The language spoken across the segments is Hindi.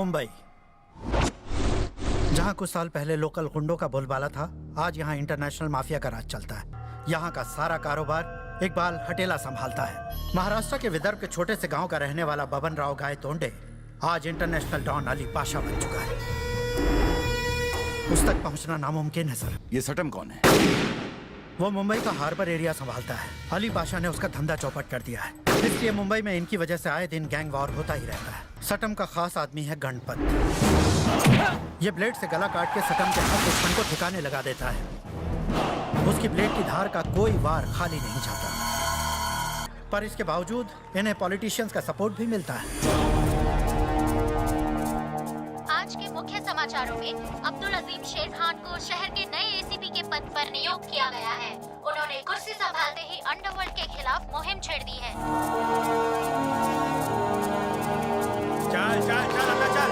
मुंबई, जहां कुछ साल पहले लोकल गुंडों का बोलबाला था, आज यहां इंटरनेशनल माफिया का राज चलता है। यहां का सारा कारोबार इकबाल हटेला संभालता है। महाराष्ट्र के विदर्भ के छोटे से गांव का रहने वाला बबन राव गायतोंडे आज इंटरनेशनल डॉन अली पाशा बन चुका है। उस तक पहुंचना नामुमकिन है सर। ये सटम कौन है? वो मुंबई का हार्बर एरिया संभालता है। अली पाशा ने उसका धंधा चौपट कर दिया है, इसलिए मुंबई में इनकी वजह से आए दिन गैंग वॉर होता ही रहता है। सटम का खास आदमी है गणपत। ये ब्लेड से गला काट के सटम के हर दुश्मन को ठिकाने लगा देता है। उसकी ब्लेड की धार का कोई वार खाली नहीं जाता, पर इसके बावजूद इन्हें पॉलिटिशियंस का सपोर्ट भी मिलता है। आज के मुख्य समाचारों में अब्दुल अजीम शेर खान को शहर के नए एसीपी के पद पर नियुक्त किया गया है। उन्होंने कुर्सी संभालते ही अंडरवर्ल्ड के खिलाफ मुहिम छेड़ दी है। चल चल चल अंदर चल।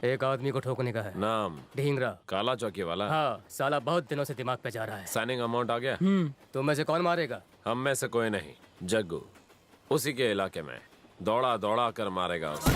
एक आदमी को ठोकने का है। नाम? ढींगरा। काला चौकी वाला? हाँ, साला बहुत दिनों से दिमाग पे जा रहा है। साइनिंग अमाउंट आ गया? तुम में से कौन मारेगा? हम में से कोई नहीं, जग्गू उसी के इलाके में दौड़ा दौड़ा कर मारेगा उसे।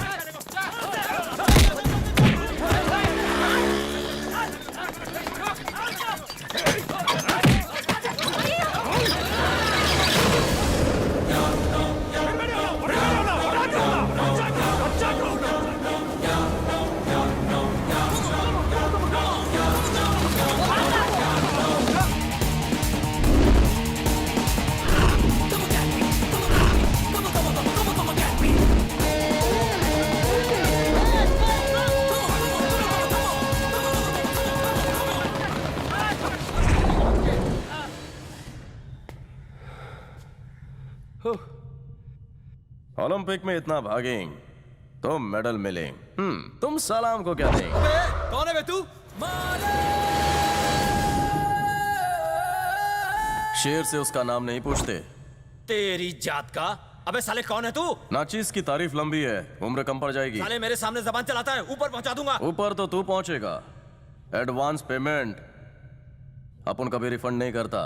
ओलंपिक में इतना भागेंगे तो मेडल मिलेंगे। तुम सलाम को क्या देंगे? कौन है बे तू? शेर से उसका नाम नहीं पूछते। तेरी जात का। अबे साले कौन है तू? नाचीज की तारीफ लंबी है, उम्र कम पड़ जाएगी। साले मेरे सामने जबान चलाता है, ऊपर पहुंचा दूंगा। ऊपर तो तू पहुंचेगा। एडवांस पेमेंट अपन कभी रिफंड नहीं करता।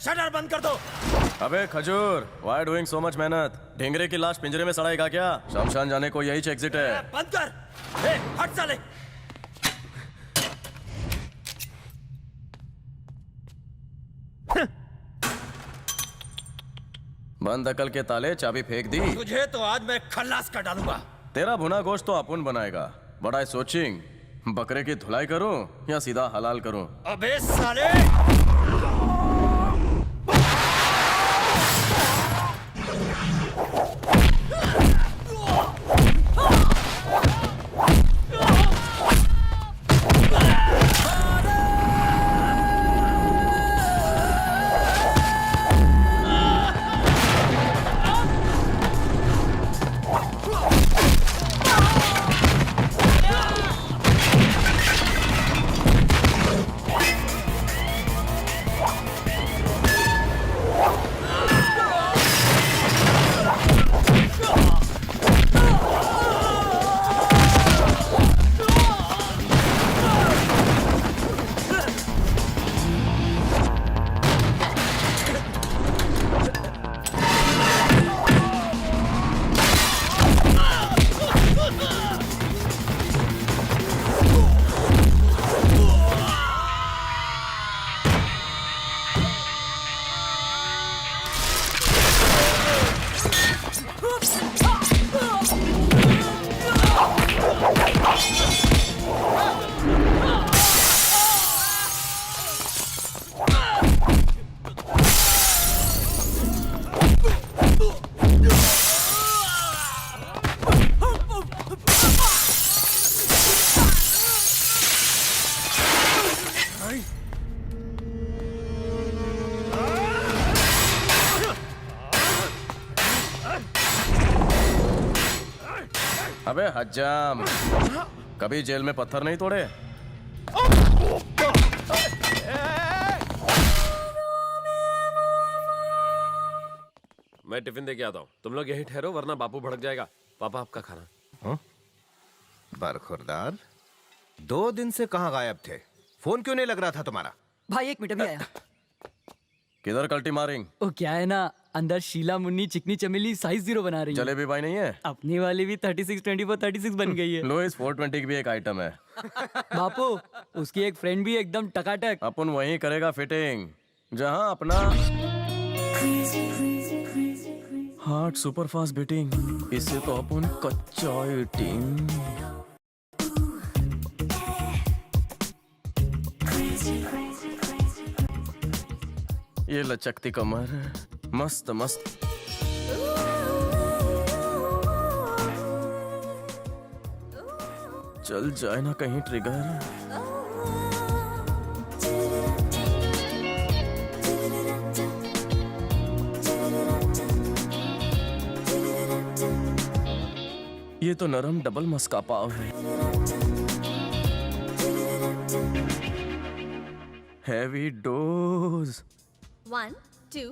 शटर बंद कर दो। अबे खजूर, व्हाई डूइंग सो मच मेहनत? ढेंगरे की लाश पिंजरे में सड़ाएगा क्या? शमशान जाने को यही एग्जिट है। बंद कर। हट साले। बंद अकल के ताले चाबी फेंक दी। तुझे तो आज मैं खल्लास कर डालूंगा। तेरा भुना गोश्त तो अपन बनाएगा। बड़ा सोचिंग, बकरे की धुलाई करूं या सीधा हलाल करूं? अबे साले। अबे हज्जाम, कभी जेल में पत्थर नहीं तोड़े? मैं टिफिन दे के आता हूँ, तुम लोग यहीं ठहरो वरना बापू भड़क जाएगा। पापा आपका खाना। बरखुरदार, 2 दिन से कहाँ गायब थे? फोन क्यों नहीं लग रहा था तुम्हारा? भाई 1 मिनट अभी आया। किधर कल्टी मारिंग? वो क्या है ना, अंदर शीला मुन्नी चिकनी चमेली साइज 0 बना रही है। जलेबी भाई नहीं है? अपनी वाली भी 36 24 36 बन गई है। लो, इस 420 की भी एक आइटम है। बापू उसकी एक फ्रेंड भी एकदम टकाटक। अपन वहीं करेगा फिटिंग जहां अपना हार्ट सुपर फास्ट बीटिंग। इसे तो अपन कच्चा ईटिंग। ये लचकती कमर मस्त मस्त। चल जाए ना कहीं ट्रिगर। ये तो नरम डबल मस्का पाव है। Heavy dose. 1 2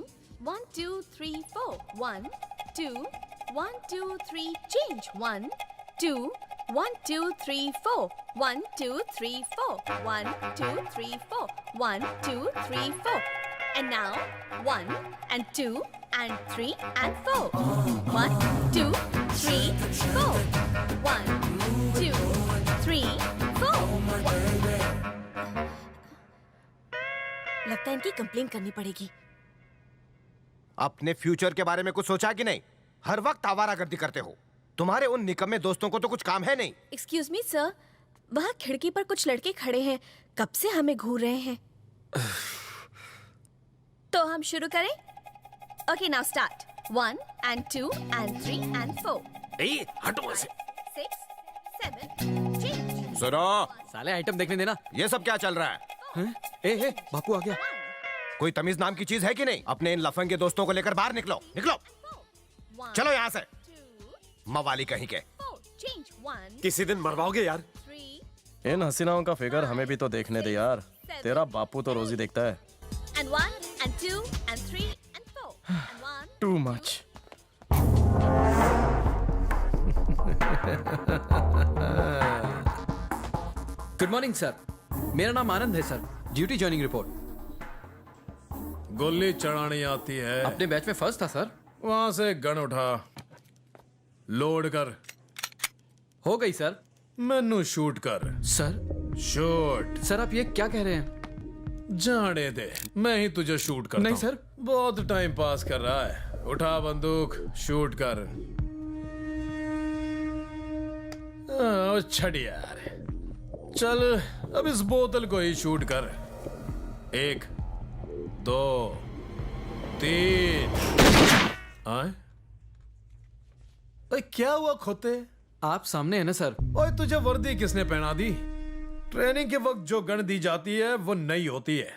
1 2 3 4 1 2 1 2 3 change 1 2 1 2 3 4 1 2 3 4 1 2 3 4 1 2 3 4 and now 1 and 2 and 3 and 4 1 2 3 4 1 2 3 4 लगता है इनकी कंप्लेन करनी पड़ेगी। अपने फ्यूचर के बारे में कुछ सोचा कि नहीं? हर वक्त आवारागर्दी करते हो। तुम्हारे उन निकम्मे दोस्तों को तो कुछ काम है नहीं। एक्सक्यूज मी सर, वहाँ खिड़की पर कुछ लड़के खड़े हैं, कब से हमें घूर रहे हैं। तो हम शुरू करें? Okay now start 1 and 2 and 3 and 4 ए, हटो ऐसे। 6 7 change सुनो, साले आइटम देखने देना। ये सब क्या चल रहा है? ए बापू आ गया। कोई तमीज नाम की चीज है कि नहीं? अपने इन लफंगे दोस्तों को लेकर बाहर निकलो, निकलो। 1 चलो यहाँ से, 2 मवाली कहीं के। 4 change 1 किसी दिन मरवाओगे यार। 3 इन हसीनाओं का फिगर हमें भी तो देखने दे यार। तेरा बापू तो रोज ही देखता है। and 1 and 2 and 3 and 4 and 1 too much. Good morning sir, मेरा नाम आनंद है सर। Duty joining report. गोली चढ़ानी आती है? अपने बैच में फर्स्ट था सर। वहां से गन उठा, लोड कर, हो गई सर। मैनू शूट कर। Sir shoot. सर आप ये क्या कह रहे हैं? जाने दे, मैं ही तुझे शूट करता नहीं हूं। सर। बहुत टाइम पास कर रहा है। उठा बंदूक, शूट कर। छड़ यार, चल अब इस बोतल को ही शूट कर। 1 2 3। आए? ओए क्या हुआ खोते? आप सामने है ना सर। ओए तुझे वर्दी किसने पहना दी? ट्रेनिंग के वक्त जो गन दी जाती है वो नई होती है,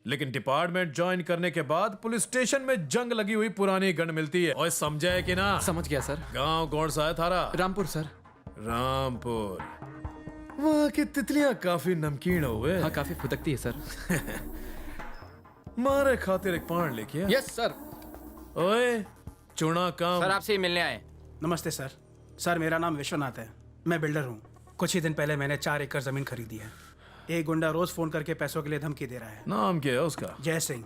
लेकिन डिपार्टमेंट ज्वाइन करने के बाद पुलिस स्टेशन में जंग लगी हुई पुरानी गन मिलती है। ओए समझा है कि ना? समझ गया सर। गांव कौन सा है थारा? रामपुर सर। रामपुर। वहाँ की तितलियां काफी नमकीन हुए। हाँ काफी फुदकती है सर। मारे खातिर एक पान लेके आ। Yes sir. ओए चुना काम। सर आपसे ही मिलने आए। नमस्ते सर। सर मेरा नाम विश्वनाथ है, मैं बिल्डर हूँ। कुछ ही दिन पहले मैंने 4 एकड़ जमीन खरीदी है। एक गुंडा रोज फोन करके पैसों के लिए धमकी दे रहा है। नाम क्या है उसका? जय सिंह।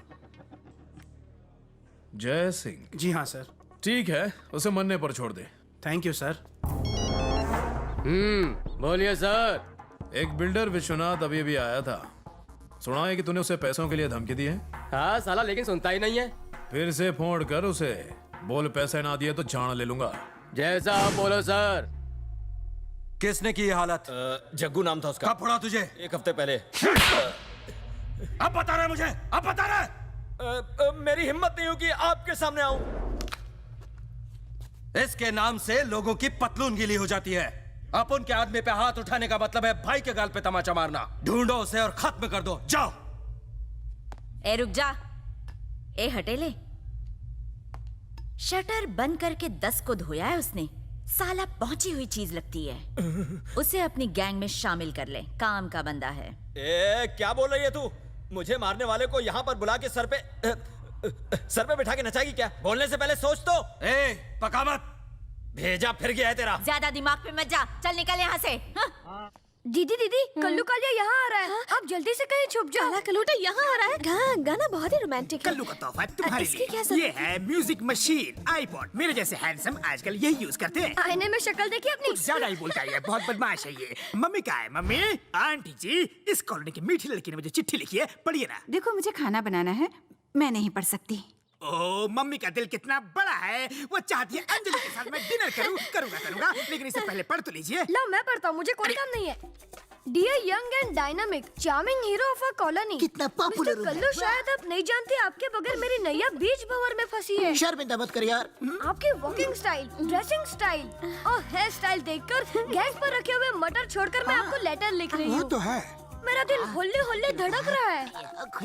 जय सिंह? जी हाँ सर। ठीक है, उसे मरने पर छोड़ दे। Thank you sir. बोलिए सर। एक बिल्डर विश्वनाथ अभी भी आया था। सुना है कि तूने उसे पैसों के लिए धमकी दी है? हाँ साला, लेकिन सुनता ही नहीं है। फिर से फोन कर उसे, बोल पैसे ना दिए तो जान ले लूंगा। जैसा आप बोलो सर। किसने की ये हालत? जग्गू नाम था उसका। कब पड़ा तुझे? 1 हफ्ते पहले। अब बता रहा है मुझे, अब बता रहा है। मेरी हिम्मत नहीं हुई कि आपके सामने आऊं। इसके नाम से लोगों की पतलून गीली हो जाती है। अपन के आदमी पे हाथ उठाने का मतलब है भाई के गाल पे तमाचा मारना। ढूंढो उसे और खत्म कर दो, जाओ। ए रुक जा, ए हटेले। शटर बंद करके 10 को धोया है उसने। साला पहुंची हुई चीज लगती है। उसे अपनी गैंग में शामिल कर ले, काम का बंदा है। ए, क्या बोल रही है तू? मुझे मारने वाले को यहाँ पर बुला के सर पे बिठा के नचाएगी क्या? बोलने से पहले सोच तो। ए पका मत। भेजा फिर गया है तेरा। ज्यादा दिमाग पे मत जा, चल निकल यहाँ से। हाँ? दीदी दीदी कल्लू कालिया यहाँ आ रहा है। आप जल्दी से कहीं छुप जाओ। काला कलूटा यहाँ आ रहा है। गाना बहुत ही रोमांटिक है। कल्लू का तोहफा तुम्हारे इसकी क्या लिए। ये है म्यूजिक मशीन आईपॉड। मेरे जैसे हैंडसम आजकल यही यूज करते हैं। आईने में शक्ल देखी अपनी? कुछ ज्यादा ही बोलता है, बहुत बदमाश है ये। मम्मी कहाँ है? मम्मी, आंटी जी, इस कॉलोनी की मीठी लड़की ने मुझे चिट्ठी लिखी है, पढ़िए ना। देखो मुझे खाना बनाना है, मैं नहीं पढ़ सकती। ओ, मम्मी का दिल कितना बड़ा है, वो चाहती है अंजलि के साथ मैं डिनर करूंगा, लेकिन इससे पहले पढ़ तो लीजिए। लो मैं पढ़ता हूँ, मुझे कोई काम नहीं है। Dear young and dynamic charming hero of a colony, कितना पॉपुलर कल्लू, शायद आप नहीं जानते आपके बगैर मेरी नैया बीच भंवर में फंसी है। शर्मिंदा मत कर यार। आपकी वॉकिंग स्टाइल, ड्रेसिंग स्टाइल और हेयर स्टाइल देखकर गैस पर रखे हुए मटर छोड़कर मैं आपको लेटर लिख रही हूँ। तो है। मेरा दिल होले होले धड़क रहा है।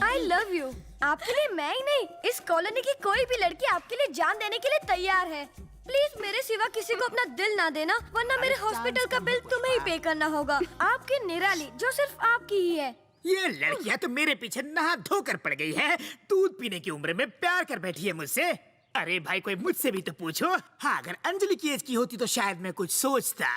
I love you. आपके लिए मैं ही नहीं, इस कॉलोनी की कोई भी लड़की आपके लिए जान देने के लिए तैयार है। प्लीज मेरे सिवा किसी को अपना दिल ना देना, वरना मेरे हॉस्पिटल का बिल तुम्हें ही पे करना होगा। आपकी निराली जो सिर्फ आपकी ही है। ये लड़कियां तो मेरे पीछे नहा धोकर पड़ गई है। दूध पीने की उम्र में प्यार कर बैठी है मुझसे। अरे भाई कोई मुझसे भी तो पूछो। हाँ, अगर अंजलि की एज की होती तो शायद मैं कुछ सोचता।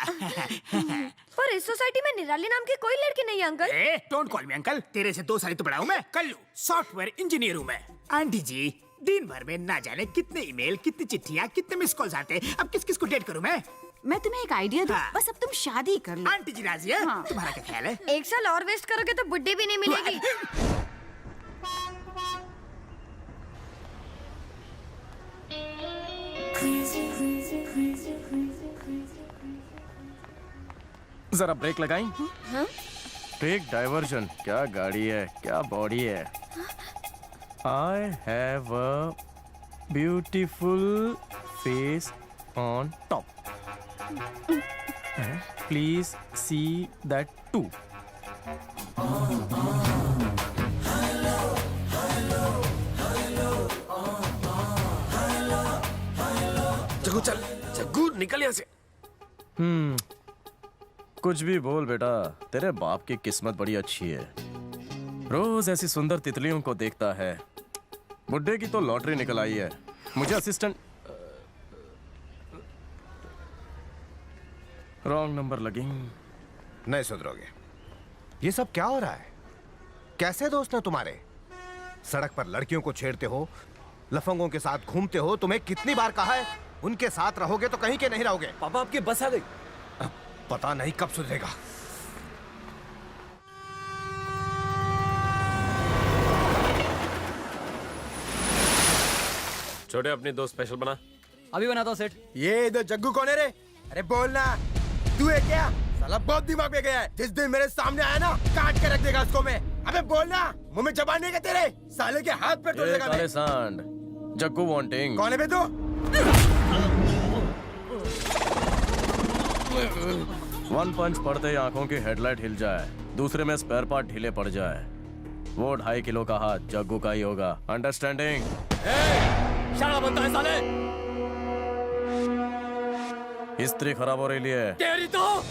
पर इस सोसाइटी में निराली नाम की कोई लड़की नहीं है uncle. Don't call me uncle, तेरे से 2 साल तो बड़ा हूँ मैं। कल्लू, सॉफ्टवेयर इंजीनियर हूँ मैं। आंटी जी, दिन भर में ना जाने कितने ईमेल, कितनी चिट्ठियाँ, कितने मिस कॉल्स आते हैं। अब किस किस को डेट करूँ मैं? मैं तुम्हें एक आइडिया दूं, हाँ। बस अब तुम शादी कर लो। आंटी जी राजी है? हाँ। तुम्हारा क्या ख्याल है? 1 साल और वेस्ट करोगे तो बुड्ढी भी नहीं मिलेगी। जरा ब्रेक लगाई। Take diversion. क्या गाड़ी है, क्या बॉडी है। I have a beautiful face on top, please see that too. Jaggu चल, जग्गू निकल यहाँ से। कुछ भी बोल बेटा, तेरे बाप की किस्मत बड़ी अच्छी है। रोज ऐसी सुंदर तितलियों को देखता है। बुड्ढे की तो लॉटरी निकल आई है। मुझे असिस्टेंट रॉन्ग नंबर लगी। नहीं सुधरोगे। ये सब क्या हो रहा है? कैसे दोस्त हैं तुम्हारे? सड़क पर लड़कियों को छेड़ते हो, लफंगों के साथ घूमते हो। तुम्हें कितनी बार कहा है उनके साथ रहोगे तो कहीं के नहीं रहोगे। पापा आपकी बस आ गई। पता नहीं कब सुधरेगा। छोटे अपनी दो स्पेशल बना। अभी बनाता हूँ सेठ। ये इधर जग्गू कौन है रे? अरे बोलना, तू है क्या? साला बहुत दिमाग में गया है। जिस दिन मेरे सामने आया ना, काट के रख देगा उसको मैं। अबे बोलना, मुंह में जबान नहीं है तेरे? साले के हाथ पे तोड़ देगा मैं। काले सांड, जग्गू वांटिंग। कौन है बे तू? वन पंच पड़ते ही आंखों की हेडलाइट हिल जाए, दूसरे में स्पेयर पार्ट ढीले पड़ जाए। वो 2.5 किलो का हाथ जग्गू का ही होगा। अंडरस्टैंडिंग? शाला बनता है साले। हिस्ट्री खराब हो रही है। तेरी तो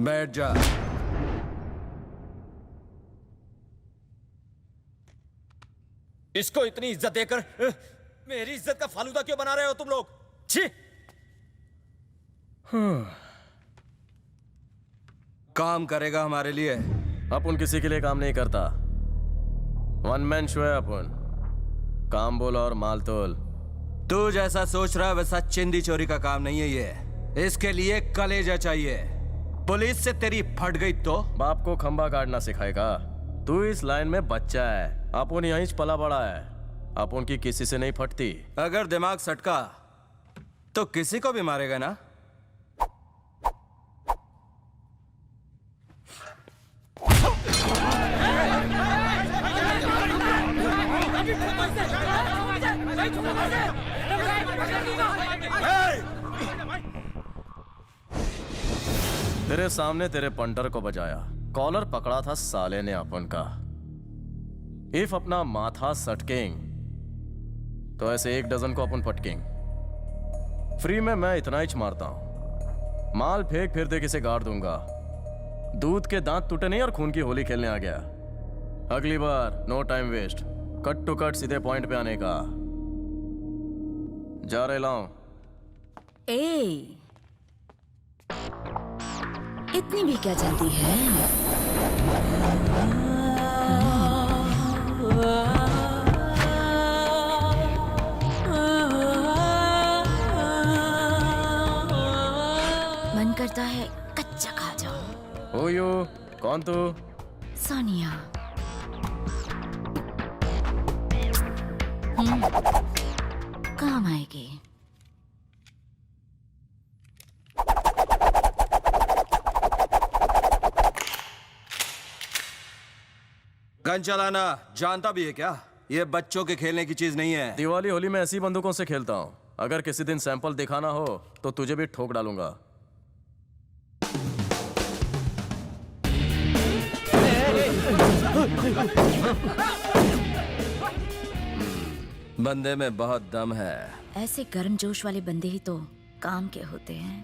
बैठ जा। इसको इतनी इज्जत देकर मेरी इज्जत का फालूदा क्यों बना रहे हो तुम लोग? छी! काम करेगा हमारे लिए। अपन किसी के लिए काम नहीं करता। वन मैन शो है अपन। काम बोल और माल तोल। तू जैसा सोच रहा है वैसा चिंदी चोरी का काम नहीं है ये। इसके लिए कलेजा चाहिए। पुलिस से तेरी फट गई तो बाप को खंबा गाड़ना सिखाएगा। तू इस लाइन में बच्चा है, अपन यहीं पला बड़ा है। अपन की किसी से नहीं फटती। अगर दिमाग सटका तो किसी को भी मारेगा ना। तेरे सामने तेरे पंटर को बजाया, कॉलर पकड़ा था साले ने अपन का। इफ अपना माथा सटकेंग तो ऐसे 1 डजन को अपन पटकेंग। फ्री में मैं इतना ही मारता हूं। माल फेंक फिर दे किसे गाड़ दूंगा। दूध के दांत टूटे नहीं और खून की होली खेलने आ गया। अगली बार no time waste, cut to cut सीधे पॉइंट पे आने का। जा रहे लाऊं। ए, इतनी भी क्या जल्दी है? मन करता है कच्चा खा जाऊं। हो यू, कौन तू? सोनिया। काम आएगी। गन चलाना जानता भी है क्या? ये बच्चों के खेलने की चीज नहीं है। दिवाली होली में ऐसी बंदूकों से खेलता हूं। अगर किसी दिन सैंपल दिखाना हो तो तुझे भी ठोक डालूंगा। बंदे में बहुत दम है। ऐसे गर्मजोश वाले बंदे ही तो काम के होते हैं।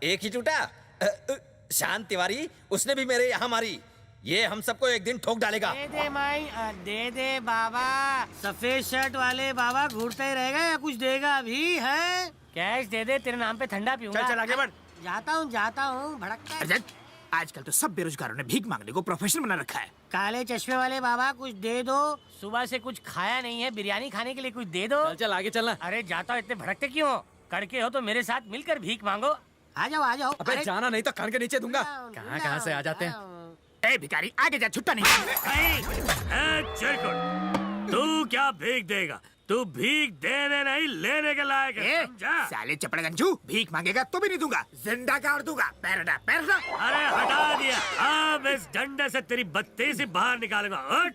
एक ही टूटा। शांत तिवारी, उसने भी मेरे यहाँ मारी। ये हम सबको एक दिन ठोक डालेगा। दे दे माई, दे दे बाबा। सफेद शर्ट वाले बाबा घूरता ही रहेगा या कुछ देगा अभी है? कैश दे दे, तेरे नाम पे ठंडा पीऊंगा। चल आगे बढ़। जाता हूँ भड़कता। आजकल तो सब बेरोजगारों ने भीख मांगने को प्रोफेशन बना रखा है। काले चश्मे वाले बाबा कुछ दे दो। सुबह से कुछ खाया नहीं है, बिरयानी खाने के लिए कुछ दे दो। चल आगे चलना। अरे जाता हूँ, इतने भड़कते क्यों? करके हो तो मेरे साथ मिलकर भीक मांगो। आ जाओ आ जाओ। अबे जाना नहीं तो कान के नीचे दूंगा। कहाँ से आ जाते हैं। ए भिखारी, आगे जा, छुट्टा नहीं। तू क्या भीख देगा? तू भीख देने नहीं लेने के लायक है, समझा? साले चपड़गंजू, भीख मांगेगा तो भी नहीं दूंगा, जिंदा काट दूंगा। पैर हटा। अरे हटा दिया। अब इस डंडे से तेरी बत्ती से बाहर निकालूंगा। उठ।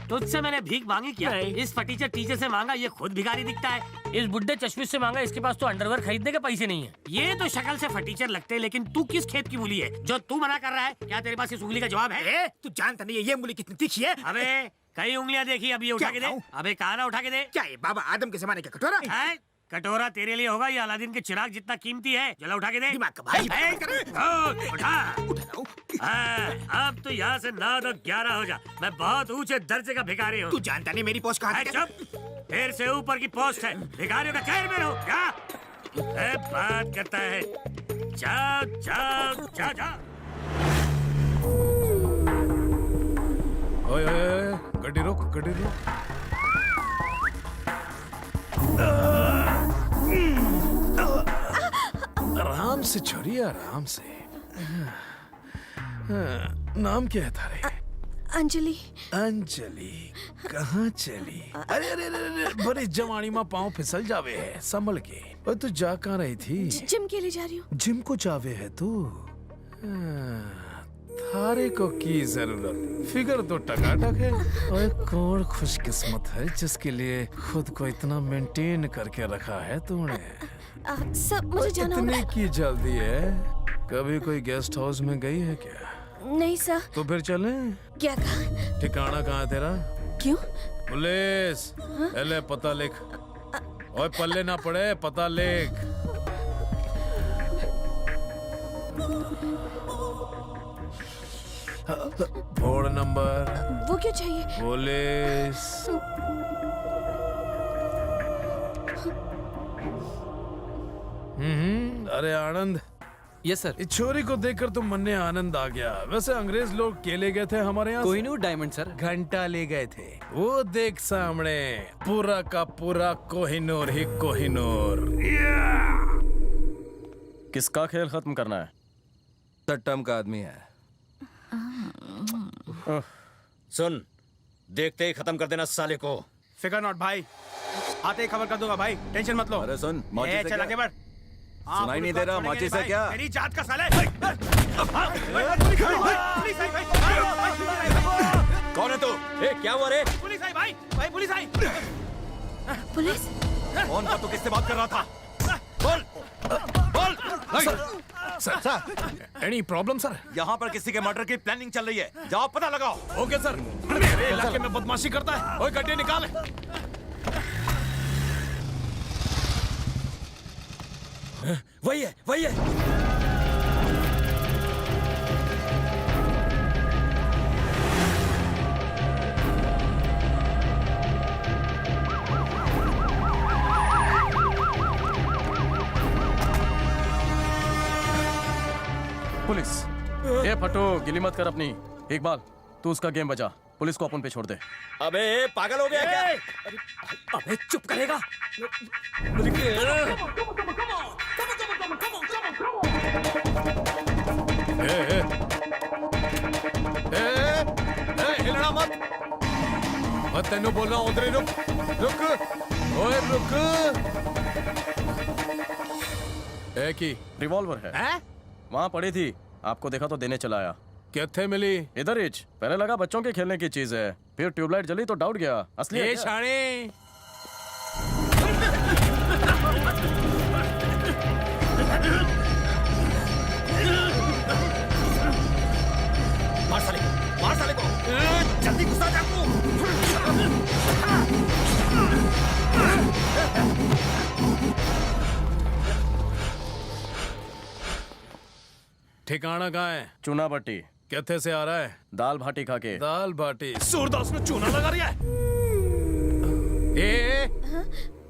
तुझसे मैंने भीख मांगी क्या? इस फटीचर टीचर से मांगा, ये खुद भिखारी दिखता है। इस बुड्ढे चश्मिश से मांगा, इसके पास तो अंडरवेयर खरीदने के पैसे नहीं है। ये तो शक्ल से फटीचर लगते हैं, लेकिन तू किस खेत की मूली है जो तू मना कर रहा है? क्या तेरे पास इस उंगली का जवाब है? तू जानता नहीं है ये मूली कितनी तीखी है? अबे कई उंगलियां देखी, अब ये उठा के दे। अबे कहां उठा के दे। क्या ये बाबा आदम के जमाने का कटोरा है? कटोरा तेरे लिए होगा, ये अलादीन के चिराग जितना कीमती है। जला उठा के दे। दिमाग का भाई उठा। अब तो यहाँ से 9 तो 11 हो जा। मैं बहुत ऊंचे दर्जे का भिखारी हूँ। तू जानता नहीं मेरी पोस्ट कहाँ है? चुप, फिर से ऊपर की पोस्ट है। भिखारियों का खैर में रहो। क्या बात करता है? जाओ। ओए गड्डी रोक। आराम से छोड़िए, आराम से। नाम क्या है तारे? अंजलि। कहाँ चली? अरे बड़ी जवानी में पाँव फिसल जावे है, संभल के। और तू जा कहाँ रही थी? जिम के लिए जा रही हूँ। जिम को जावे है तू? थारे को की जरूरत? फिगर तो टकाटक है। और कौन खुशकिस्मत है जिसके लिए खुद को इतना मेंटेन करके रखा है तूने? सब मुझे जाना होगा। इतनी की जल्दी है? कभी कोई गेस्ट हाउस में गई है क्या? नहीं सर। तो फिर चले। क्या कहा? ठिकाना कहाँ है तेरा? क्यों? पुलिस। ले पता लिख। और पल्ले ना पड़े, पता लिख। Board number. वो क्यों चाहिए? पुलिस। अरे आनंद। Yes sir. इस छोरी को देखकर तो मन में आनंद आ गया। वैसे अंग्रेज लोग के ले गए थे हमारे यहाँ? Kohinoor diamond sir. घंटा ले गए थे। वो देख सामने, पूरा का पूरा कोहिनूर ही कोहिनूर। किसका खेल खत्म करना है? टट्टम का आदमी है। सुन, देखते ही खत्म कर देना साले को। फिकर नॉट भाई, आते ही खबर कर दूंगा भाई, टेंशन मत लो। अरे सुन, चल आगे बढ़। सुनाई नहीं दे रहा? माचिस है क्या? मेरी जात का साले। कौन है तू? क्या हुआ रे? पुलिस आई भाई, पुलिस आई। पुलिस? कौन था तू? किससे बात कर रहा था? बोल। Sir any problem sir? यहाँ पर किसी के मर्डर की प्लानिंग चल रही है, जाओ पता लगाओ। Okay sir. मेरे इलाके में बदमाशी करता है। ओए गड्ढे निकाल। वही है, वही है। पुलिस। ये फटो गिली मत कर अपनी। इकबाल तू उसका गेम बजा, पुलिस को अपन पे छोड़ दे। अबे पागल हो गया क्या? अबे चुप करेगा। हिलना मत। मैं तेनू बोल रहा हूं, उधर ही रुक। रुक ओए रुक। की रिवॉल्वर है? वहाँ पड़ी थी, आपको देखा तो देने चला आया। कितने मिली? इधर ही। पहले लगा बच्चों के खेलने की चीज है, फिर ट्यूबलाइट जली तो डाउट गया असली है ये क्या? शाणे। मार साले को, मार साले को। जल्दी घुसा चाकू। ठिकाना कहाँ है? चूना भट्टी। कितने से आ रहा है? दाल भाटी खा के। दाल बाटी। सूरदास में चूना लगा रही है।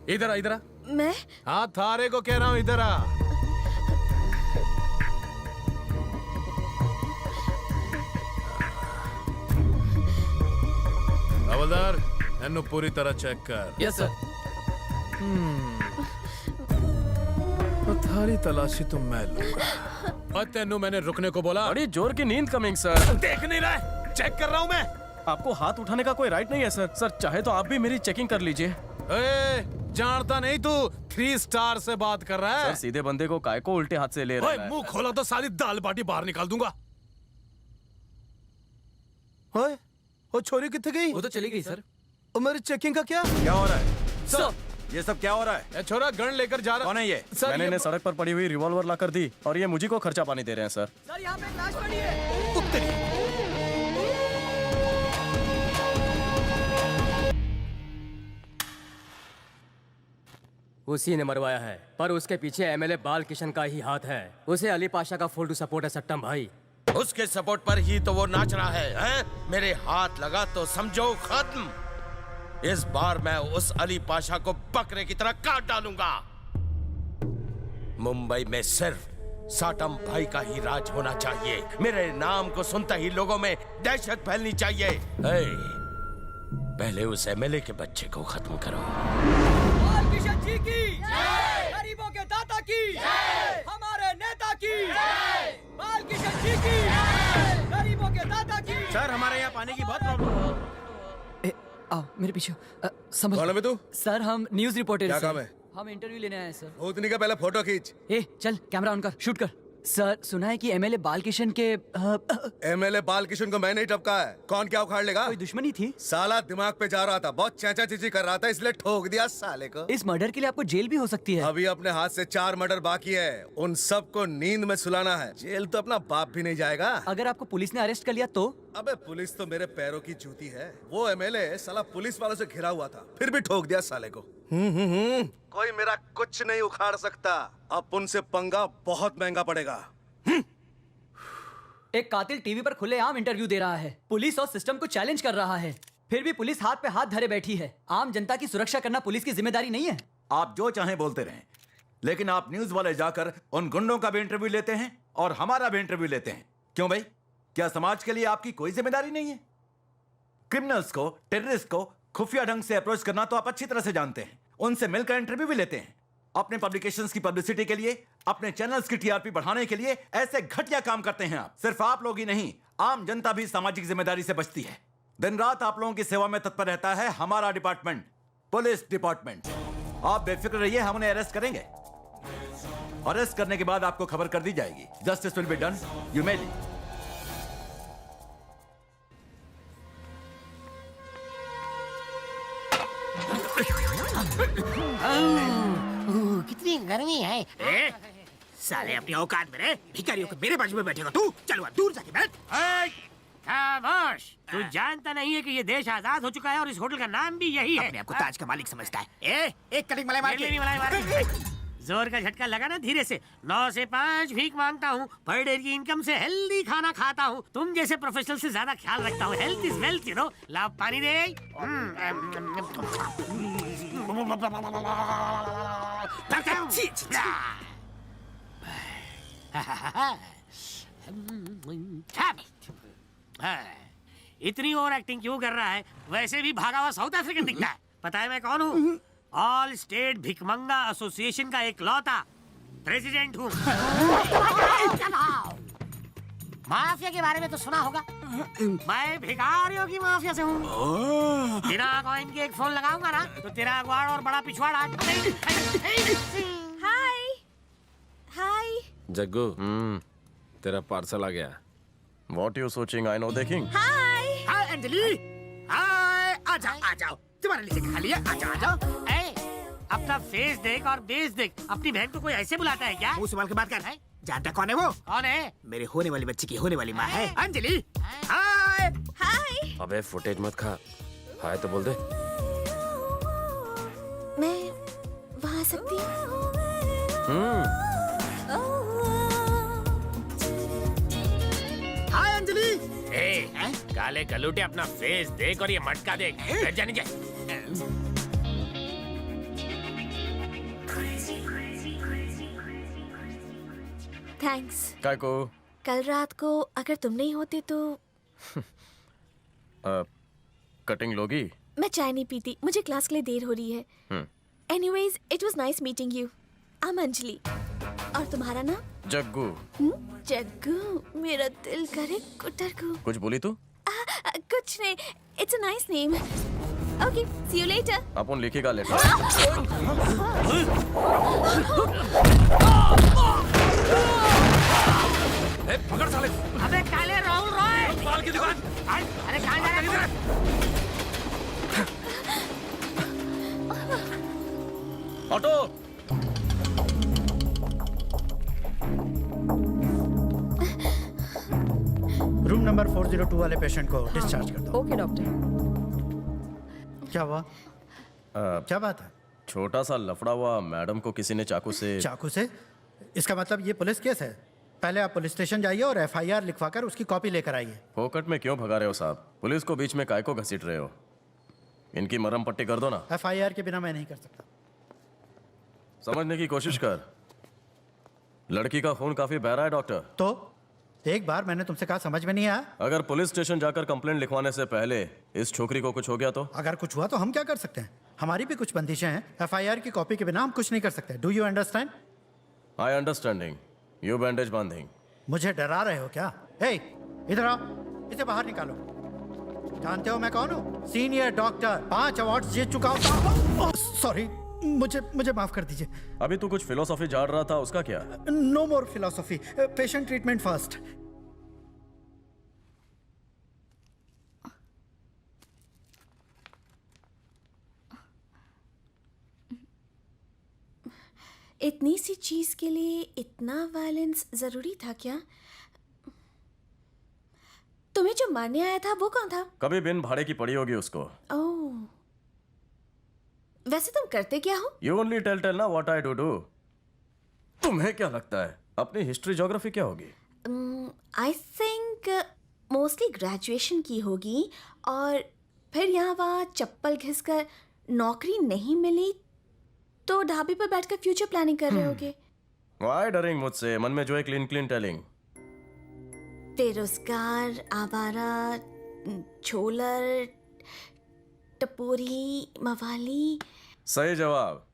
इधर आ, इधर आ। मैं? हाँ थारे को कह रहा हूँ, इधर आ। हवलदार इन्नू पूरी तरह चेक कर। Yes sir. थारी तलाशी तो मैं लूंगा। और तेनू मैंने रुकने को बोला। बड़ी जोर की नींद कमिंग सर। देख नहीं रहा है? चेक कर रहा हूँ मैं। आपको हाथ उठाने का कोई राइट नहीं है सर। सर चाहे तो आप भी मेरी चेकिंग कर लीजिए। जानता नहीं तू 3 स्टार से बात कर रहा है? सर सीधे बंदे को काय को उल्टे हाथ से ले रहा है? मुंह खोला तो सारी दाल बाटी बाहर निकाल दूंगा। ओए, वो छोरी कितने गई? वो तो चली गई सर। और मेरी चेकिंग का क्या? क्या हो रहा है सर? ये सब क्या हो रहा है? छोरा गन लेकर जा रहा। कौन है ये? सर मैंने इन्हें सड़क पर पड़ी हुई रिवॉल्वर ला कर दी और ये मुझी को खर्चा पानी दे रहे हैं सर। सर यहाँ पे एक लाश पड़ी है। उसी ने मरवाया है, पर उसके पीछे एमएलए बाल किशन का ही हाथ है। उसे अली पाशा का फुल टू सपोर्ट है सट्टम भाई। उसके सपोर्ट पर ही तो वो नाच रहा है, हैं? मेरे हाथ लगा तो समझो खत्म। इस बार मैं उस अली पाशा को बकरे की तरह काट डालूंगा। मुंबई में सिर्फ साटम भाई का ही राज होना चाहिए। मेरे नाम को सुनते ही लोगों में दहशत फैलनी चाहिए। पहले उस एमएलए के बच्चे को खत्म करो। बाल किशन जी की गरीबों के दाता की, हमारे नेता की। बाल किशन जी की गरीबों के दाता की। सर हमारे यहाँ पानी की बहुत प्रॉब्लम है। आओ मेरे पीछे। समझ। कौन है बे तू? सर हम न्यूज रिपोर्टर। क्या काम है? हम इंटरव्यू लेने आए हैं सर। भूतनी का पहले फोटो खींच। चल कैमरा ऑन कर, शूट कर। सर सुना है कि एमएलए बाल किशन के एमएलए बाल किशन को मैंने ही टपका है। कौन क्या उखाड़ लेगा? कोई दुश्मनी थी? साला दिमाग पे जा रहा था, बहुत चैचा चीची कर रहा था, इसलिए ठोक दिया साले को। इस मर्डर के लिए आपको जेल भी हो सकती है। अभी अपने हाथ से 4 मर्डर बाकी है, उन सबको नींद में सुलाना है। जेल तो अपना बाप भी नहीं जाएगा। अगर आपको पुलिस ने अरेस्ट कर लिया तो? अबे पुलिस तो मेरे पैरों की जूती है। वो एमएलए साला पुलिस वालों से घिरा हुआ था, फिर भी ठोक दिया साले को। कोई मेरा कुछ नहीं उखाड़ सकता। अब उनसे पंगा बहुत महंगा पड़ेगा। एक कातिल टीवी पर खुलेआम इंटरव्यू दे रहा है, पुलिस और सिस्टम को चैलेंज कर रहा है, फिर भी पुलिस हाथ पे हाथ धरे बैठी है। आम जनता की सुरक्षा करना पुलिस की जिम्मेदारी नहीं है। आप जो चाहें बोलते रहें, लेकिन आप न्यूज वाले जाकर उन गुंडों का भी इंटरव्यू लेते हैं और हमारा भी इंटरव्यू लेते हैं। क्यों भाई? क्या समाज के लिए आपकी कोई जिम्मेदारी नहीं है? क्रिमिनल्स को, टेररिस्ट को खुफिया ढंग से अप्रोच करना तो आप अच्छी तरह से जानते हैं। उनसे मिलकर इंटरव्यू भी लेते हैं। अपने पब्लिकेशंस की पब्लिसिटी के लिए, अपने चैनल्स की टीआरपी बढ़ाने के लिए ऐसे घटिया काम करते हैं आप। सिर्फ आप लोग ही नहीं, आम जनता भी सामाजिक जिम्मेदारी से बचती है। दिन रात आप लोगों की सेवा में तत्पर रहता है हमारा डिपार्टमेंट, पुलिस डिपार्टमेंट। आप बेफिक्र रहिए, हम उन्हें अरेस्ट करेंगे। अरेस्ट करने के बाद आपको खबर कर दी जाएगी। Justice will be done, you may leave. कितनी गर्मी है। साले अपनी औकात में रहे, भिखारियों के मेरे बाजू में बैठेगा तू? चलो अब दूर जाके बैठ। खामोश। तू जानता नहीं है कि ये देश आजाद हो चुका है और इस होटल का नाम भी यही है। अपने आपको ताज का मालिक समझता है। एक कटिंग मलाई मार मेरी मलाई मार। जोर का झटका लगा ना, धीरे से। 9 से 5 भीख मांगता हूँ, पर डे की इनकम से हेल्दी खाना खाता हूँ। तुम जैसे प्रोफेशनल से ज्यादा ख्याल रखता हूँ। Health is wealth, you know. लाओ पानी दे। इतनी ओवर एक्टिंग क्यों कर रहा है? वैसे भी भागा हुआ साउथ अफ्रीकन दिखता है। पता है मैं कौन हूँ? ऑल स्टेट भिकमंगा एसोसिएशन का एक लौता प्रेसिडेंट हूँ। माफिया के बारे में तो सुना होगा। मैं भिखारियों की माफिया से हूँ। बिना कॉइन के एक फोन लगाऊंगा ना तो तेरा अगवाड़ और बड़ा पिछवाड़ा। हाय हाय। जग्गू तेरा पार्सल आ गया। What you searching? I know the king. हाय हाय अंजलि। हाय आ जाओ। तुम्हारे लिए खा लिया। आ जाओ। अपना फेस देख और बेस देख। अपनी बहन को कोई ऐसे बुलाता है क्या? मुंह संभाल के बात कर। जानता कौन है वो? कौन है? मेरे होने वाली बच्ची की होने वाली माँ है अंजलि। हाय हाय। अबे फुटेज मत खा। हाय तो बोल दे। मैं वहाँ आ सकती हूँ? हाय अंजलि। काले कलूटे अपना फेस देख और ये मटका देख। जाने जा। थैंक्स। काय को? कल रात को अगर तुम नहीं होते तो कटिंग लोगी? मैं चाय नहीं पीती, मुझे क्लास के लिए देर हो रही है। Anyways it was nice meeting you. I am Anjali. और तुम्हारा नाम? जग्गू। जग्गू। मेरा दिल करे कुटर को। कुछ बोली तू? कुछ नहीं, it's a nice name. Okay, see you later. अपन लिखेगा लेटर। पकड़ साले। अबे काले राहुल रॉय। बाल की दुकान। अरे कहाँ जा रहा है? ऑटो। रूम नंबर 402 वाले पेशेंट को डिस्चार्ज कर दो। Okay doctor. क्या हुआ? क्या बात है? छोटा सा लफड़ा हुआ। मैडम को किसी ने चाकू से। चाकू से? इसका मतलब ये पुलिस केस है। पहले आप पुलिस स्टेशन जाइए और एफआईआर लिखवाकर उसकी कॉपी लेकर आइए। फोकट में क्यों भगा रहे हो साहब? पुलिस को बीच में काय को घसीट रहे हो? इनकी मरहम पट्टी कर दो ना। एफआईआर के बिना मैं नहीं कर सकता। समझने की कोशिश कर। लड़की का खून काफी बह रहा है डॉक्टर। तो एक बार मैंने तुमसे कहा, समझ में नहीं आया? अगर पुलिस स्टेशन जाकर कंप्लेंट लिखवाने से पहले इस छोकरी को कुछ हो गया तो? अगर कुछ हुआ तो हम क्या कर सकते हैं? हमारी भी कुछ बंदिशें हैं। एफआईआर की कॉपी के बिना हम कुछ नहीं कर सकते। Do you understand? I understanding. You bandage बांधिंग। मुझे डरा रहे हो क्या? हे, इधर आओ, इसे बाहर निकालो। जानते हो मैं कौन हूँ? सीनियर डॉक्टर, 5 अवार्ड जीत चुका हूँ। सॉरी, मुझे माफ कर दीजिए। अभी तू कुछ फिलोसॉफी झाड़ रहा था, उसका क्या? नो मोर फिलोसॉफी, पेशेंट ट्रीटमेंट फर्स्ट। इतनी सी चीज के लिए इतना वायलेंस जरूरी था क्या? तुम्हें जो मारने आया था वो कौन था? कभी बिन भाड़े की पड़ी होगी उसको। ओह, वैसे तुम करते क्या हो? यू ओनली टेल ना व्हाट आई डू। तुम्हें क्या लगता है अपनी हिस्ट्री ज्योग्राफी क्या होगी? आई थिंक मोस्टली ग्रेजुएशन की होगी और फिर यहाँ वहाँ चप्पल घिसकर नौकरी नहीं मिली तो ढाबे पर बैठकर फ्यूचर प्लानिंग कर रहे होगे। वाई डरिंग मुझसे? मन में जो है क्लीन टेलिंग। बेरोजगार, आवारा, छोलर, टपोरी, मवाली। सही जवाब।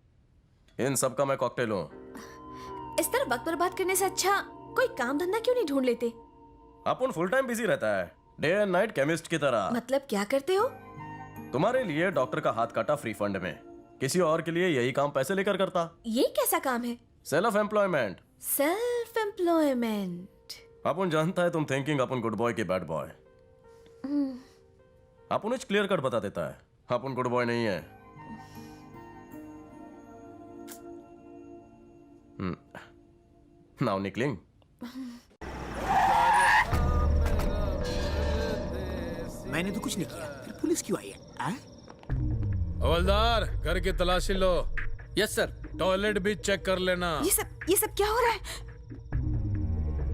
इन सब का मैं कॉकटेल हूँ। इस तरह वक्त बर्बाद करने से अच्छा कोई काम धंधा क्यों नहीं ढूंढ लेते? अपन फुल टाइम बिजी रहता है, डे एंड नाइट केमिस्ट की तरह। मतलब क्या करते हो? तुम्हारे लिए डॉक्टर का हाथ काटा फ्री फंड में, किसी और के लिए यही काम पैसे लेकर करता। ये कैसा काम है? Self employment. Self employment. अपन जानता है तुम थिंकिंग अपन गुड बॉय की बैड बॉय। अपन क्लियर कट बता देता है, अपन गुड बॉय नहीं है। नाउ निकलिंग। मैंने तो कुछ नहीं किया, फिर पुलिस क्यों आई है? हवलदार, घर की तलाशी लो। Yes sir. टॉयलेट भी चेक कर लेना। ये सब क्या हो रहा है?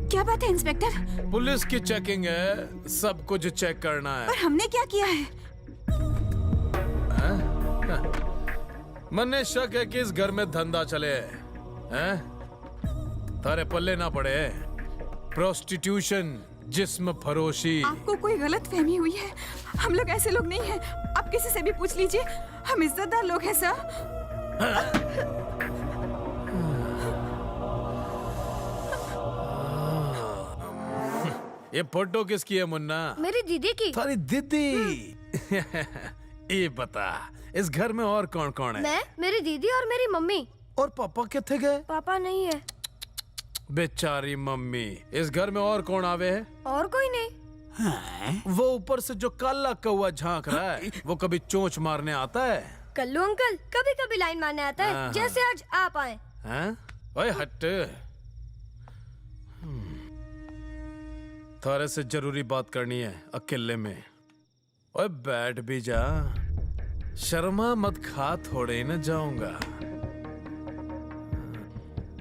क्या बात है इंस्पेक्टर? पुलिस की चेकिंग है, सब कुछ चेक करना है। पर हमने क्या किया है? मन्ने शक है कि इस घर में धंधा चले हैं? तारे पल्ले ना पड़े। प्रोस्टिट्यूशन, जिस्म फरोशी। आपको कोई गलत फहमी हुई है। हम लोग ऐसे लोग नहीं हैं। आप किसी से भी पूछ लीजिए, हम इज्जतदार लोग हैं सर। ये फोटो किसकी है मुन्ना? मेरी दीदी की। थारी दीदी। ये बता, इस घर में और कौन कौन है? मैं, मेरी दीदी और मेरी मम्मी। और पापा किथे गए? पापा नहीं है। बेचारी मम्मी। इस घर में और कौन आवे है? और कोई नहीं। वो ऊपर से जो काला कौवा झांक रहा है, वो कभी चोंच मारने आता है? कल्लू अंकल कभी कभी लाइन मारने आता है, हाँ। जैसे आज आप आए। ओए हट। थारे से जरूरी बात करनी है, अकेले में। ओए बैठ भी जा। शर्मा मत खा, थोड़े ही न जाऊंगा।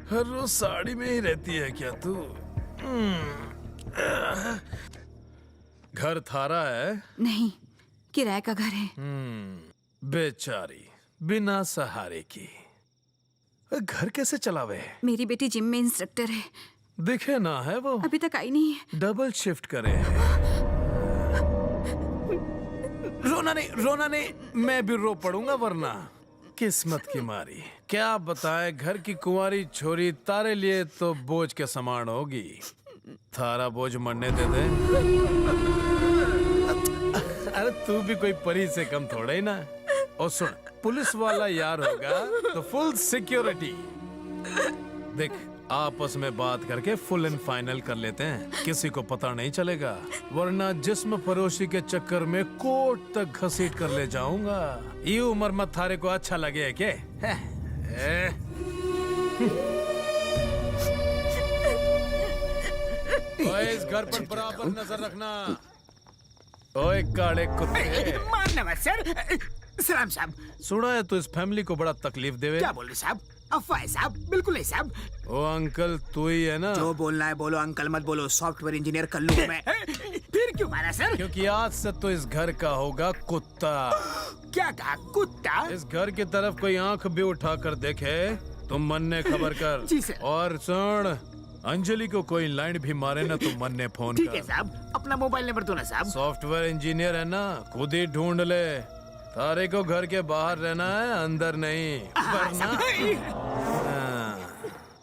हर रोज साड़ी में ही रहती है क्या तू? घर थारा है? नहीं, किराए का घर है। बेचारी, बिना सहारे की। घर कैसे चलावे? मेरी बेटी जिम में इंस्ट्रक्टर है। दिखे ना है वो? अभी तक आई नहीं है। डबल शिफ्ट करे हैं। रोना नहीं, मैं भी रो पड़ूंगा वरना। किस्मत की मारी। क्या बताएं, घर की कुंवारी छोरी तारे लिए तो बोझ के समान होगी। थारा बोझ मरने दे दे। अरे तू भी कोई परी से कम थोड़ा ही ना। और सुन, पुलिस वाला यार होगा तो फुल सिक्योरिटी। देख, आपस में बात करके फुल एंड फाइनल कर लेते हैं, किसी को पता नहीं चलेगा। वरना जिस्म फरोशी के चक्कर में कोर्ट तक घसीट कर ले जाऊंगा। ये उम्र में थारे को अच्छा लगे है क्या? ओए, इस घर पर बराबर नजर रखना। ओए काले कुत्ते। मारना मत सर। सलाम साहब। सुना है तो इस फैमिली को बड़ा तकलीफ देवे। क्या बोल रहे साहब? अफवाह है साहब, बिल्कुल नहीं साहब। ओ अंकल तू ही है ना? जो बोलना है बोलो, अंकल मत बोलो। सॉफ्टवेयर इंजीनियर कल्लू हूं मैं। फिर क्यों मारा सर? क्योंकि आज से तो इस घर का होगा कुत्ता। क्या कहा? कुत्ता? इस घर की तरफ कोई आंख भी उठा कर देखे तो मन ने खबर कर। जी सर। और सुन, अंजलि को कोई लाइन भी मारे ना तो मन ने फोन कर। ठीक है साहब, अपना मोबाइल नंबर दो ना साहब। सॉफ्टवेयर इंजीनियर है ना, खुद ही ढूंढ ले। तारे को घर के बाहर रहना है, अंदर नहीं। वरना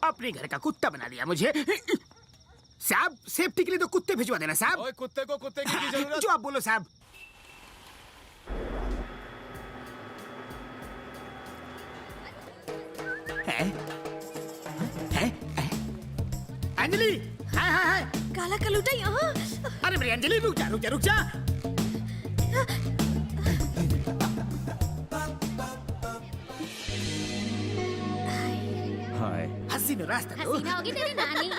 अपने घर का कुत्ता बना दिया मुझे। साहब, सेफ्टी के लिए तो कुत्ते भिजवा देना साहब। ओए, कुत्ते को कुत्ते की जरूरत? जो आप बोलो साहब। अंजलि, हाय हाय हाय। काला कलूटा यहाँ। अरे मेरी अंजलि, रुक जा रुक जा रुक जा। हाय। हसीनो रास्ता दो। हसीना होगी तेरी नानी।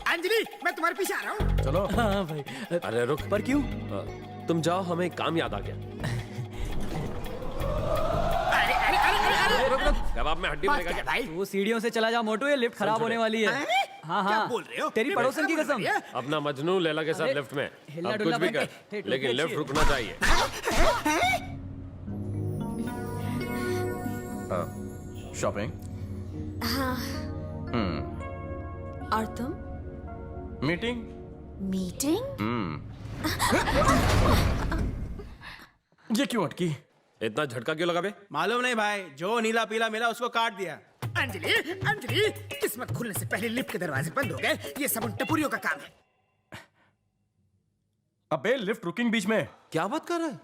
अंजलि, मैं तुम्हारे पीछे आ रहा हूँ। चलो। हाँ भाई। अरे रुक। पर क्यों? तुम जाओ, हमें एक काम याद आ गया। अरे अरे अरे अरे रुक रुक, कबाब में हड्डी बनेगा क्या? भाई वो सीढ़ियों से चला जा मोटू, ये लिफ्ट खराब होने वाली है। हाँ क्या हाँ, बोल रहे हो? तेरी पड़ोसन की कसम। अपना मजनू लैला के साथ लिफ्ट में। हिलना अब डुलना कुछ भी बंद कर, कर। लेकिन लिफ्ट रुकना चाहिए। शॉपिंग? हाँ। और तुम? मीटिंग? मीटिंग? ये क्यों अटकी? इतना झटका क्यों लगा बे? मालूम नहीं भाई, जो नीला पीला मिला उसको काट दिया। अंजलि, अंजलि, किस्मत खुलने से पहले लिफ्ट के दरवाजे बंद हो गए। ये सब उन टपुरियों का काम है। अबे लिफ्ट रुकिंग बीच में। क्या बात कर रहा है?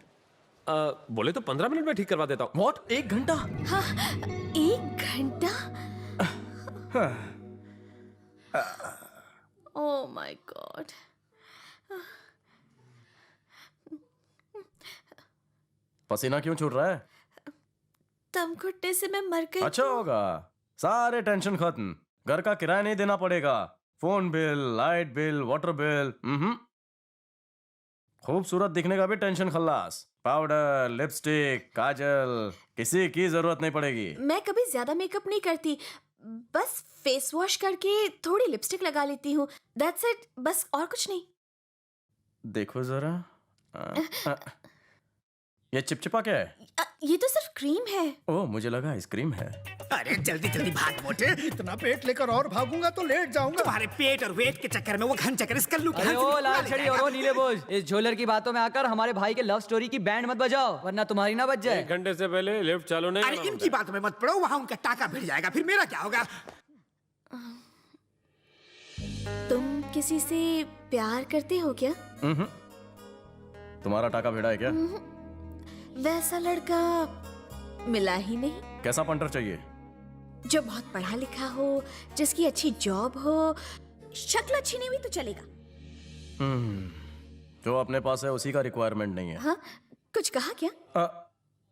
बोले तो 15 मिनट में ठीक करवा देता हूँ। व्हाट? 1 घंटा? हाँ, 1 घंटा? Oh my God. पसीना क्यों छूट रहा है? दम घुटने से मैं मर गई। अच्छा होगा, सारे टेंशन खत्म। घर का किराया नहीं देना पड़ेगा, phone bill, light bill, water bill. खूबसूरत दिखने का भी टेंशन खल्लास। पाउडर, लिपस्टिक, काजल, किसी की जरूरत नहीं पड़ेगी। मैं कभी ज्यादा मेकअप नहीं करती, बस फेस वॉश करके थोड़ी लिपस्टिक लगा लेती हूँ। दैट्स इट, बस और कुछ नहीं। देखो जरा, ये चिपचिपा क्या है? ये तो सिर्फ क्रीम है। ओह, मुझे लगा आइसक्रीम है। अरे जल्दी जल्दी भाग मोटे। इतना पेट लेकर और भागूंगा तो लेट जाऊंगा। तुम्हारे पेट और वेट के चक्कर में वो घन चक्कर इस कल्लू के अरे हंस ओ को लाल ले छड़ी जाएगा। और वो नीले बोझ, इस झोलर की बातों में आकर हमारे भाई के लव स्टोरी की बैंड मत बजाओ, वरना तुम्हारी ना बज जाए। 1 घंटे से पहले लिफ्ट चालू नहीं अरे इनकी बातों में मत पड़ो, वहाँ उनका टाका भिड़ जाएगा, फिर मेरा क्या होगा? तुम किसी से प्यार करते हो क्या? तुम्हारा टाका भिड़ा है क्या? वैसा लड़का मिला ही नहीं। कैसा पंटर चाहिए? जो बहुत पढ़ा लिखा हो, जिसकी अच्छी जॉब हो, शक्ल अच्छी नहीं हुई तो चलेगा। जो अपने पास है उसी का रिक्वायरमेंट नहीं है। हाँ, कुछ कहा क्या?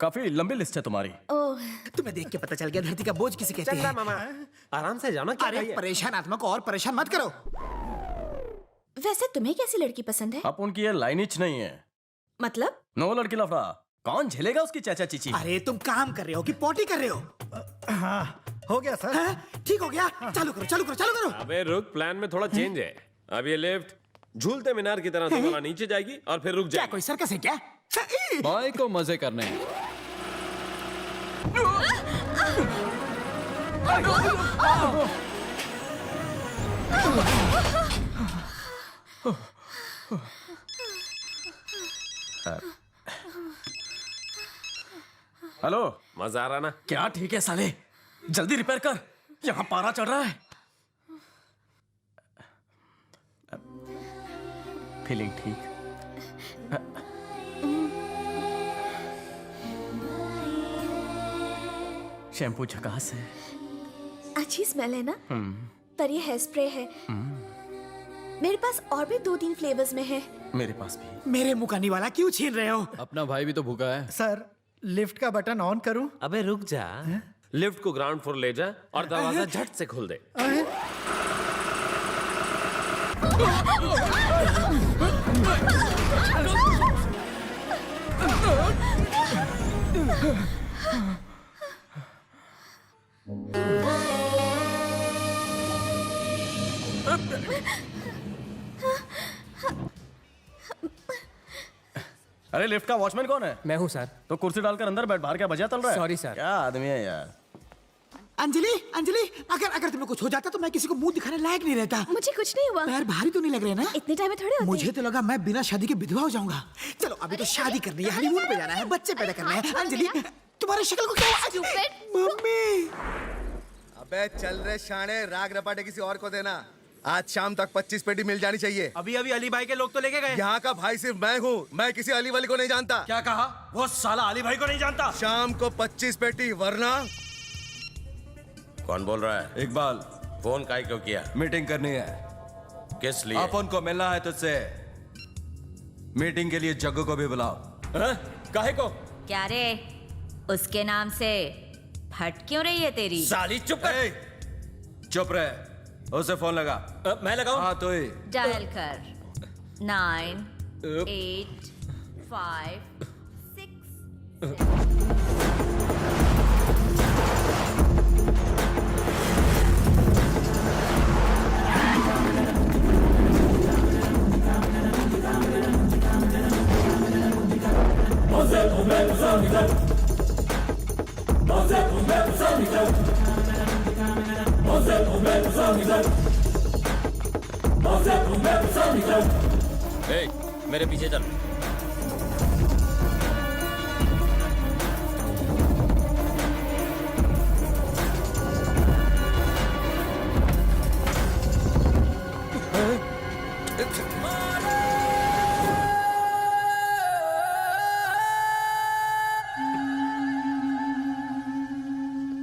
काफी लंबी लिस्ट है तुम्हारी। ओह, तुम्हें देख के पता चल गया धरती का बोझ किसे कहते हैं। मामा, आराम से जाना। अरे परेशान आत्मा को और परेशान मत करो। वैसे तुम्हें कैसी लड़की पसंद है? अब उनकी ये लाइनिच नहीं है। मतलब? नो लड़की लफड़ा, कौन झेलेगा उसकी चाचा चीची? अरे तुम काम कर रहे हो कि पोटी कर रहे हो? हाँ, हो गया सर। ठीक हो गया, चालू करो चालू करो चालू करो। अबे रुक, प्लान में थोड़ा चेंज है। अब ये लिफ्ट झूलते मीनार की तरह तुम्हारा नीचे जाएगी और फिर रुक क्या जाएगी। कोई सर्कस है क्या? भाई को मजे करने हैं। हेलो, मजा आ रहा ना? क्या ठीक है साले, जल्दी रिपेयर कर, यहाँ पारा चढ़ रहा है। फीलिंग ठीक? शैम्पू झकास है। अच्छी स्मेल है ना? पर ये हेयर स्प्रे है। मेरे पास और भी 2-3 फ्लेवर्स में है। मेरे पास भी। मेरे मुकानी वाला क्यों छीन रहे हो? अपना भाई भी तो भूखा है। सर, लिफ्ट का बटन ऑन करूं? अबे रुक जा, लिफ्ट को ग्राउंड फ्लोर ले जा और दरवाजा झट से खोल दे। अरे लिफ्ट का वॉचमैन कौन है? मैं हूँ सर। तो कुर्सी डालकर अंदर बैठ, बाहर क्या बजा चल रहा है? Sorry sir. क्या आदमी है यार। अंजलि अंजलि, अगर तुम्हें कुछ हो जाता तो मैं किसी को मुंह दिखाने लायक नहीं रहता। मुझे कुछ नहीं हुआ। पैर भारी तो नहीं लग रहे ना? इतने टाइम में थोड़े होते मुझे तो लगा मैं बिना शादी के विधवा हो जाऊंगा। चलो अभी तो शादी करनी है, हनीमून पे जाना है, बच्चे पैदा करना है। अंजलि, तुम्हारी शक्ल को क्या हुआ? मम्मी। अबे चल रहे शाणे, राग रपाटे किसी और को देना। आज शाम तक 25 पेटी मिल जानी चाहिए। अभी अभी अली भाई के लोग तो लेके गए। यहाँ का भाई सिर्फ मैं हूँ, मैं किसी अली वाली को नहीं जानता। क्या कहा? वो साला अली भाई को नहीं जानता। शाम को 25 पेटी, वरना। कौन बोल रहा है? इकबाल, फोन काहे क्यों किया? मीटिंग करनी है। किस लिए? अपन को मिलना है तुझसे। मीटिंग के लिए जग्गू को भी बुलाओ। काहे को? क्या रे, उसके नाम से फट क्यों रही है तेरी? साली चुप कर। चुप रहे, उसे फोन लगा। मैं लगाऊं? हाँ तो ही। डायल कर 9 8 5 6 मेरे पीछे चल।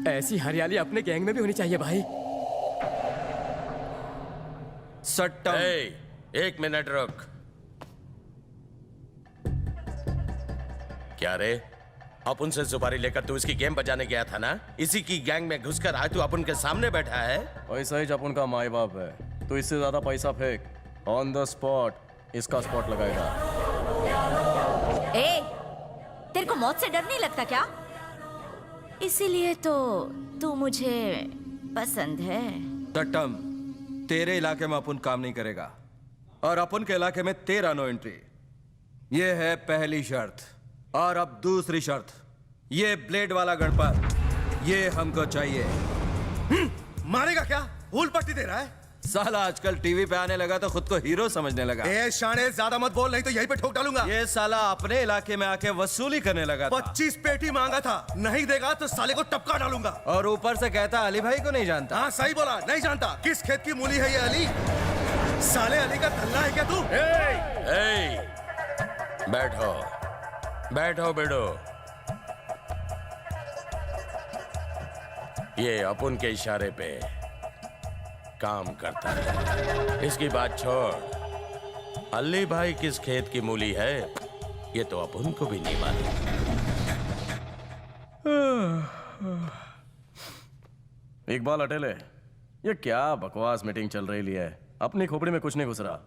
ऐसी हरियाली अपने गैंग में भी होनी चाहिए भाई। सट्टा। एक मिनट रुक। क्या रे, अपुन से सुपारी लेकर तू इसकी गेम बजाने गया था ना? इसी की गैंग में घुसकर आज तू अपुन के सामने बैठा है। पैसा ही अपुन का माई बाप है, तो इससे ज्यादा पैसा फेंक, ऑन द स्पॉट इसका स्पॉट लगाएगा। ए, तेरे को मौत से डर नहीं लगता क्या? इसीलिए तो तू मुझे पसंद है। टट्टम, तेरे इलाके में अपुन काम नहीं करेगा और अपुन के इलाके में तेरा नो एंट्री। ये है पहली शर्त। और अब दूसरी शर्त, ये ब्लेड वाला गणपत ये हमको चाहिए। मारेगा क्या? फूल पट्टी दे रहा है। साला आजकल टीवी पे आने लगा तो खुद को हीरो समझने लगा। ए शाने, ज्यादा मत बोल, नहीं तो यहीं पे ठोक डालूंगा। ये साला अपने इलाके में आके वसूली करने लगा था। 25 पेटी मांगा था, नहीं देगा तो साले को टपका डालूंगा। और ऊपर से कहता अली भाई को नहीं जानता। हाँ सही बोला, नहीं जानता। किस खेत की मूली है ये अली? साले अली का धल्ला है क्या तू? बैठो बैठो बेडो। ये अपुन के इशारे पे काम करता है। इसकी बात छोड़, अली भाई किस खेत की मूली है ये तो अपुन को भी नहीं मालूम। इकबाल अटेले, ये क्या बकवास मीटिंग चल रही है? अपनी खोपड़ी में कुछ नहीं घुस रहा।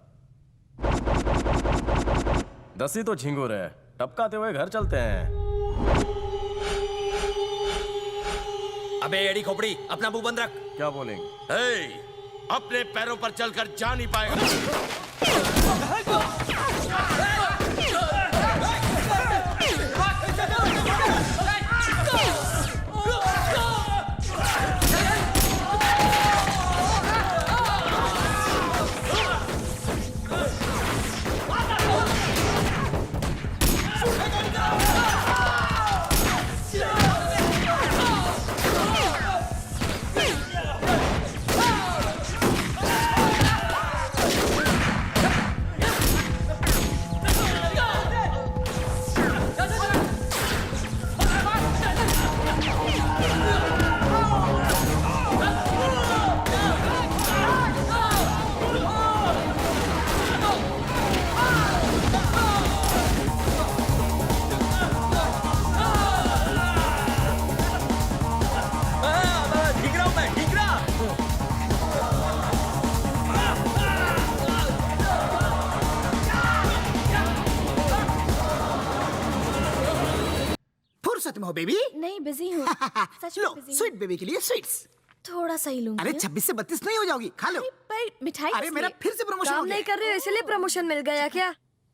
दसी तो झिंगुर है, टपकाते हुए घर चलते हैं। अबे एड़ी खोपड़ी, अपना मुंह बंद रख। क्या बोलेंगे? अपने पैरों पर चलकर जा नहीं पाएगा। हो बेबी? नहीं, बिजी हूँ। सच में बिजी हूँ। स्वीट बेबी के लिए स्वीट्स। थोड़ा सा ही लूंगी। अरे 26 से 32 नहीं हो जाओगी, खा लो। पर मिठाई अरे मेरा फिर से प्रमोशन हो गया। नहीं कर रहे हो इसलिए प्रमोशन मिल गया क्या?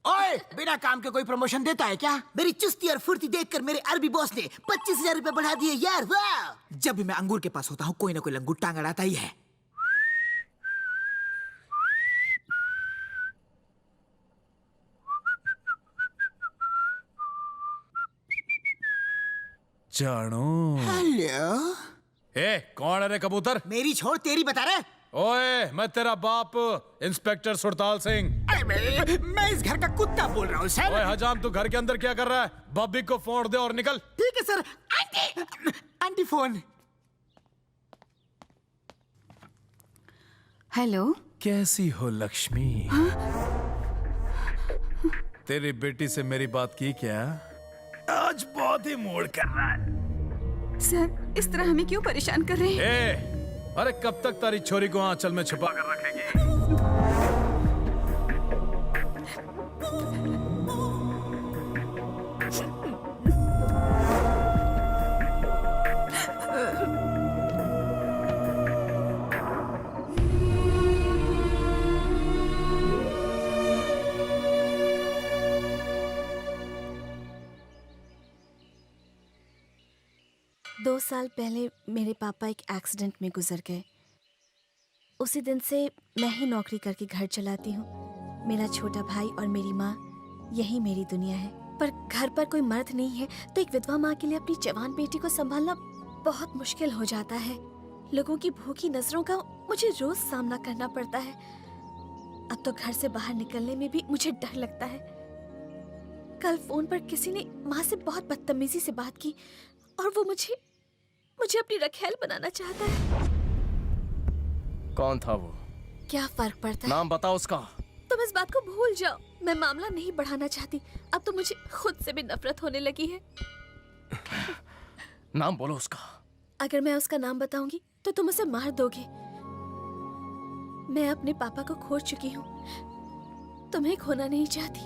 ओए, बिना काम के कोई प्रमोशन देता है क्या? मेरी चुस्ती और फुर्ती देखकर मेरे अरबी बॉस ने 25,000 रुपए बढ़ा दिए यार। वाह! जब भी मैं अंगूर के पास होता हूँ कोई ना कोई लंगूर टांग अड़ाता ही है। जानो। हेलो। कौन है रे कबूतर? मेरी छोड़ तेरी बता रहे। ओए, मैं तेरा बाप इंस्पेक्टर सुरताल सिंह। मैं इस घर का कुत्ता बोल रहा हूँ सर। ओए हजाम, तू घर के अंदर क्या कर रहा है? बब्बी को फोन दे और निकल। ठीक है sir. Aunty, aunty phone. Hello, कैसी हो लक्ष्मी? तेरी बेटी से मेरी बात की क्या? आज बहुत ही मूड कर रहा है। सर, इस तरह हमें क्यों परेशान कर रहे हैं? अरे कब तक तारी छोरी को आंचल में छुपा कर रखेगी? दो साल पहले मेरे पापा एक एक्सीडेंट में गुजर गए। उसी दिन से मैं ही नौकरी करके घर चलाती हूँ। मेरा छोटा भाई और मेरी माँ, यही मेरी दुनिया है। पर घर पर कोई मर्द नहीं है तो एक विधवा माँ के लिए अपनी जवान बेटी को संभालना बहुत मुश्किल हो जाता है। लोगों की भूखी नजरों का मुझे रोज सामना करना पड़ता है। अब तो घर से बाहर निकलने में भी मुझे डर लगता है। कल फोन पर किसी ने माँ से बहुत बदतमीजी से बात की और वो मुझे अपनी रखैल बनाना चाहता है। कौन था वो? क्या फर्क पड़ता है? नाम बताओ उसका। तुम इस बात को भूल जाओ। मैं मामला नहीं बढ़ाना चाहती। अब तो मुझे खुद से भी नफरत होने लगी है। नाम बोलो उसका। अगर मैं उसका नाम बताऊंगी तो तुम उसे मार दोगे। मैं अपने पापा को खो चुकी हूँ, तुम्हें खोना नहीं चाहती।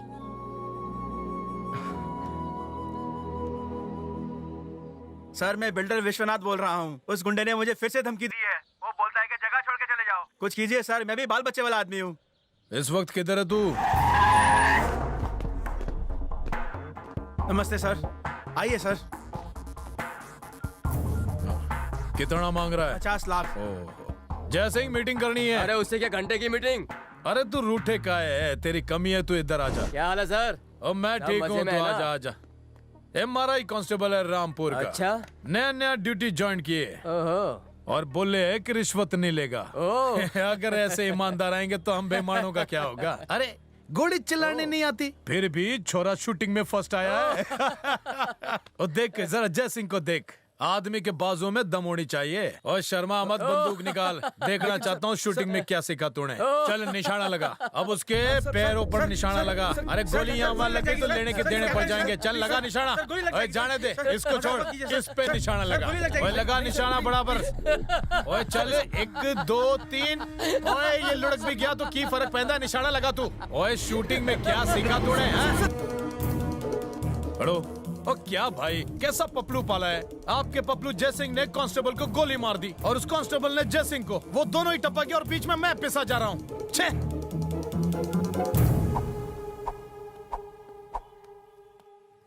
सर, मैं बिल्डर विश्वनाथ बोल रहा हूँ। उस गुंडे ने मुझे फिर से धमकी दी है। वो बोलता है कि जगह छोड़ के चले जाओ। कुछ कीजिए सर, मैं भी बाल बच्चे वाला आदमी हूँ। इस वक्त किधर है तू? नमस्ते सर, आइए सर। कितना मांग रहा है? 50 लाख। जैसे ही मीटिंग करनी है। अरे उससे क्या घंटे की मीटिंग? अरे तू रूठे का है, तेरी कमी है, तू इधर आजा। क्या हाल है सर? और मैं ठीक हूँ, तो आजा आजा। MRI कांस्टेबल है रामपुर का। अच्छा? नया ड्यूटी ज्वाइन किए और बोले है कि रिश्वत नहीं लेगा। अगर ऐसे ईमानदार आएंगे तो हम बेईमानों का क्या होगा? अरे गोली चलाने नहीं आती, फिर भी छोरा शूटिंग में फर्स्ट आया है। और देख जरा जय सिंह को देख, आदमी के बाजू में दम होनी चाहिए। और शर्मा मत, बंदूक निकाल, देखना चाहता हूँ शूटिंग में क्या सीखा तूने। चल निशाना लगा, अब उसके पैरों पर निशाना लगा। अरे गोली यहाँ वहाँ लगे तो लेने के देने पड़ जाएंगे। चल लगा निशाना। ओए जाने दे, इसको छोड़, इस पे निशाना लगा। ओए लगा निशाना बराबर। ओए चल 1 2 3। ओए ये लुढ़क भी गया तो की फर्क पैदा, निशाना लगा तू। ओए शूटिंग में क्या सीखा तूने? पढ़ो। और क्या भाई, कैसा पपलू पाला है? आपके पपलू जय सिंह ने कांस्टेबल को गोली मार दी और उस कांस्टेबल ने जय सिंह को। वो दोनों ही टपक गए और बीच में मैं पिसा जा रहा हूँ। छे!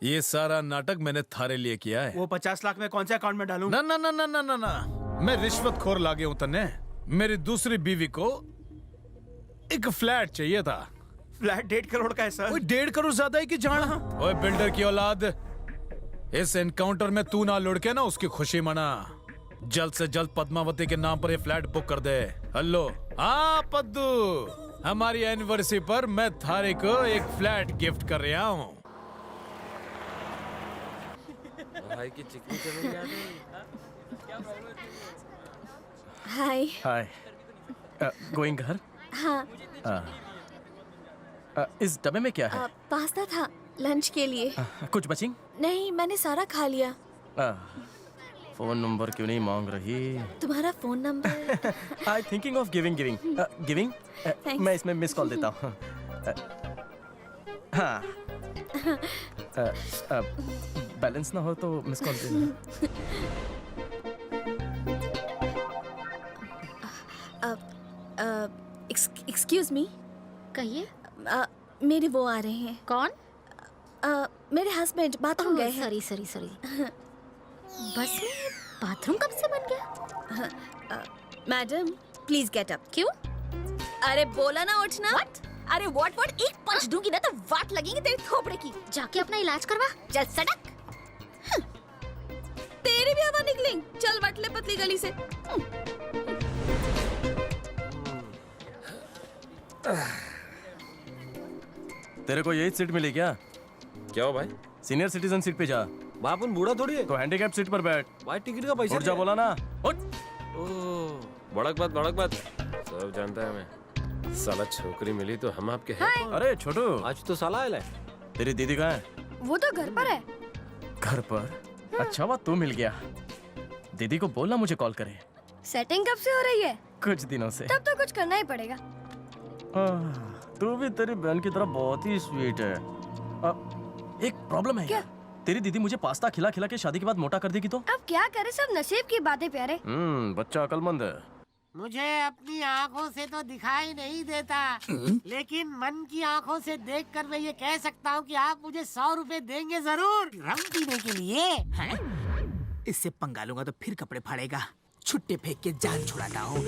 ये सारा नाटक मैंने थारे लिए किया है। वो 50 लाख में कौन से अकाउंट में डालूं? ना ना ना ना ना ना ना, मैं रिश्वत खोर लागे हूँ तन्ने। मेरी दूसरी बीवी को एक फ्लैट चाहिए था। फ्लैट 1.5 करोड़ का है सर। 1.5 करोड़ ज्यादा है कि जाना? ओए बिल्डर की औलाद, इस एनकाउंटर में तू ना लुढ़के ना, उसकी खुशी मना। जल्द से जल्द पद्मावती के नाम पर ये फ्लैट बुक कर दे। हेलो, हाँ पद्दू, हमारी एनिवर्सरी पर मैं थारे को एक फ्लैट गिफ्ट कर रहा हूँ। भाई की चिकनी चली आ गई। हाय। हाय। गोइंग घर? हाँ। इस डब्बे में क्या है? पास्ता था लंच के लिए। कुछ बची? नहीं, मैंने सारा खा लिया। फोन नंबर क्यों नहीं मांग रही? तुम्हारा phone number? I thinking of giving. मैं इसमें मिस कॉल देता हूँ। हाँ। बैलेंस ना हो तो मिस कॉल देना। Excuse me. कहिए। मेरे वो आ रहे हैं। कौन? मेरे हस्बैंड बाथरूम गए हैं। सॉरी। बस में बाथरूम कब से बन गया? Madam please get up. क्यों? अरे बोला ना उठना। What? अरे व्हाट एक पंच दूंगी ना तो वाट लगेगी तेरी थोपड़े की। जाके अपना इलाज करवा। चल सड़क। तेरी भी हवा निकलेंगी। चल वटले पतली गली से। तेरे को यही सीट मिली क्या? क्या हो भाई? सीनियर सिटीजन सीट पे जा। बापुन बूढ़ा थोड़ी है तो हैंडीकैप सीट पर बैठ। भाई टिकट का पैसा उठ जा, बोला ना उठ। भड़क मत सब जानता है हमें। साला छोकरी मिली तो हम आपके हैं। अरे छोटू, आज तो साला आया है। तेरी दीदी कहाँ है? वो तो घर पर है। घर पर? अच्छा बात तू मिल गया। दीदी को बोलना मुझे कॉल करे। सेटिंग कब से हो रही है? कुछ दिनों से। तब तो कुछ करना ही पड़ेगा। तू भी तेरी बहन की तरह बहुत ही स्वीट है। एक प्रॉब्लम है। क्या? तेरी दीदी मुझे पास्ता खिला खिला के शादी के बाद मोटा कर देगी तो? अब क्या करे, सब नसीब की बातें प्यारे। बच्चा अकलमंद है। मुझे अपनी आँखों से तो दिखाई नहीं देता, लेकिन मन की आँखों से देखकर मैं ये कह सकता हूँ कि आप मुझे 100 रुपए देंगे जरूर रम पीने के लिए। इससे पंगा लूंगा तो फिर कपड़े फाड़ेगा। छुट्टे फेंक के जान छुड़ाता हूँ।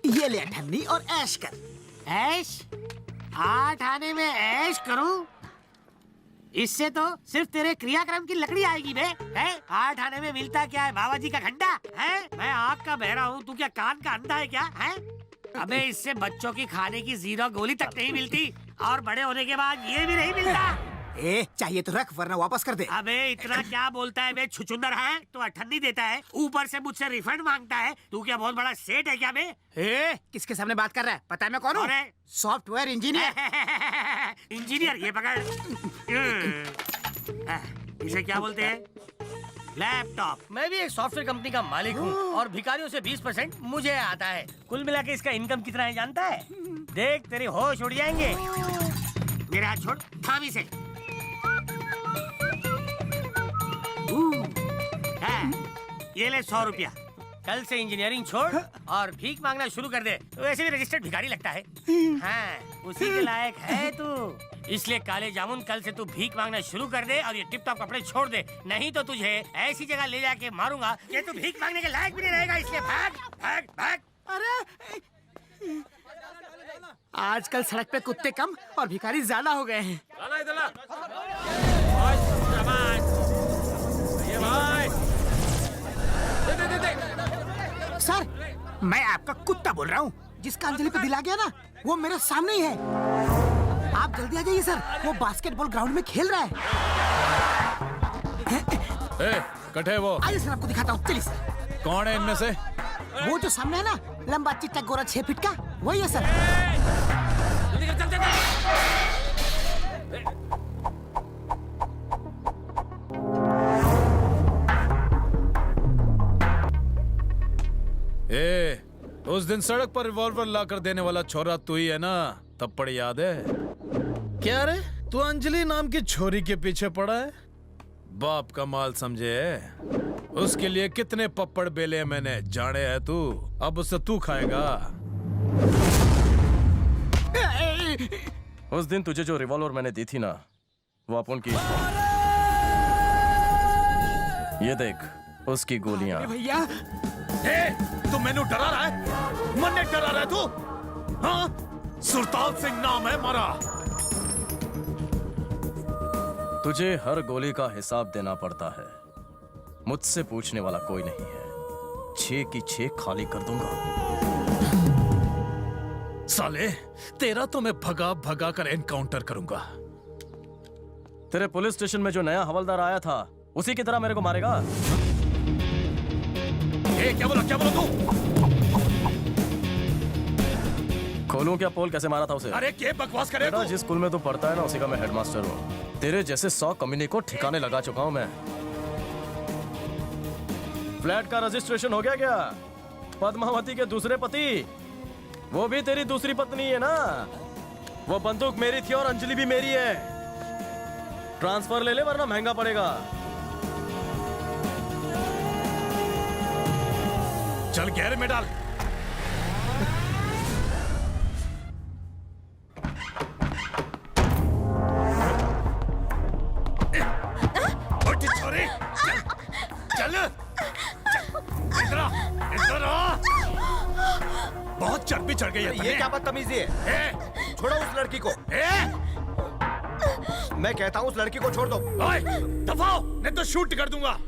ये ले ठन्नी और ऐश कर। ऐश? 8 आने में ऐश करूं? इससे तो सिर्फ तेरे क्रियाक्रम की लकड़ी आएगी बे। है 8 आने में मिलता क्या है? बाबा जी का घंटा है? मैं आँख का बहरा हूँ, तू क्या कान का अंधा है क्या? है अबे इससे बच्चों की खाने की 0 गोली तक नहीं मिलती और बड़े होने के बाद ये भी नहीं मिलता। चाहिए तो रख वरना वापस कर दे। अबे इतना क्या बोलता है बे, छुछुंदर है तो अठन्नी देता है, ऊपर से मुझसे रिफंड मांगता है। तू क्या बहुत बड़ा सेठ है क्या बे? किसके सामने बात कर रहा है? पता है मैं कौन हूँ? Software engineer. इंजीनियर ये पकड़। इसे क्या बोलते हैं? लैपटॉप। मैं भी एक सॉफ्टवेयर कंपनी का मालिक हूँ और भिखारियों से 20% मुझे आता है। कुल मिला के इसका इनकम कितना है जानता है? देख तेरे होश उड़ जाएंगे। मेरे हाथ छोड़, थामी से। ये ले 100 रुपया। कल से इंजीनियरिंग छोड़ और भीख मांगना शुरू कर दे। तो वैसे भी रजिस्टर्ड भिखारी लगता है। हाँ, उसी के लायक है तू। इसलिए काले जामुन, कल से तू भीख मांगना शुरू कर दे और ये टिप टॉप कपड़े छोड़ दे, नहीं तो तुझे ऐसी जगह ले जाके मारूंगा कि तू भीख मांगने के लायक भी नहीं रहेगा। इसलिए भाग भाग भाग। अरे आजकल सड़क पे कुत्ते कम और भिखारी ज्यादा हो गए हैं। सर, मैं आपका कुत्ता बोल रहा हूँ। जिसका अंजलि पे दिल आ गया ना, वो मेरे सामने ही है। आप जल्दी आ जाइए सर, वो बास्केटबॉल ग्राउंड में खेल रहा है। कटे वो। आइए सर, आपको दिखाता हूँ। चलिए सर। कौन है इनमें से? वो जो सामने है ना, लंबा चिट्टा गोरा 6 फीट का, वही है सर। उस दिन सड़क पर रिवॉल्वर लाकर देने वाला छोरा तू ही है ना? थप्पड़ याद है? क्या रे, तू अंजलि नाम की छोरी के पीछे पड़ा है? बाप का माल समझे है? उसके लिए कितने पप्पड़ बेले मैंने, जाने है तू। अब उससे तू खाएगा। उस दिन तुझे जो रिवॉल्वर मैंने दी थी ना, वो अपन की। ये देख उसकी गोलियां। भैया तू मैनू डरा रहा है? मन्ने डरा रहा है तू? हाँ? सुरताल सिंह नाम है मारा। तुझे हर गोली का हिसाब देना पड़ता है। मुझसे पूछने वाला कोई नहीं है। 6 की 6 खाली कर दूंगा। साले, तेरा तो मैं भगा भगा कर एनकाउंटर करूंगा। तेरे पुलिस स्टेशन में जो नया हवलदार आया था, उसी की तरह मेरे को मारेगा? क्या बोला तू? खोलूं क्या पोल? कैसे मारा था उसे? अरे क्या बकवास करे तू? जिस स्कूल में तू पढ़ता है ना, उसी का मैं हेडमास्टर हूँ। तेरे जैसे 100 कमीने को ठिकाने लगा चुका हूँ मैं। फ्लैट का रजिस्ट्रेशन हो गया क्या? पद्मावती के दूसरे पति, वो भी तेरी दूसरी पत्नी है ना? वो बंदूक मेरी थी और अंजलि भी मेरी है। ट्रांसफर ले ले वरना महंगा पड़ेगा। चल गहरे में डाल। छोरी, चल इधर आ। बहुत चर्बी चढ़ गई है। ये क्या बदतमीजी है? छोड़ो उस लड़की को। मैं कहता हूँ उस लड़की को छोड़ दो। दफा हो, नहीं तो शूट कर दूंगा।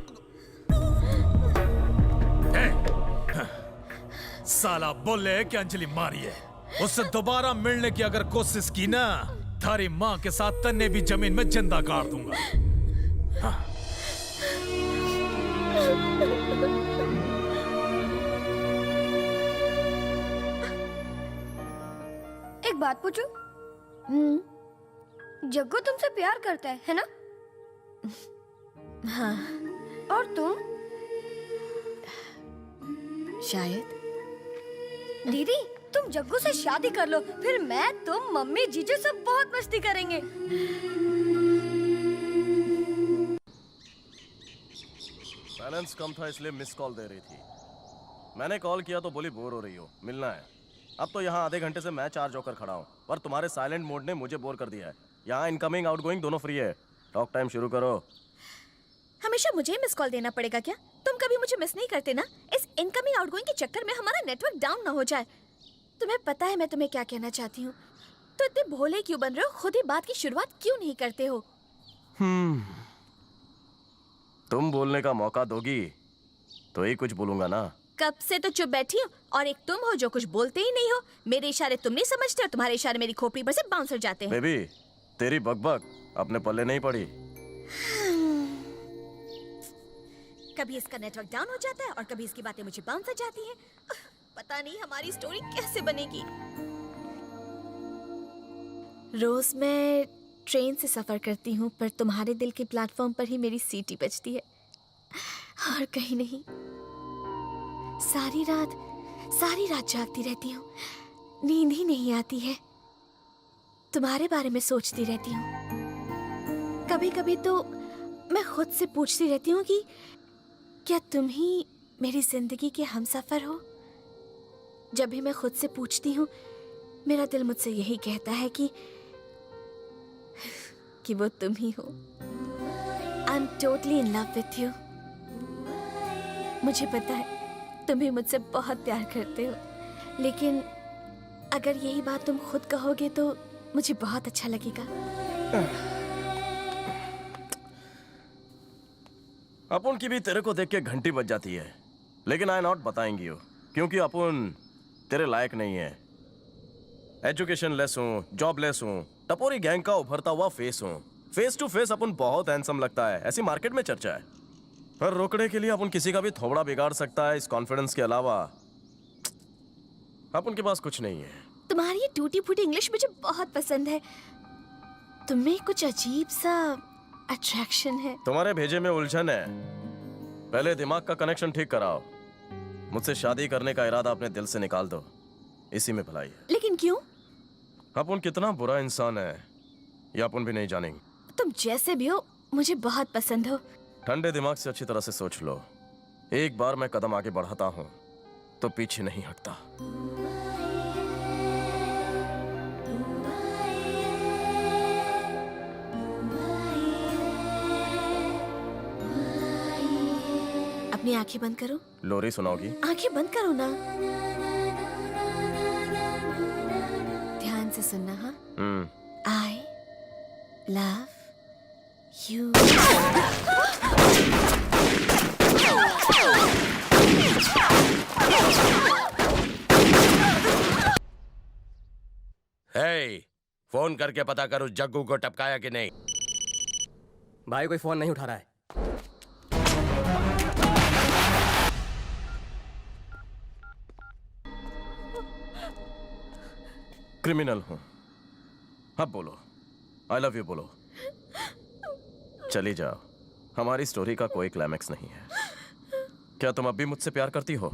साला बोले कि अंजलि मारी है। उससे दोबारा मिलने की अगर कोशिश की ना, थारी माँ के साथ तन्ने भी जमीन में जिंदा गाड़ दूंगा। हाँ। एक बात पूछूं? जग्गू तुमसे प्यार करता है ना? हाँ। और तुम? शायद। दीदी, तुम जग्गू से शादी कर लो, फिर मैं, तुम, मम्मी, जीजू सब बहुत मस्ती करेंगे। बैलेंस कम था इसलिए मिस कॉल दे रही थी। मैंने कॉल किया तो बोली बोर हो रही हो, मिलना है। अब तो यहाँ आधे घंटे से मैं चार्ज होकर खड़ा हूँ, पर तुम्हारे साइलेंट मोड ने मुझे बोर कर दिया है। यहाँ इनकमिंग आउटगोइंग दोनों फ्री है। टॉक टाइम शुरू करो। हमेशा मुझे मिस कॉल देना पड़ेगा क्या? तुम कभी मुझे मिस नहीं करते ना? इस इनकमिंग आउटगोइंग के चक्कर में हमारा नेटवर्क डाउन ना हो जाए। तुम्हें पता है मैं तुम्हें क्या कहना चाहती हूँ। तो इतने भोले क्यों बन रहे हो? खुद ही बात की शुरुआत क्यों नहीं करते हो? तुम बोलने का मौका दोगी तो ही कुछ बोलूंगा ना। कब से तो चुप बैठी हो और एक तुम हो जो कुछ बोलते ही नहीं हो। मेरे इशारे तुम नहीं समझते और तुम्हारे इशारे मेरी खोपड़ी पर से बाउंसर जाते हैं। बेबी, तेरी बकबक अपने पल्ले नहीं पड़ी। कभी इसका नेटवर्क डाउन हो जाता है और कभी इसकी बातें मुझे बाउंसर जाती हैं। पता नहीं हमारी स्टोरी कैसे बनेगी। रोज मैं ट्रेन से सफ़र करती हूँ, पर तुम्हारे दिल के प्लेटफॉर्म पर ही मेरी सीटी बजती है और कहीं नहीं। सारी रात जागती रहती हूँ, नींद ही नहीं आती है। तुम्हारे बारे में सोचती रहती हूँ। कभी कभी तो मैं खुद से पूछती रहती हूँ कि क्या तुम ही मेरी जिंदगी के हमसफर हो। जब भी मैं खुद से पूछती हूँ, मेरा दिल मुझसे यही कहता है कि वो तुम ही हो। I am totally in love with you. मुझे पता है तुम भी मुझसे बहुत प्यार करते हो, लेकिन अगर यही बात तुम खुद कहोगे तो मुझे बहुत अच्छा लगेगा। अपुन की भी तेरे को देख के घंटी बज जाती है, लेकिन आई नॉट बताएंगी हो, क्योंकि अपुन तेरे लायक नहीं है। एजुकेशन लेस हूँ, जॉब लेस हूँ, टपोरी गैंग का उभरता हुआ फेस हूँ। फेस टू फेस अपुन बहुत हैंडसम लगता है, ऐसी मार्केट में चर्चा है। पर रोकने के लिए अपुन किसी का भी थोबड़ा बिगाड़ सकता है। इस कॉन्फिडेंस के अलावा अपुन के पास कुछ नहीं है। तुम्हारी ये टूटी फूटी इंग्लिश मुझे बहुत पसंद है। तुम्हें कुछ अजीब सा अट्रैक्शन है। तुम्हारे भेजे में उलझन है, पहले दिमाग का कनेक्शन ठीक कराओ। मुझसे शादी करने का इरादा अपने दिल से निकाल दो, इसी में भलाई है। लेकिन क्यों? अपुन कितना बुरा इंसान है ये अपुन भी नहीं जानेंगे। तुम जैसे भी हो मुझे बहुत पसंद हो। ठंडे दिमाग से अच्छी तरह से सोच लो। एक बार मैं कदम आगे बढ़ाता हूँ तो पीछे नहीं हटता। अपनी आंखें बंद करो। लोरी सुनाओगी? आंखें बंद करो ना, ध्यान से सुनना। हाँ, I love you। Hey, phone करके पता कर उस जग्गू को टपकाया कि नहीं। भाई कोई फोन नहीं उठा रहा है। क्रिमिनल हूं, अब बोलो आई लव यू बोलो। चली जाओ, हमारी स्टोरी का कोई क्लाइमैक्स नहीं है। क्या तुम अब भी मुझसे प्यार करती हो?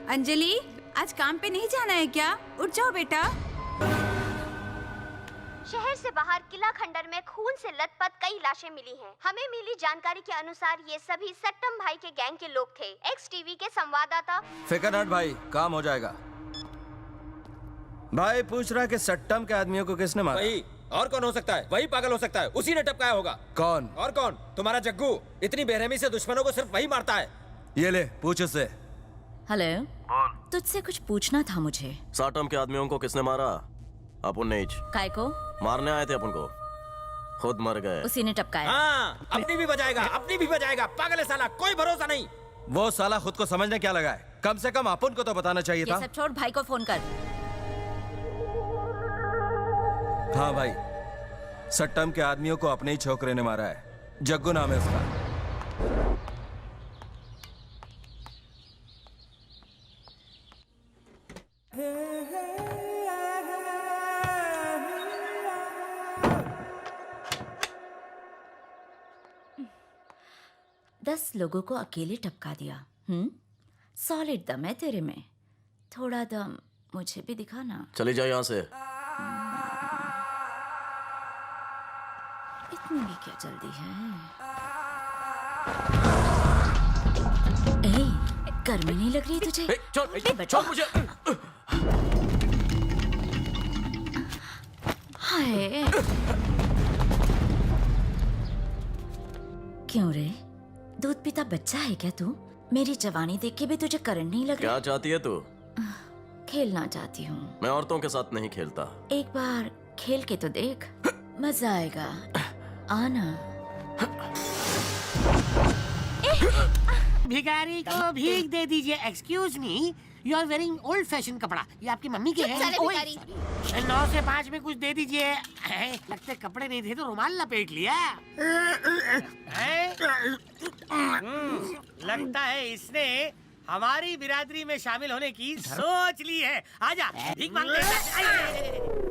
अंजलि, आज काम पे नहीं जाना है क्या? उठ जाओ बेटा। शहर से बाहर किला खंडर में खून से लथपथ कई लाशें मिली हैं। हमें मिली जानकारी के अनुसार ये सभी सट्टम भाई के गैंग के लोग थे। एक्स टीवी के संवाददाता। फिकर नट भाई, काम हो जाएगा। भाई पूछ रहा है कि सट्टम के आदमियों को किसने मारा? वही, और कौन हो सकता है? वही पागल हो सकता है, उसी ने टपकाया होगा। कौन? और कौन? तुम्हारा जग्गू। इतनी बेरहमी से दुश्मनों को सिर्फ वही मारता है। ये ले, पूछ उससे। हेलो, तुझसे कुछ पूछना था मुझे। साटम के आदमियों को किसने मारा? अपुन ने। काय को? मारने आए थे अपन को, खुद मर गए। उसी ने टपकाया। हाँ, अपनी भी बजाएगा, अपनी भी बजाएगा। पागल है साला, कोई भरोसा नहीं। वो साला खुद को समझने क्या लगा है? कम से कम अपन को तो बताना चाहिए था। ये सब छोड़, भाई को फोन कर। हाँ भाई, सट्टम के आदमियों को अपने ही छोकरे ने मारा है। जग्गू नाम है उसका। 10 लोगों को अकेले टपका दिया। सॉलिड दम है तेरे में, थोड़ा दम मुझे भी दिखाना। चली जाओ यहाँ से। इतनी भी क्या जल्दी है? ए, गर्मी नहीं लग रही तुझे? छोड़ मुझे। हाय, क्यों रे? दूध पीता बच्चा है क्या तू? मेरी जवानी देख के भी तुझे करंट नहीं लग रहा? क्या चाहती है तू? खेलना चाहती हूँ। मैं औरतों के साथ नहीं खेलता। एक बार खेल के तो देख, मजा आएगा। आना। भिखारी को भीख दे दीजिए। Excuse me, you are wearing old fashion कपड़ा। ये आपकी मम्मी के चुप साले भिखारी। 9 से 5 में कुछ दे दीजिए। लगते कपड़े नहीं थे तो रुमाल लपेट लिया। लगता है इसने हमारी बिरादरी में शामिल होने की सोच ली है। आजा भीख मांग ले।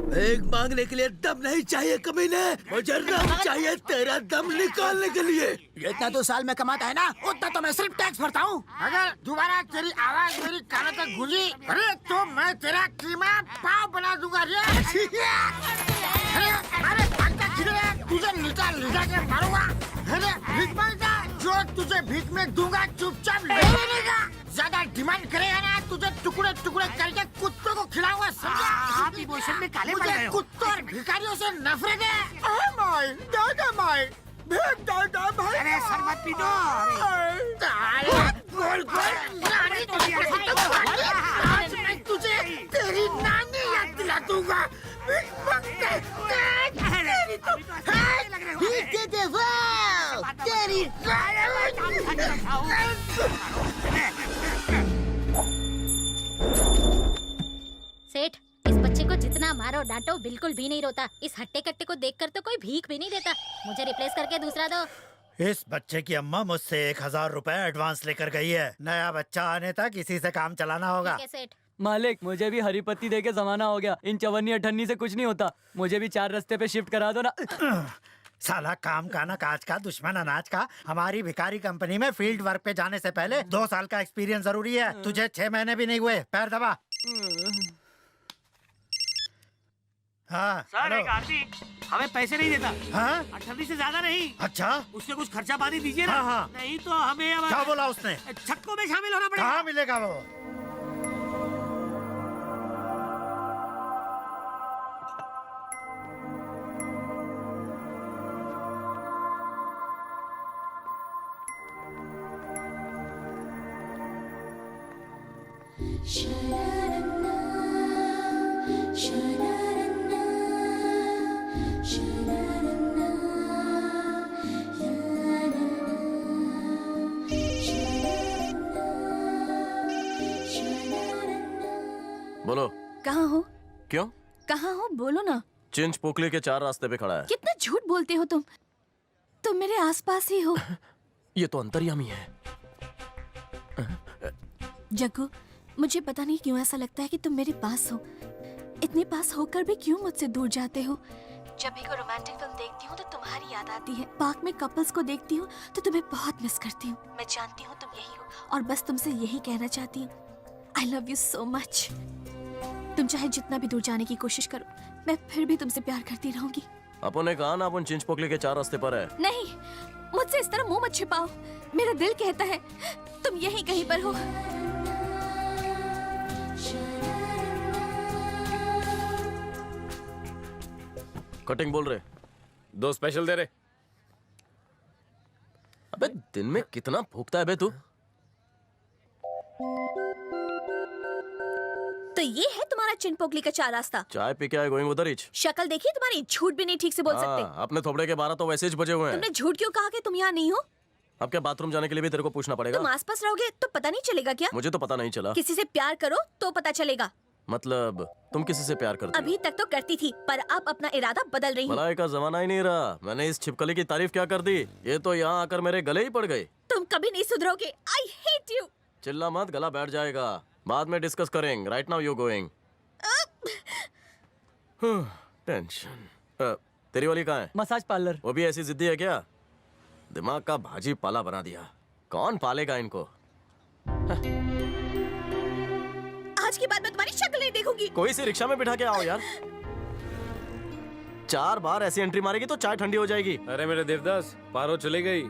भीख मांगने के लिए दम नहीं चाहिए कमीने, मुझे दम चाहिए तेरा दम निकालने के लिए। जितना तो साल में कमाता है ना, उतना तो मैं सिर्फ टैक्स भरता हूँ। अगर दोबारा तेरी आवाज मेरी कानों तक गूंजी, अरे तो मैं तेरा कीमा पाव बना दूंगा रे। अरे भागता किधर, तुझे निकाल ले जाके मारूंगा। अरे भीख मांगता, जो तुझे भीख में दूंगा चुपचाप ले लेगा। ज्यादा डिमांड करेगा ना, तुझे टुकड़े टुकड़े करके कुत्तों को खिलाऊंगा, समझा? आप इमोशन में काले पड़ गए हो। कुत्तों और भिखारियों से नफरत है। माय दादा माय भीख दादा भाई। अरे सर मत पीटो। गोल गोल आज मैं तुझे तेरी नानी याद दिला दूंगा। तेरी सेठ, इस बच्चे को जितना मारो डांटो बिल्कुल भी नहीं रोता। इस हट्टे कट्टे को देखकर तो कोई भीख भी नहीं देता। मुझे रिप्लेस करके दूसरा दो। इस बच्चे की अम्मा मुझसे 1000 रुपए एडवांस लेकर गई है। नया बच्चा आने तक इसी से काम चलाना होगा। ठीक है सेठ। मालिक, मुझे भी हरी पत्ती देके जमाना हो गया। इन चवन्नी अठन्नी से कुछ नहीं होता। मुझे भी 4 रास्ते पे शिफ्ट करा दो ना। साला काम का ना काज का, दुश्मन अनाज का। हमारी भिखारी कंपनी में फील्ड वर्क पे जाने से पहले 2 साल का एक्सपीरियंस जरूरी है। तुझे 6 महीने भी नहीं हुए। पैर दबा। हाँ सर, एक आदमी हमें पैसे नहीं देता। हाँ? 18 से ज्यादा नहीं। अच्छा, उसके कुछ खर्चा पानी दीजिए ना। हाँ, हाँ। नहीं तो हमें अब क्या बोला उसने? छक्कों में शामिल होना पड़ेगा। कहाँ मिलेगा वो? बोलो। कहाँ हो? क्यों? कहाँ हो बोलो ना। चिंच पोकली के 4 रास्ते पे खड़ा है। कितना झूठ बोलते हो तुम। तुम मेरे आसपास ही हो। ये तो अंतर्यामी है। जग्गू, मुझे पता नहीं क्यों ऐसा लगता है कि तुम मेरे पास हो। इतने पास होकर भी क्यों मुझसे दूर जाते हो? जब भी कोई रोमांटिक फिल्म देखती हूँ तो तुम्हारी याद आती है। पार्क में कपल्स को देखती हूँ तो तुम्हें बहुत मिस करती हूँ। मैं जानती हूँ तुम यही हो और बस तुमसे यही कहना चाहती हूँ, I love you so much. तुम चाहे जितना भी दूर जाने की कोशिश करो, मैं फिर भी तुमसे प्यार करती रहूंगी। अपन ने कहा ना अपन चिंच पोकली के 4 रास्ते पर है। नहीं, मुझसे इस तरह मुंह मत छिपाओ। मेरा दिल कहता है तुम यहीं कहीं पर हो। कटिंग बोल रहे। 2 स्पेशल दे रहे। अबे दिन में कितना भूखता है बे तू? तो ये है तुम्हारा चिनपोकली का 4 रास्ता। चाय पी के आए गोइंग उधर ही। शक्ल देखी तुम्हारी, झूठ भी नहीं ठीक से बोल सकते। अपने थोबड़े के 12 तो वैसे ही बजे हुए हैं। तुमने झूठ क्यों कहा कि तुम यहाँ नहीं हो? अब क्या बाथरूम जाने के लिए भी तेरे को पूछना पड़ेगा? तुम आसपास रहोगे तो पता नहीं चलेगा क्या? मुझे तो पता नहीं चला। किसी से प्यार करो तो पता चलेगा। मतलब तुम किसी से प्यार करती हो? अभी तक तो करती थी, पर अब अपना इरादा बदल रही हूँ। भलाई का जमाना ही नहीं रहा। मैंने इस छिपकली की तारीफ क्या कर दी, ये तो यहाँ आकर मेरे गले ही पड़ गए। तुम कभी नहीं सुधरोगे। I hate you. चिल्ला मत, गला बैठ जाएगा। बाद में डिस्कस करेंगे। Right now you going. Tension. तेरी वाली कहाँ है? Massage parlour. वो भी ऐसी जिद्दी है क्या? दिमाग का भाजी पाला बना दिया। कौन पालेगा इनको? आज के बाद मैं तुम्हारी शक्ल नहीं देखूंगी। कोई सी रिक्शा में बिठा के आओ यार। 4 बार ऐसी एंट्री मारेगी तो चाय ठंडी हो जाएगी। अरे मेरे देवदास, पारो चली गई।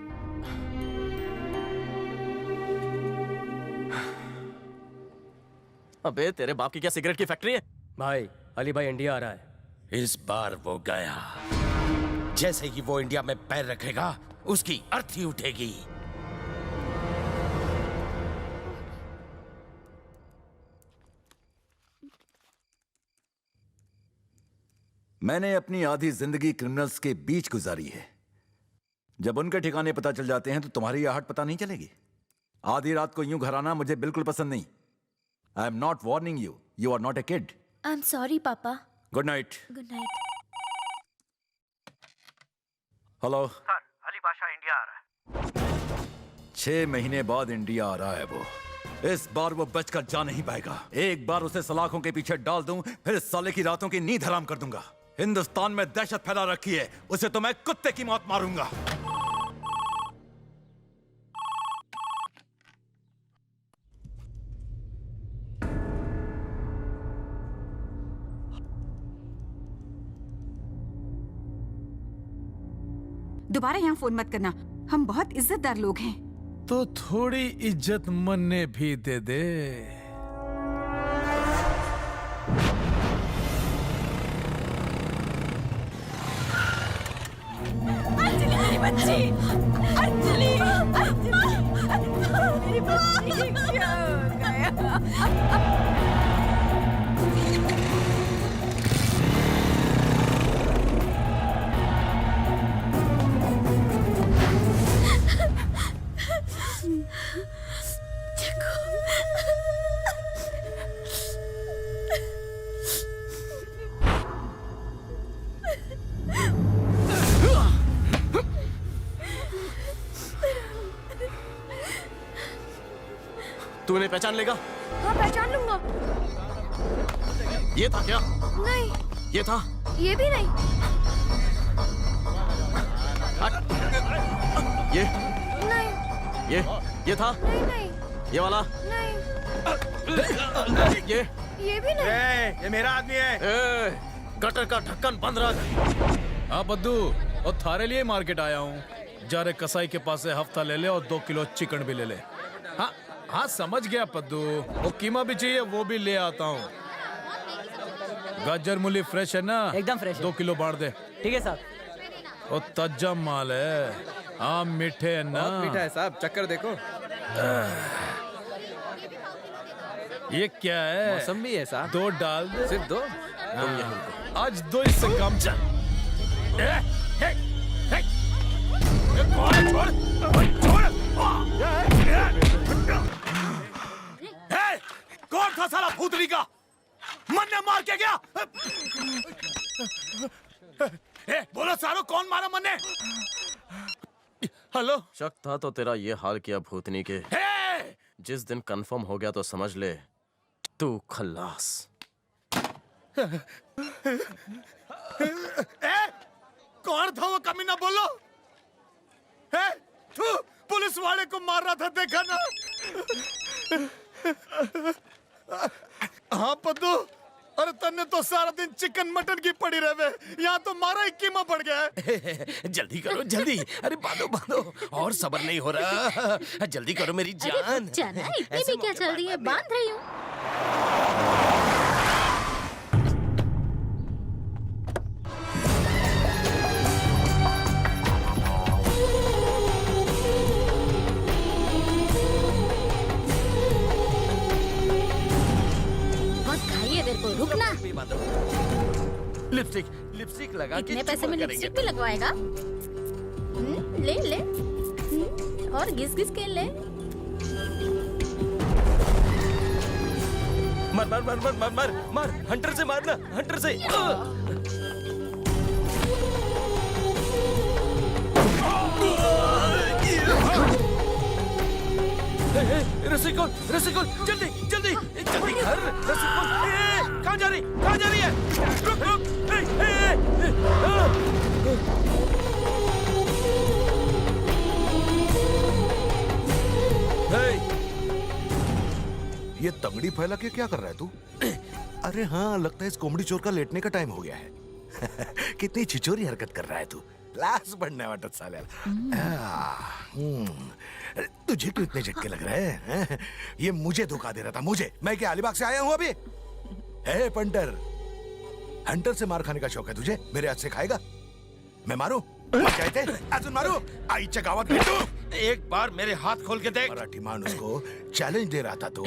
अबे तेरे बाप की क्या सिगरेट की फैक्ट्री है? भाई, अली भाई इंडिया आ रहा है। इस बार वो गया। जैसे ही वो इंडिया में पैर रखेगा, उसकी अर्थी उठेगी। मैंने अपनी आधी जिंदगी क्रिमिनल्स के बीच गुजारी है। जब उनके ठिकाने पता चल जाते हैं तो तुम्हारी आहट पता नहीं चलेगी। आधी रात को यूं घर आना मुझे बिल्कुल पसंद नहीं। I am not warning you, you are not a kid. I am sorry papa. Good night. Good night. Hello sir, Ali Badshah India आ रहा है। 6 महीने बाद इंडिया आ रहा है वो। इस बार वो बचकर जा नहीं पाएगा। एक बार उसे सलाखों के पीछे डाल दूं, फिर इस साले की रातों की नींद हराम कर दूंगा। हिंदुस्तान में दहशत फैला रखी है, उसे तो मैं कुत्ते की मौत मारूंगा। दोबारा यहाँ फोन मत करना, हम बहुत इज्जतदार लोग हैं। तो थोड़ी इज्जत मन्ने भी दे दे। अंजलि मेरी बच्ची, अंजलि, मेरी बच्ची क्या हो गया? तू इन्हें पहचान लेगा? हाँ पहचान लूंगा। ये था क्या? नहीं। ये था? ये भी नहीं। ये? नहीं। ये था? नहीं नहीं। ये वाला? नहीं। ये भी नहीं। ये मेरा आदमी है। गटर का ढक्कन बंद रख। हाँ बद्दू, और थारे लिए मार्केट आया हूँ। जा रे कसाई के पास से हफ्ता ले ले और 2 किलो चिकन भी ले ले। हाँ हाँ समझ गया पद्दू, वो कीमा भी चाहिए वो भी ले आता हूँ। गाजर मूली फ्रेश है ना? एकदम फ्रेश है। 2 किलो बांट दे। ठीक है साहब। वो ताजा माल है। आम मीठे है ना? बहुत मीठा है साहब, चक्कर देखो। ये क्या है? मौसमी है साहब। 2 डाल दे। सिर्फ 2? आज 2 इससे कम चल। कौन था साला भूतनी का? मन ने मार के गया। बोलो सारो, कौन मारा मन ने? हेलो। शक था तो तेरा ये हाल किया भूतनी के। जिस दिन कंफर्म हो गया तो समझ ले तू खल्लास। कौन था वो कमीना, बोलो। तू पुलिस वाले को मार रहा था, देखा ना? हाँ पद्दू, अरे तन्ने तो सारा दिन चिकन मटन की पड़ी रहे, यहाँ तो मारा ही कीमा पड़ गया है। जल्दी करो जल्दी, अरे बांधो बांधो, और सब्र नहीं हो रहा। जल्दी करो मेरी जान। जाना इतनी भी क्या जल्दी है, बांध रही हूँ। को रुकना। लिपस्टिक लिपस्टिक लगा के इतने पैसे में लिपस्टिक भी लगवाएगा? ले ले। और घिस घिस के ले। मार मार मार मार मार मार, हंटर से मारना, हंटर से। रसिकुल रसिकुल, जल्दी जल्दी जल्दी कर। रसिकुल, कहाँ जा रही, कहाँ जा रही है? रुक रुक। ये तंगड़ी फैला के क्या कर रहा है तू? अरे हाँ, लगता है इस कोमड़ी चोर का लेटने का टाइम हो गया है। कितनी छिचोरी हरकत कर रहा है तू। क्लास बढ़ने वाटत साल्या। तुझे क्यों इतने झटके लग रहे हैं? ये मुझे धोखा दे रहा था, मुझे। मैं क्या अलीबाग से आया हूँ अभी? हे पंटर, हंटर से मार खाने का शौक है तुझे? मेरे हाथ से खाएगा? मैं मारूं? कहते अजून मारू? आईच्या गावात भेटू? एक बार मेरे हाथ खोल के देख। मराठी मानुस को चैलेंज दे रहा था तू?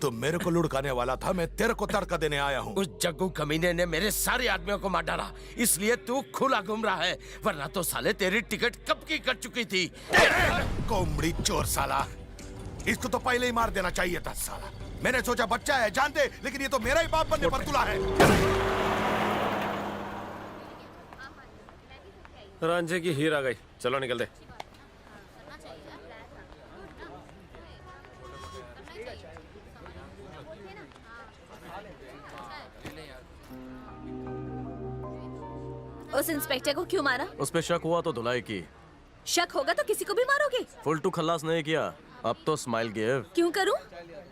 तो मेरे को लुढ़काने वाला था, मैं तेरे को तड़का देने आया हूँ। उस जग्गू कमीने ने मेरे सारे आदमियों को मार डाला, इसलिए तू खुला घूम रहा है, वरना तो साले तेरी टिकट कब की कट चुकी थी। कोमड़ी चोर साला, इसको तो पहले ही मार देना चाहिए था साला। मैंने सोचा बच्चा है जानते, लेकिन ये तो मेरा ही बाप बनने पर तुला है। रांझे की हीर आ गई, चलो निकल दे। उस इंस्पेक्टर को क्यों मारा? उस पे शक हुआ तो धुलाई की। शक होगा तो किसी को भी मारोगे? फुल टू खल्लास नहीं किया, अब तो स्माइल गिव। क्यों करूं?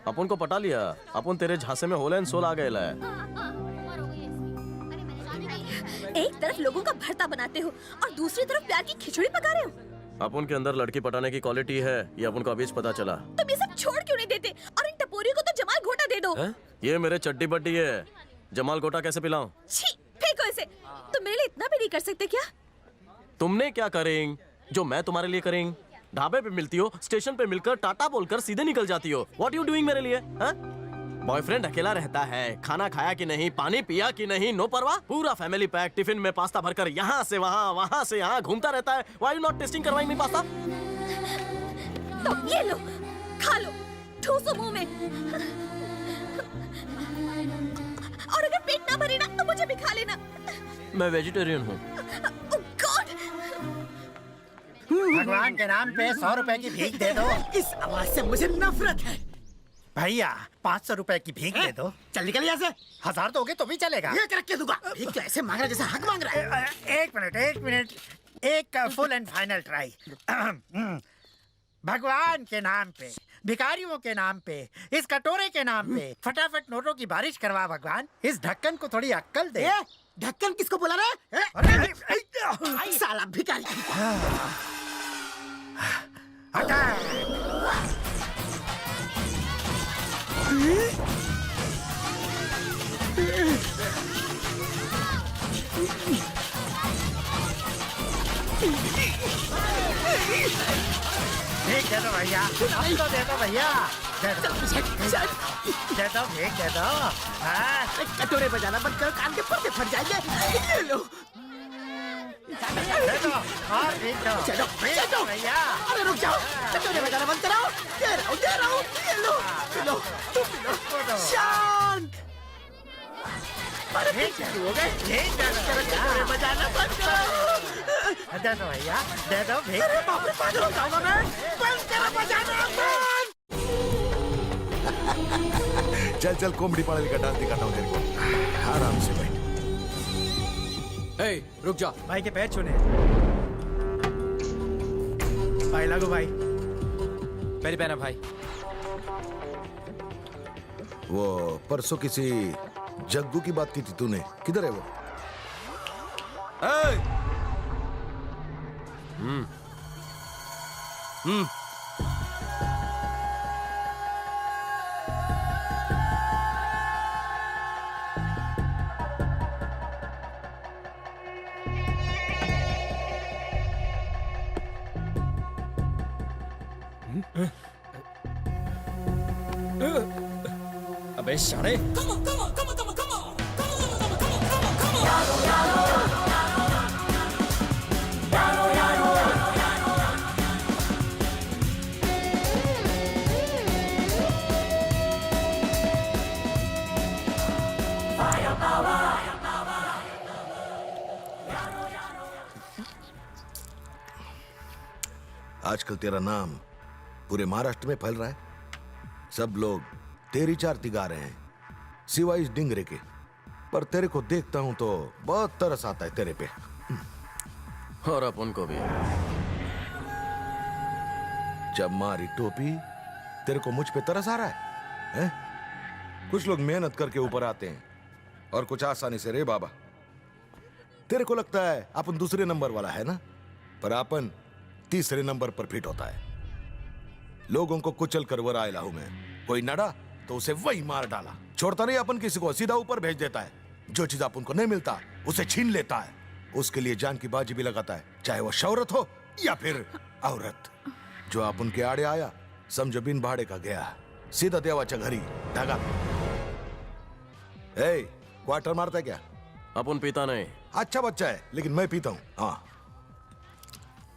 अपन को पटा लिया, अपन तेरे झांसे में होल एंड सोल आ गए है। एक तरफ लोगों का भरता बनाते हो और दूसरी तरफ प्यार की खिचड़ी पका रहे हो। अपन के अंदर लड़की पटाने की क्वालिटी है, ये अपन को अभी पता चला। तुम ये सब छोड़ क्यों नहीं देते और इन टपोरियों को तो जमाल घोटा दे दो। ये मेरे चड्डी बड्डी है, जमाल गोटा कैसे पिलाऊं? छी, फेंको इसे। तुम मेरे लिए इतना भी नहीं कर सकते क्या? तुमने क्या करेंगे जो मैं तुम्हारे लिए करेंगे? ढाबे पे मिलती हो, स्टेशन पे मिलकर टाटा बोलकर सीधे निकल जाती हो। व्हाट यू डूइंग मेरे लिए? बॉयफ्रेंड अकेला रहता है, खाना खाया कि नहीं, पानी पिया कि नहीं, नो परवाह। पूरा फैमिली पैक टिफिन में पास्ता भरकर यहाँ से वहाँ, वहाँ से यहाँ घूमता रहता है। व्हाई यू नॉट टेस्टिंग करवाइंग मी पास्ता? तो ये लो, खा लो, ठूसो मुंह में। और अगर पेट ना भरे ना तो मुझे भी खा लेना। मैं वेजिटेरियन हूँ। भगवान के नाम पे 100 रुपए की भीख दे दो। इस आवाज से मुझे नफरत है। भैया 500 रुपए की भीख दे दो। चल निकल यहाँ से। 1000 दोगे तो भी चलेगा। ये रख के दूंगा। भीख तो ऐसे मांग रहा जैसे हक मांग रहा है। एक मिनट, एक फुल एंड फाइनल ट्राई। भगवान के नाम पे, भिखारियों के नाम पे, इस कटोरे के नाम पे फटाफट नोटों की बारिश करवा भगवान। इस ढक्कन को थोड़ी अक्ल दे। ढक्कन किसको बुला रहा है? साला भिखारी। भीख दे दो भैया, अब तो दे दो भैया, दे दो भीख दे दो। कटोरे बजाना बंद करो, कान के पर्दे फट जाएंगे। ये लो। दे दो और भीख दो। चलो भैया। अरे रुक जाओ, कटोरे बजाना बंद कराओ। दे रहा हूँ। ये लो, लो। शांत। अरे हो गए। कटोरे बजाना बंद करो। दे दो भैया, दे दो भीख। अरे बाप रे, पागल हो जाऊंगा मैं। बंद करो बजाना बंद। चल कॉमेडी पागल का डांस दिखाता हूँ तेरे को। आराम से बैठ। रुक जा। भाई के पैर छूने। भाई लागू भाई। मेरी पहना भाई। वो परसों किसी जग्गू की बात की थी तूने, किधर है वो? अबे शाणे। आजकल तेरा नाम पूरे महाराष्ट्र में फैल रहा है। सब लोग तेरी चारती गा रहे हैं, सिवाय इस डिंगरे के। पर तेरे को देखता हूं तो बहुत तरस आता है तेरे पे। और अपन को भी। जब मारी टोपी तेरे को मुझ पे तरस आ रहा है? कुछ लोग मेहनत करके ऊपर आते हैं और कुछ आसानी से। रे बाबा, तेरे को लगता है अपन दूसरे नंबर वाला है ना, पर अपन तीसरे नंबर पर फिट होता है। लोगों को कुचल कर वर आयला हूं मैं। कोई नड़ा तो उसे वही मार डाला। छोड़ता नहीं अपन किसी को, सीधा ऊपर भेज देता है। जो चीज अपन को नहीं मिलता उसे छीन लेता है। उसके लिए जान की बाजी भी लगाता है, चाहे वो शौहरत हो या फिर औरत। जो अपन के आड़े आया समझो बिन भाड़े का गया, सीधा देवाच्या घरी धागा। क्वार्टर मारता है क्या? अपन पीता नहीं। अच्छा बच्चा है, लेकिन मैं पीता हूं। हाँ,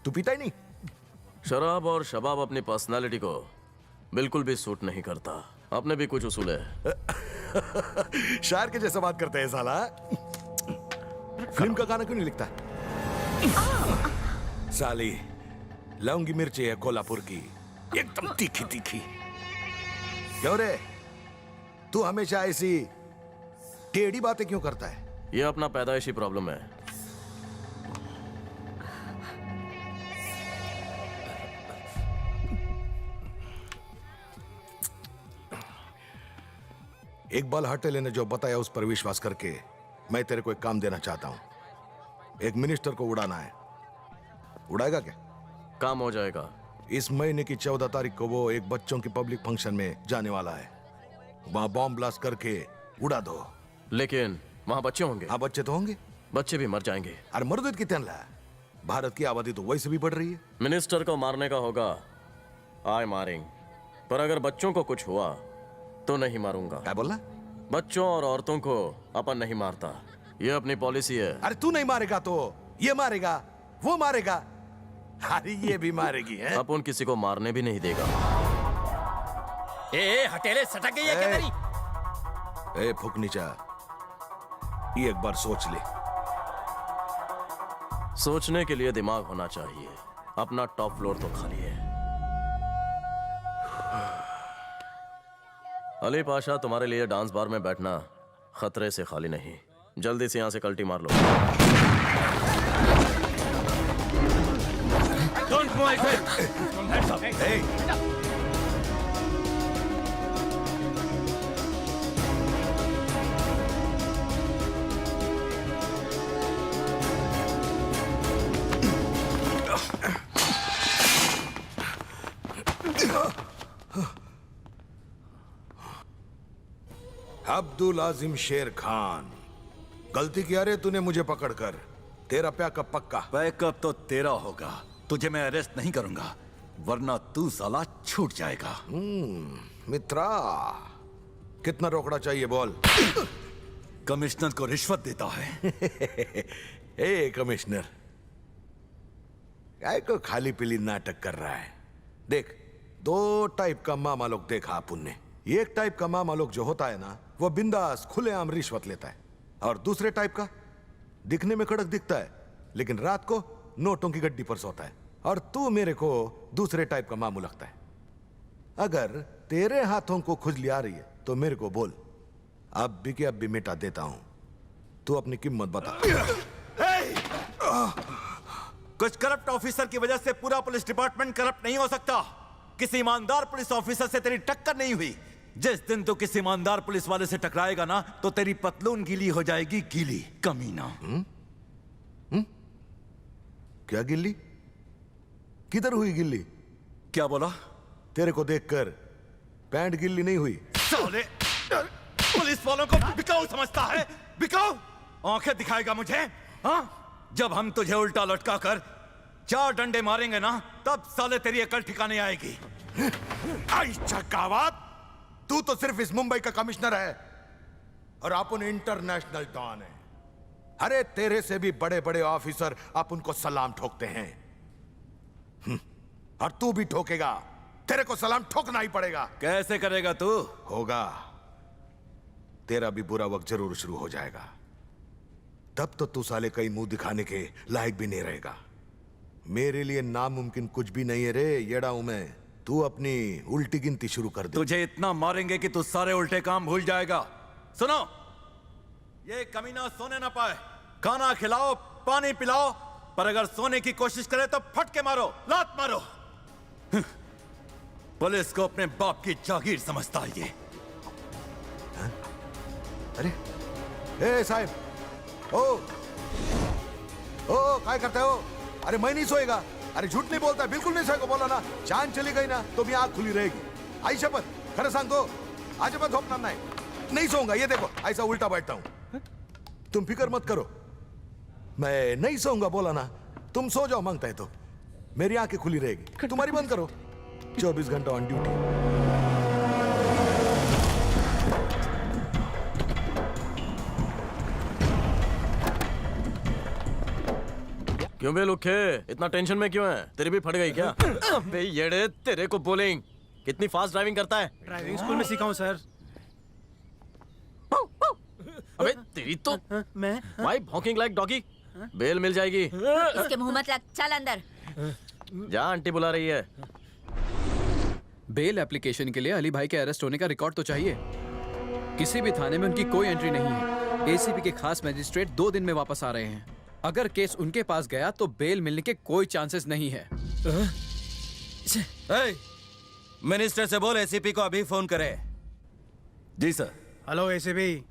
तू पीता ही नहीं? शराब और शबाब अपनी पर्सनालिटी को बिल्कुल भी सूट नहीं करता। अपने भी कुछ उसूल है। शायर के जैसा बात करते हैं साला। फिल्म का गाना क्यों नहीं लिखता? साली लौंगी मिर्ची है कोल्हापुर की, एकदम तीखी तीखी। क्यों रे, तू हमेशा ऐसी टेढ़ी बातें क्यों करता है? ये अपना पैदाइशी प्रॉब्लम है। इकबाल हटेले ने जो बताया उस पर विश्वास करके मैं तेरे को एक काम देना चाहता हूं। एक मिनिस्टर को उड़ाना है। उड़ाएगा क्या? काम हो जाएगा। इस महीने की 14 तारीख को वो एक बच्चों की पब्लिक फंक्शन में जाने वाला है। वहां बॉम्ब ब्लास्ट करके उड़ा दो। लेकिन वहां बच्चे होंगे। हाँ, बच्चे तो होंगे। बच्चे भी मर जाएंगे। अरे मर्द कितने है? भारत की आबादी तो वैसे भी बढ़ रही है। मिनिस्टर को मारने का होगा, आय मारेंगे। पर अगर बच्चों को कुछ हुआ तो नहीं मारूंगा। क्या बोला? बच्चों और औरतों को अपन नहीं मारता, ये अपनी पॉलिसी है। अरे तू नहीं मारेगा तो ये मारेगा, वो मारेगा, अरे ये भी मारेगी है? अपन किसी को मारने भी नहीं देगा। ए हटेले सटक गई है क्या तेरी? ए फुकनीचा, ये एक बार सोच ले। सोचने के लिए दिमाग होना चाहिए। अपना टॉप फ्लोर तो खाली है। अली पाशा, तुम्हारे लिए डांस बार में बैठना खतरे से खाली नहीं। जल्दी से यहां से कल्टी मार लो। Don't go ahead. Don't hands up. Hey. Abdul आजिम शेर खान, गलती किया रे तूने मुझे पकड़कर। तेरा पैकअप पक्का? पैकअप तो तेरा होगा। तुझे मैं अरेस्ट नहीं करूंगा, वरना तू साला छूट जाएगा। मित्रा, कितना रोकड़ा चाहिए बोल। कमिश्नर को रिश्वत देता है। ए कमिश्नर, काय को खाली पीली नाटक कर रहा है? देख, दो टाइप का मामा लोग देखा अपन ने। एक टाइप का मामा लोग जो होता है ना, वो बिंदास खुलेआम रिश्वत लेता है। और दूसरे टाइप का दिखने में कड़क दिखता है, लेकिन रात को नोटों की गड्डी पर सोता है। और तू मेरे को दूसरे टाइप का मामू लगता है। अगर तेरे हाथों को खुजली आ रही है तो मेरे को बोल, अब भी के अब भी मिटा देता हूं। तू अपनी कीमत बता। कुछ करप्ट ऑफिसर की वजह से पूरा पुलिस डिपार्टमेंट करप्ट नहीं हो सकता। किसी ईमानदार पुलिस ऑफिसर से तेरी टक्कर नहीं हुई। जिस दिन तू किसी ईमानदार पुलिस वाले से टकराएगा ना, तो तेरी पतलून गीली हो जाएगी। गीली कमीना। क्या गिल्ली? किधर हुई गिल्ली? क्या बोला? तेरे को देखकर पैंट गिल्ली नहीं हुई। साले पुलिस वालों को बिकाऊ समझता है? बिकाऊ आंखें दिखाएगा मुझे? हाँ, जब हम तुझे उल्टा लटका कर 4 डंडे मारेंगे ना, तब साले तेरी अकल ठिकाने आएगी। आई चकावत, तू तो सिर्फ इस मुंबई का कमिश्नर है और अपन इंटरनेशनल डॉन है। अरे तेरे से भी बड़े बड़े ऑफिसर अपन को सलाम ठोकते हैं। और तू भी ठोकेगा। तेरे को सलाम ठोकना ही पड़ेगा। कैसे करेगा तू? होगा, तेरा भी बुरा वक्त जरूर शुरू हो जाएगा। तब तो तू साले कई मुंह दिखाने के लायक भी नहीं रहेगा। मेरे लिए नामुमकिन कुछ भी नहीं है रे, येड़ा हूं मैं। तू अपनी उल्टी गिनती शुरू कर दे। तुझे इतना मारेंगे कि तू सारे उल्टे काम भूल जाएगा। सुनो, ये कमीना सोने ना पाए। खाना खिलाओ, पानी पिलाओ, पर अगर सोने की कोशिश करे तो फटके मारो, लात मारो। पुलिस को अपने बाप की जागीर समझता है ये। अरे ए साहब, ओ काय करते हो? अरे मैं नहीं सोएगा। अरे झूठ नहीं बोलता, बिल्कुल नहीं सोएगा। बोला ना, जान चली गई ना तो भी आंख खुली रहेगी। आई शपथ, खरं सांगतो, आज मैं झोपणार नहीं सोऊंगा। ये देखो, ऐसा उल्टा बैठता हूं। तुम फिक्र मत करो, मैं नहीं सोऊंगा। बोला ना, तुम सो जाओ मांगता है तो। मेरी आंखें खुली रहेगी, तुम्हारी बंद करो। 24 घंटा ऑन ड्यूटी। क्यों बे लुखे, इतना टेंशन में क्यों है? तेरी भी फट गई क्या? अबे येड़े, तेरे को बोलेंगे कितनी फास्ट ड्राइविंग करता है? ड्राइविंग स्कूल में सीखा हूँ सर। अबे तेरी तो मैं भाई भौंकिंग लाइक डॉगी। बेल मिल जाएगी। इसके मुंह मत लग, चल अंदर। जा, आंटी बुला रही है। बेल एप्लीकेशन के लिए अली भाई के अरेस्ट होने का रिकॉर्ड तो चाहिए। किसी भी थाने में उनकी कोई एंट्री नहीं है। एसीपी के खास मजिस्ट्रेट 2 दिन में वापस आ रहे हैं। अगर केस उनके पास गया तो बेल मिलने के कोई चांसेस नहीं है। मिनिस्टर से बोल एसीपी को अभी फोन करे। जी sir. Hello ACP,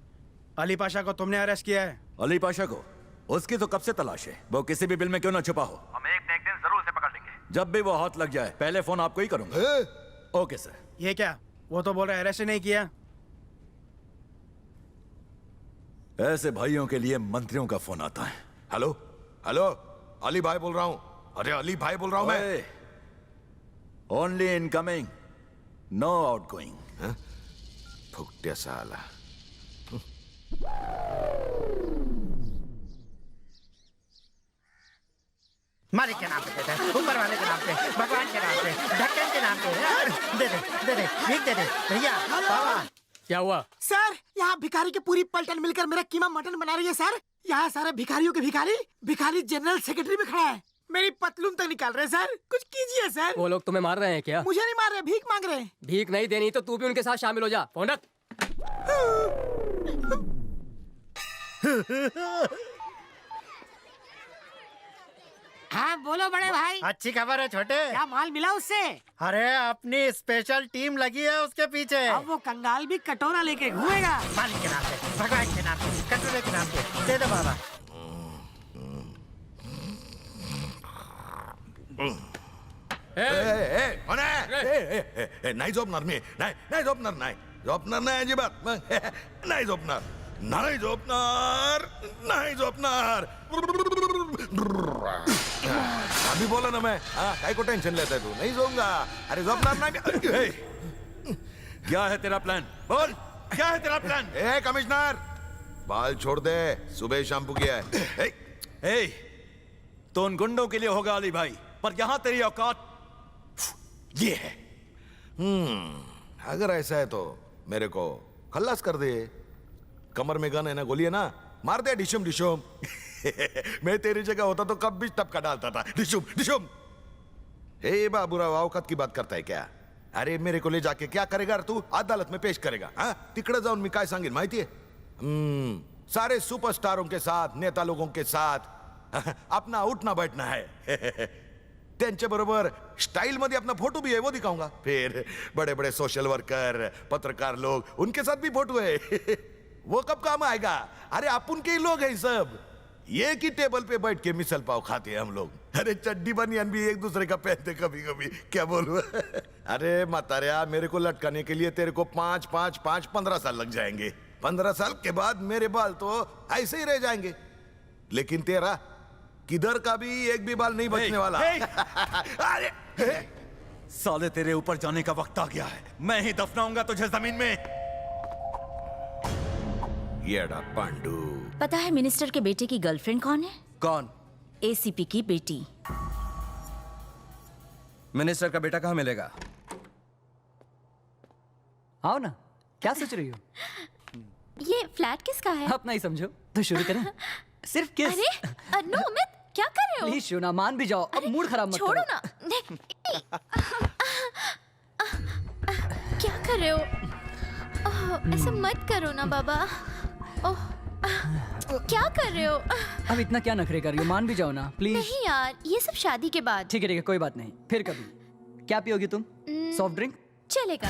Ali Pasha को तुमने अरेस्ट किया है। अली पाशा को? उसकी तो कब से तलाश है। वो किसी भी बिल में क्यों ना छुपा हो, हम एक न एक दिन जरूर उसे पकड़ लेंगे। जब भी वो हाथ लग जाए पहले फोन आपको ही करूंगा। Okay sir. ये क्या, वो तो बोल रहे अरेस्ट ही नहीं किया। ऐसे भाइयों के लिए मंत्रियों का फोन आता है। हेलो हेलो, अली भाई बोल रहा हूँ। अरे अली भाई बोल रहा हूँ मैं। Only incoming, no outgoing. फुकटिया साला। मालिक के नाम पे देते हैं, ऊपर वाले के नाम पे, भगवान के नाम पे, ढक्कन के नाम पे। दे दे दे दे, भीख दे दे भैया। बाबा क्या हुआ सर? यहाँ भिखारी की पूरी पलटन मिलकर मेरा कीमा मटन बना रही है सर। यहाँ सारे भिखारियों के भिखारी जनरल सेक्रेटरी भी खड़ा है। मेरी पतलून तक निकाल रहे सर, कुछ कीजिए सर। वो लोग तुम्हें मार रहे हैं क्या? मुझे नहीं मार रहे, भीख मांग रहे हैं। भीख नहीं देनी तो तू भी उनके साथ शामिल हो जा। फोन रख। हाँ बोलो बड़े भाई। अच्छी खबर है छोटे। क्या माल मिला उससे? अरे अपनी स्पेशल टीम लगी है उसके पीछे। अब वो कंगाल भी कटोरा लेके घूमेगा। मालिक के नाम पे, भगवान के नाम पे, कटोरे के नाम पे। दे दो बाबा। नाही झोपणार मी, नाही झोपणार, नाही झोपणार नाही अजिबात, नाही झोपणार, नाही झोपणार, नाही झोपणार। अभी बोला ना मैं, काय को टेंशन लेता है तू? नहीं झोपूंगा। अरे झोपणार नाही। क्या है तेरा प्लान? बोल, क्या है तेरा प्लान? ए कमिश्नर, बाल छोड़ दे, सुबह शैम्पू किया है। ए, तो उन गुंडों के लिए होगा अली भाई, पर यहां तेरी औकात ये है। अगर ऐसा है तो मेरे को खल्लास कर दे। कमर में गन है ना, गोली है ना, मार दे डिशुम डिशुम। मैं तेरी जगह होता तो कब भी टपका डालता था, डिशुम डिशुम। हे बाबूराव, औकात की बात करता है क्या? अरे मेरे को ले जाके क्या करेगा तू? अदालत में पेश करेगा? हाँ, तिकडे जाऊन मी काय सांगेन माहिती है? सारे सुपरस्टारों के साथ, नेता लोगों के साथ अपना उठना बैठना है। त्यांच्या बरोबर स्टाइल मध्ये अपना फोटो भी है, वो दिखाऊंगा। फिर बड़े बड़े सोशल वर्कर, पत्रकार लोग, उनके साथ भी फोटो है। वो कब काम आएगा? अरे अपन के ही लोग हैं सब। एक ही टेबल पे बैठ के मिसल पाव खाते हैं हम लोग। अरे चड्डी बनियान भी एक दूसरे का पहनते कभी कभी, क्या बोलूं। अरे मतारिया, मेरे को लटकाने के लिए तेरे को 15 साल लग जाएंगे। 15 साल के बाद मेरे बाल तो ऐसे ही रह जाएंगे, लेकिन तेरा किधर का भी एक भी बाल नहीं बचने वाला। अरे साले, तेरे ऊपर जाने का वक्त आ गया है। मैं ही दफनाऊंगा तुझे जमीन में। येड़ा पांडू। पता है मिनिस्टर के बेटे की गर्लफ्रेंड कौन है? कौन? एसीपी की बेटी। मिनिस्टर का बेटा कहाँ मिलेगा? आओ ना, क्या सोच रही हो? ये फ्लैट किसका है? अपना ही समझो। तो शुरू करें? सिर्फ किस? अरे नो अमित, क्या कर रहे हो? प्लीज शोना, मान भी जाओ। अब मूड खराब मत छोड़ो करो। ना। क्या कर रहे हो? ऐसा मत करो ना बाबा। क्या कर रहे हो? अब इतना क्या नखरे कर रही हो? मान भी जाओ ना प्लीज। नहीं यार, ये सब शादी के बाद। ठीक है, कोई बात नहीं, फिर कभी। क्या पियोगी तुम? Soft drink? चलेगा।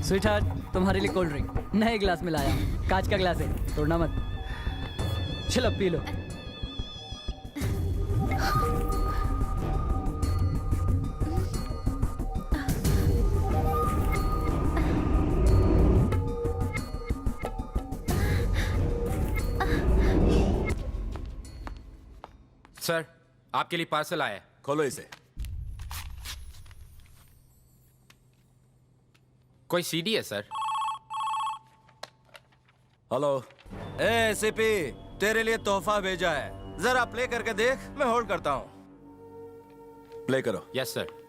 स्वीट हार्ट, तुम्हारे लिए कोल्ड ड्रिंक नए ग्लास में लाया हूं। कांच का ग्लास है, तोड़ना मत। चलो पी लो। सर, आपके लिए पार्सल आया है। खोलो इसे। कोई सीडी है सर? हेलो। ए एसीपी, तेरे लिए तोहफा भेजा है, जरा प्ले करके देख। मैं होल्ड करता हूँ। प्ले करो। Yes sir.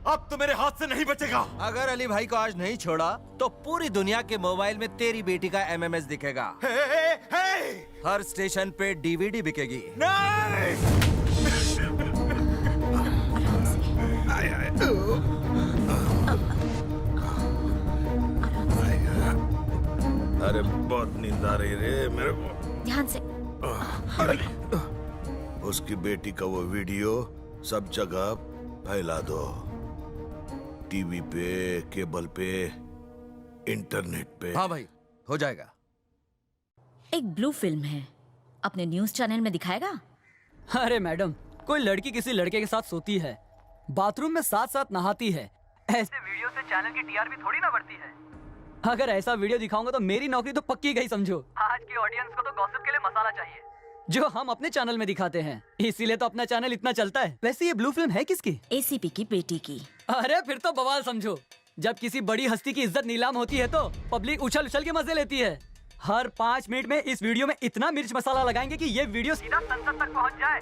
अब तो मेरे हाथ से नहीं बचेगा। अगर अली भाई को आज नहीं छोड़ा तो पूरी दुनिया के मोबाइल में तेरी बेटी का MMS दिखेगा। हर स्टेशन पे DVD बिकेगी। अरे बहुत नींद आ रही रे मेरे को। ध्यान से। उसकी बेटी का वो वीडियो सब जगह फैला दो, टीवी पे, केबल पे, इंटरनेट पे। हाँ भाई, हो जाएगा। एक ब्लू फिल्म है, अपने न्यूज चैनल में दिखाएगा? अरे मैडम, कोई लड़की किसी लड़के के साथ सोती है, बाथरूम में साथ साथ नहाती है, ऐसे वीडियो से चैनल की TRP थोड़ी ना बढ़ती है। अगर ऐसा वीडियो दिखाऊंगा तो मेरी नौकरी तो पक्की गई समझो। आज की ऑडियंस को तो गॉसिप के लिए मसाला चाहिए, जो हम अपने चैनल में दिखाते हैं, इसीलिए तो अपना चैनल इतना चलता है। वैसे ये ब्लू फिल्म है किसकी? ACP की बेटी की। अरे फिर तो बवाल समझो। जब किसी बड़ी हस्ती की इज्जत नीलाम होती है तो पब्लिक उछल उछल के मजे लेती है। हर 5 मिनट में इस वीडियो में इतना मिर्च मसाला लगाएंगे कि ये वीडियो सीधा संसद तक पहुंच जाए।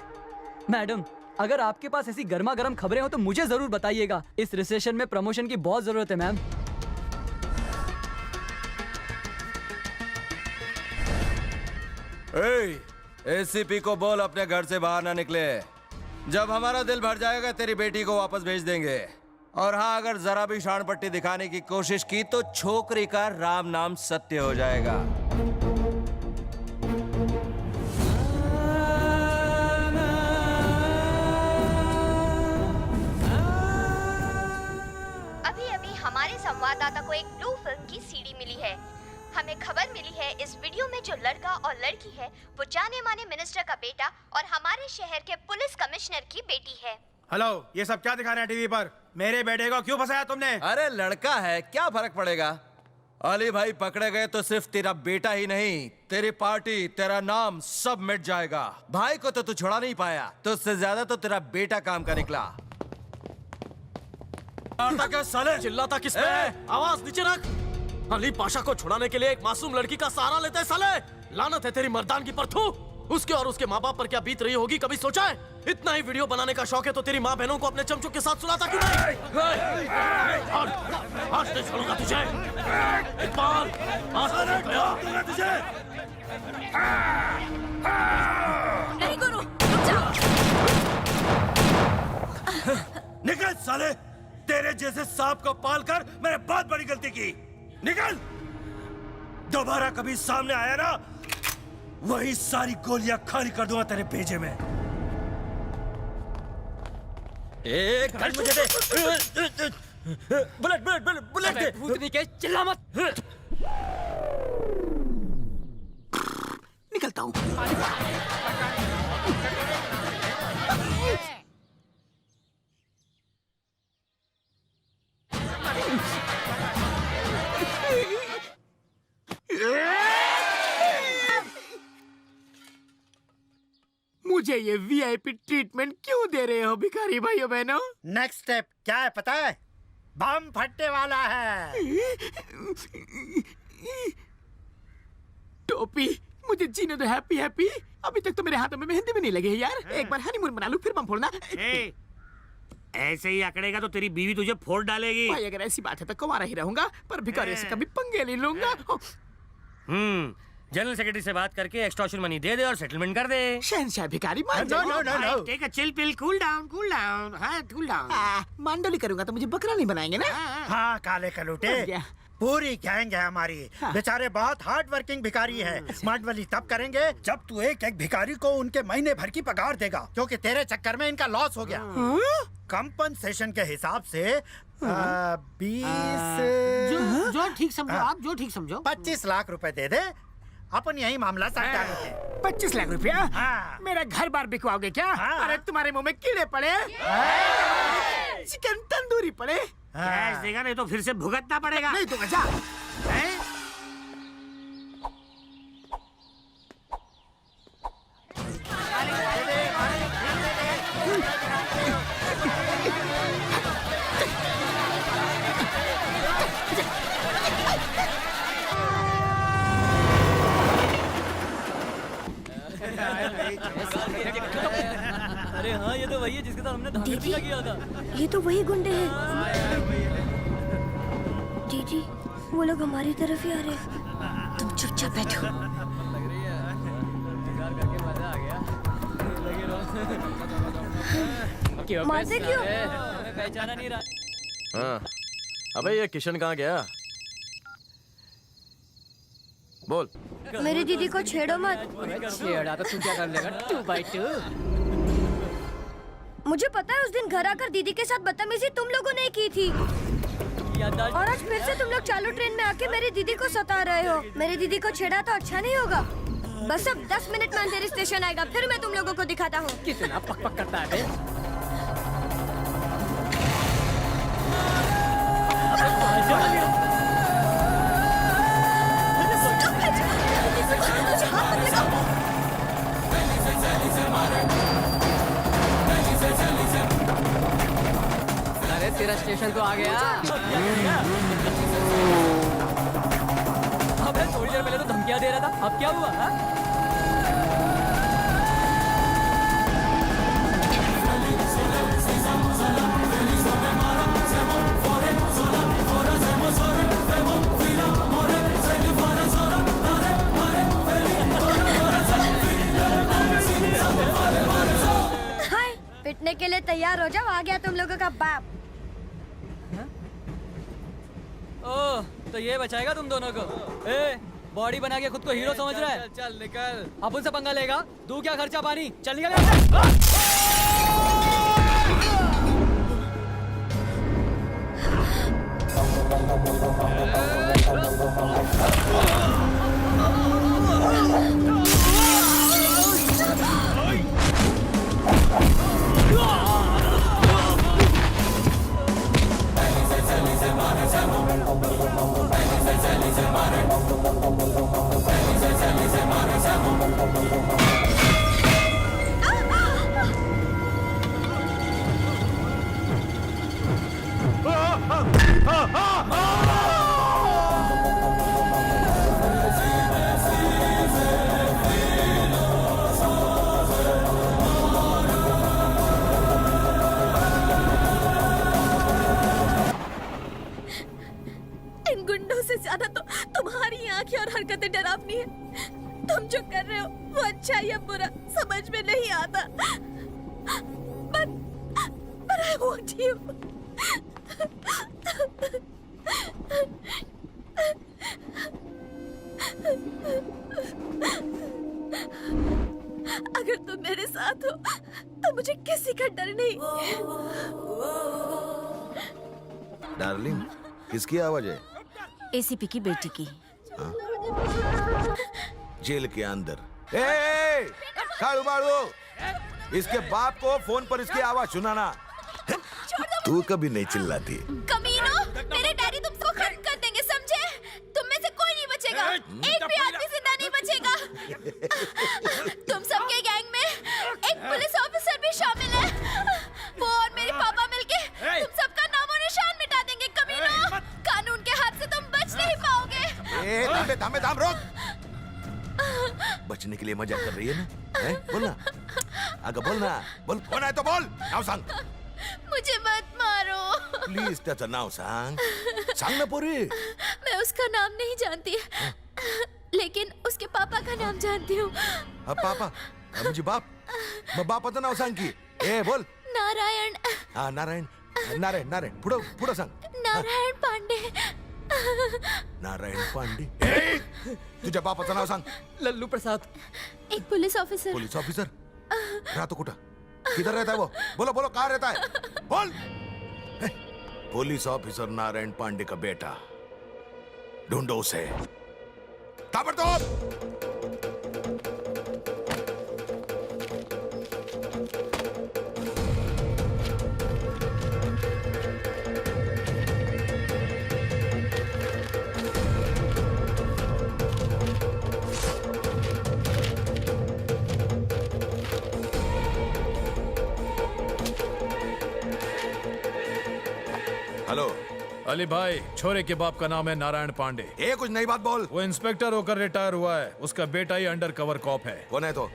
मैडम, अगर आपके पास ऐसी गर्मा गर्म खबरें हो तो मुझे जरूर बताइएगा। इस रिसेशन में प्रमोशन की बहुत जरूरत है मैम। ACP को बोल अपने घर से बाहर ना निकले। जब हमारा दिल भर जाएगा तेरी बेटी को वापस भेज देंगे। और हाँ, अगर जरा भी शान पट्टी दिखाने की कोशिश की तो छोकरी का राम नाम सत्य हो जाएगा। अभी अभी हमारे संवाददाता को एक ब्लू फिल्म की CD मिली है। हमें खबर मिली है इस वीडियो में जो लड़का और लड़की है वो जाने माने मिनिस्टर का बेटा और हमारे शहर के पुलिस कमिश्नर की बेटी है। हेलो, ये सब क्या दिखा रहे हैं टीवी पर? मेरे बेटे को क्यों फंसाया तुमने? अरे लड़का है, क्या फर्क पड़ेगा? अली भाई पकड़े गए तो सिर्फ तेरा बेटा ही नहीं, तेरी पार्टी, तेरा नाम सब मिट जाएगा। भाई को तो तू छुड़ा नहीं पाया, तो उससे ज्यादा तो तेरा बेटा काम का निकला। क्या साले? चिल्लाता किस पे? आवाज नीचे रख। अली पाशा को छुड़ाने के लिए एक मासूम लड़की का सहारा लेते है साले। लानत है तेरी मर्दानगी पर। थू, उसके और उसके माँ बाप पर क्या बीत रही होगी कभी सोचा है? इतना ही वीडियो बनाने का शौक है तो तेरी माँ बहनों को अपने चमचों के साथ सुलाता क्यों नहीं? आज नहीं छोड़ूंगा तुझे इकबाल, आज नहीं छोड़ूंगा तुझे। नहीं गुरु, निकल साले, तेरे जैसे सांप को पालकर मैंने बहुत बड़ी गलती की। निकल, दोबारा कभी सामने आया ना वही सारी गोलियां खाली कर दूंगा तेरे भेजे में। एक गन मुझे दे। बुलेट बुलेट बुलेट बुलेट दे। भूतनी के चिल्ला मत। निकलता हूँ। मुझे ये VIP ट्रीटमेंट क्यों दे रहे हो भिखारी भाइयों बहनों? नेक्स्ट स्टेप क्या है पता है? बम फटने वाला है। टोपी, मुझे जीने दो हैप्पी हैप्पी। अभी तक तो मेरे हाथों में मेहंदी भी नहीं लगी है यार। एक बार हनीमून बना लूं फिर बम फोड़ना। ऐसे ही अकड़ेगा तो तेरी बीवी तुझे फोड़ डालेगी। भाई अगर ऐसी बात है तो कुंवारा ही रहूंगा, पर भिखारी से कभी पंगे नहीं लूंगा। जनरल सेक्रेटरी से बात करके एक्सटॉर्शन मनी दे दे और सेटलमेंट कर दे। शहंशाह भिखारी मान नो जाओ। No no, take a chill pill, cool down हाँ कूल डाउन। मांडोली करूंगा तो मुझे बकरा नहीं बनाएंगे ना? हाँ काले कलूटे, पूरी गैंग है हमारी। बेचारे बहुत हार्ड वर्किंग भिखारी है। मांडवली तब करेंगे जब तू एक एक भिखारी को उनके महीने भर की पगार देगा, क्योंकि तेरे चक्कर में इनका लॉस हो गया। कंपनसेशन के हिसाब से 20 जो ठीक समझो आप, जो ठीक समझो। 25 लाख रुपए दे दे, अपन यही मामला साथ डालेंगे। 25 लाख रुपया? मेरा घर बार बिकवाओगे क्या? अरे तुम्हारे मुंह में कीड़े पड़े, चिकन तंदूरी पड़े। कैश देगा नहीं तो फिर से भुगतना पड़ेगा। नहीं दूंगा जा। अरे हाँ, ये तो वही है जिसके साथ हमने धांधली किया था। ये तो वही गुंडे हैं। दीदी, वो लोग हमारी तरफ ही आ रहे हैं। तुम चुपचाप बैठो। मारते क्यों? पहचाना नहीं रहा। हाँ, अबे ये किशन कहाँ गया? बोल। मेरी दीदी को छेड़ो मत। छेड़ा तो तू क्या कर लेगा? 2x2। मुझे पता है उस दिन घर आकर दीदी के साथ बदतमीजी तुम लोगों ने की थी, और आज फिर से तुम लोग चालू ट्रेन में आके मेरी दीदी को सता रहे हो। मेरी दीदी को छेड़ा तो अच्छा नहीं होगा। बस अब 10 मिनट में अंधेरी स्टेशन आएगा, फिर मैं तुम लोगों को दिखाता हूँ। कितना पक पक करता है। अरे तेरा स्टेशन तो आ गया। अबे थोड़ी देर पहले तो धमकियां दे रहा था, अब क्या हुआ? हाय, पिटने के लिए तैयार हो जाओ, आ गया तुम लोगों का बाप। ओह, तो ये बचाएगा तुम दोनों को? ए, बॉडी बना के खुद को हीरो समझ रहा है? चल निकल। अब उनसे पंगा लेगा? तू क्या खर्चा पानी? चल निकल यहाँ इन गुंडों से ज्यादा तो तुम्हारी आंखें और हरकतें डरावनी है। तुम जो कर रहे हो वो अच्छा या बुरा समझ में नहीं आता। But I want you. अगर तुम मेरे साथ हो तो मुझे किसी का डर नहीं। डार्लिंग, किसकी आवाज है? एसीपी की बेटी की। हाँ? जेल के अंदर। ए, खाड़ू बाड़ू, इसके बाप को फोन पर इसकी आवाज सुनाना। तू कभी नहीं चिल्लाती। कमीनो, मेरे डैडी तुमको खत्म कर देंगे, समझे? तुम में से कोई नहीं बचेगा, एक भी आदमी जिंदा नहीं बचेगा। तुम सबके गैंग में एक पुलिस ऑफिसर भी शामिल है। वो और मेरे पापा मिलके तुम सबका नामो निशान मिटा देंगे। कमीनो, कानून के हाथ से तुम बच नहीं पाओगे। थाम रोक। बचने के लिए मजाक कर रही है ना? है? बोलना, आगे बोलना, बोल। कौन है तो बोल। नाव सांग। मुझे मत मारो। प्लीज त्याचं नाव सांग। सांग ना पोरी। मैं उसका नाम नहीं जानती, लेकिन उसके पापा का नाम जानती हूँ। पापा म्हणजे बाप? मग बापाचं नाव सांग की। ए बोल। नारायण। हाँ नारायण, नारायण, नारायण। पुढं सांग। नारायण पांडे। नारायण पांडे तुझ्या बापाचं नाव सांग. लल्लू प्रसाद. एक पुलिस ऑफिसर. पुलिस ऑफिसर राहतो कुठं? किधर रहता है वो? बोलो बोलो कहाँ रहता है? बोल. पुलिस ऑफिसर नारायण पांडे का बेटा, ढूंढो उसे ताबड़तोड़. हेलो. अली भाई, छोरे के बाप का नाम है नारायण पांडे. ये कुछ नई बात बोल. वो इंस्पेक्टर होकर रिटायर हुआ है. उसका बेटा ही अंडर कवर कॉप है. कौन है तो?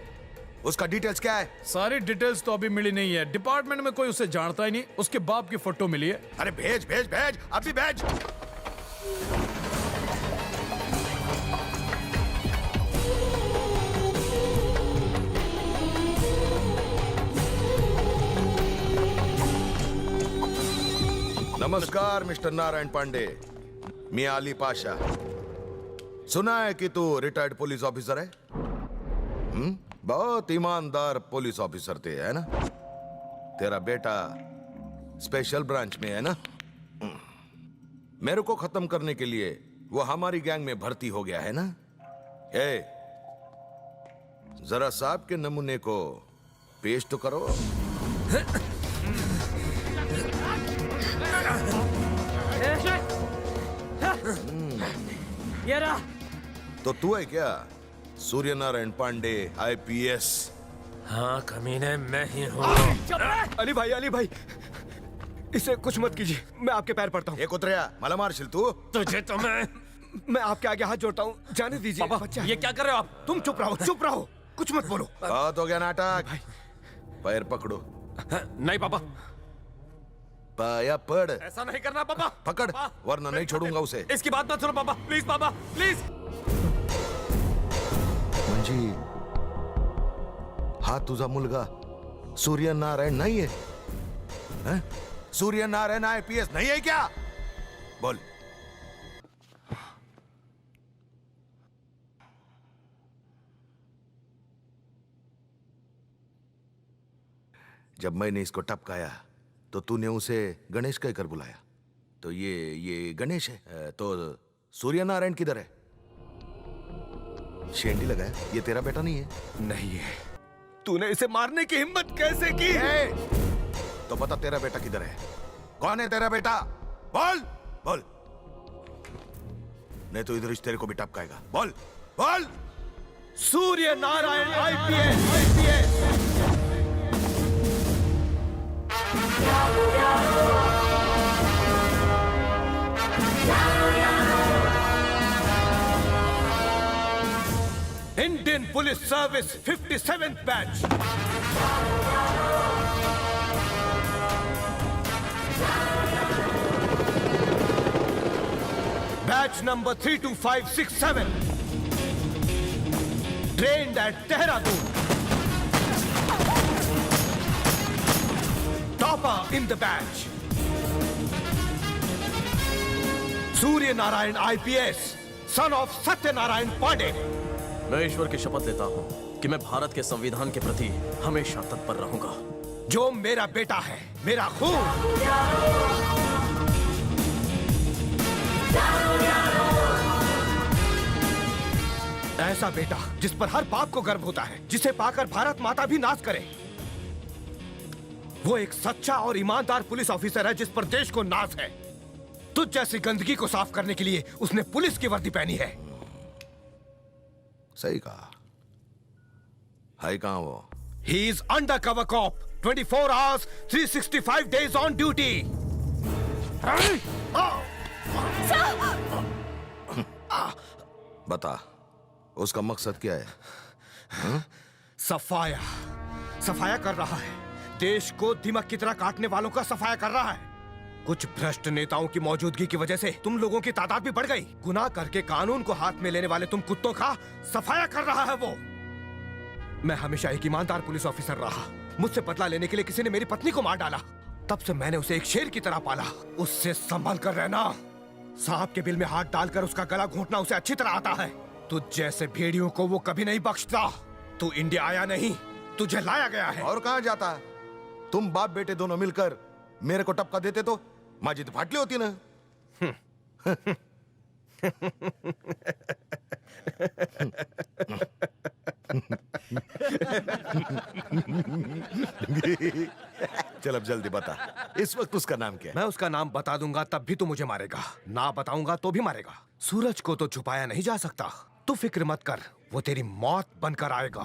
उसका डिटेल्स क्या है? सारी डिटेल्स तो अभी मिली नहीं है. डिपार्टमेंट में कोई उसे जानता ही नहीं. उसके बाप की फोटो मिली है. अरे भेज भेज भेज, अभी भेज. नमस्कार मिस्टर नारायण पांडे. मैं अली पाशा. सुना है कि तू रिटायर्ड पुलिस ऑफिसर है. बहुत ईमानदार पुलिस ऑफिसर थे, है ना? तेरा बेटा स्पेशल ब्रांच में है ना? मेरे को खत्म करने के लिए वो हमारी गैंग में भर्ती हो गया है ना? जरा साहब के नमूने को पेश तो करो. ये रहा. तो तू है क्या सूर्य नारायण पांडे IPS? हाँ कमीने, मैं ही हूँ. अली भाई इसे कुछ मत कीजिए. मैं आपके पैर पड़ता हूँ. एक उतरिया मला मारशील तू. तुझे तो मैं आपके आगे हाथ जोड़ता हूँ. जाने दीजिए. पापा, ये क्या कर रहे हो आप? तुम चुप रहो. कुछ मत बोलो. बहुत हो गया नाटक. पैर पकड़ो. नहीं पापा, पाया पड़. ऐसा नहीं करना पापा. पकड़, वरना नहीं छोड़ूंगा उसे. इसकी बात मत सुनो पापा. प्लीज पापा, प्लीज. म्हणजे हा तुझा मुलगा सूर्य नारायण नहीं है? हैं? सूर्य नारायण IPS नहीं है क्या? बोल. जब मैंने इसको टपकाया तो तूने उसे गणेश कहकर बुलाया. तो ये गणेश है. तो सूर्य नारायण किधर है? शेंडी लगाया. ये तेरा बेटा नहीं है? नहीं है. तूने इसे मारने की हिम्मत कैसे की? तो बता तेरा बेटा किधर है? कौन है तेरा बेटा? बोल बोल. नहीं तो इधर तेरे को भी टपकाएगा. बोल बोल. Surya Narayan IPS. Indian Police Service 57th batch. Batch number 32567. Trained at Dehradun. Topper in the batch. Surya Narayan IPS, son of Satya Narayan Pandey. मैं ईश्वर की शपथ लेता हूँ कि मैं भारत के संविधान के प्रति हमेशा तत्पर रहूंगा. जो मेरा बेटा है, मेरा खून. ऐसा बेटा जिस पर हर बाप को गर्व होता है, जिसे पाकर भारत माता भी नाच करे. वो एक सच्चा और ईमानदार पुलिस ऑफिसर है जिस पर देश को नाज है. तुझ जैसी गंदगी को साफ करने के लिए उसने पुलिस की वर्दी पहनी है. सही कहा. हाई कहां वो? He is undercover cop. 24 hours, 365 days on duty. बता, उसका मकसद क्या है? सफाया कर रहा है. देश को दीमक की तरह काटने वालों का सफाया कर रहा है. कुछ भ्रष्ट नेताओं की मौजूदगी की वजह से तुम लोगों की तादाद भी बढ़ गई. गुनाह करके कानून को हाथ में लेने वाले तुम कुत्तों का सफाया कर रहा है वो. मैं हमेशा एक ईमानदार पुलिस ऑफिसर रहा. मुझसे बदला लेने के लिए किसी ने मेरी पत्नी को मार डाला. तब से मैंने उसे एक शेर की तरह पाला. उससे संभल कर रहना. सांप के बिल में हाथ डालकर उसका गला घोंटना उसे अच्छी तरह आता है। तुझ जैसे भेड़ियों को वो कभी नहीं बख्शता। तू इंडिया आया नहीं, तुझे लाया गया है। और कहां जाता? तुम बाप बेटे दोनों मिलकर मेरे को टपका देते तो माजिद फाटली होती ना। चल अब जल्दी बता, इस वक्त उसका नाम क्या है? मैं उसका नाम बता दूंगा तब भी तू मुझे मारेगा, ना बताऊंगा तो भी मारेगा। सूरज को तो छुपाया नहीं जा सकता। तू फिक्र मत कर, वो तेरी मौत बनकर आएगा।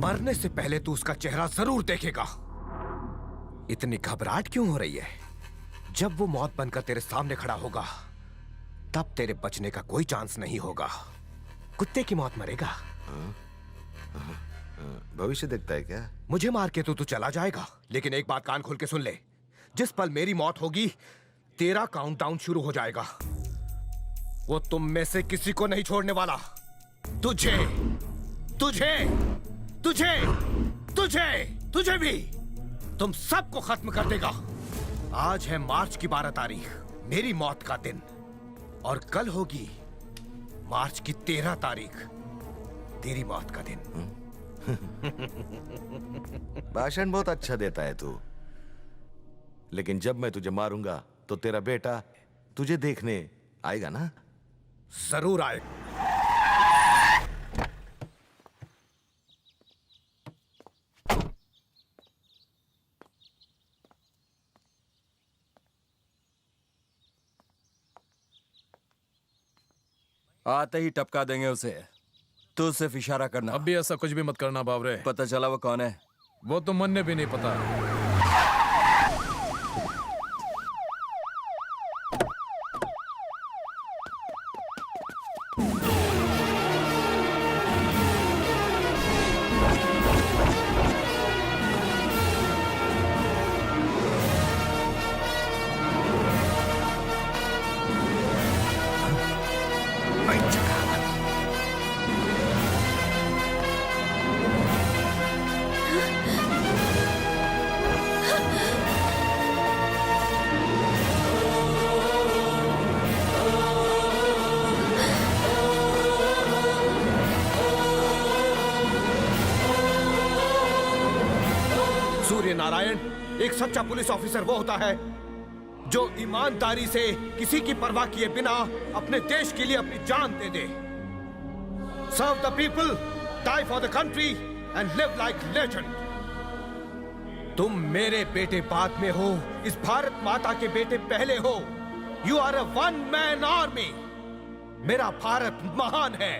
मरने से पहले तू उसका चेहरा जरूर देखेगा। इतनी घबराहट क्यों हो रही है? जब वो मौत बनकर तेरे सामने खड़ा होगा तब तेरे बचने का कोई चांस नहीं होगा। कुत्ते की मौत मरेगा। भविष्य देखता है क्या? मुझे मार के तो तू चला जाएगा, लेकिन एक बात कान खोल के सुन ले। जिस पल मेरी मौत होगी तेरा काउंटडाउन शुरू हो जाएगा। वो तुम में से किसी को नहीं छोड़ने वाला। तुझे तुझे तुझे तुझे तुझे भी, तुम सबको खत्म कर देगा। आज है मार्च की 12 तारीख, मेरी मौत का दिन, और कल होगी मार्च की 13 तारीख, तेरी मौत का दिन। भाषण बहुत अच्छा देता है तू, लेकिन जब मैं तुझे मारूंगा तो तेरा बेटा तुझे देखने आएगा ना? जरूर आएगा। आते ही टपका देंगे उसे। तू सिर्फ इशारा करना। अब भी ऐसा कुछ भी मत करना बावरे। पता चला वो कौन है? वो तो मन ने भी नहीं पता। सूर्य नारायण, एक सच्चा पुलिस ऑफिसर वो होता है जो ईमानदारी से किसी की परवाह किए बिना अपने देश के लिए अपनी जान दे दे। Serve the people, die for the country and live like legend. तुम मेरे बेटे बाद में हो, इस भारत माता के बेटे पहले हो। You are a one man army. मेरा भारत महान है।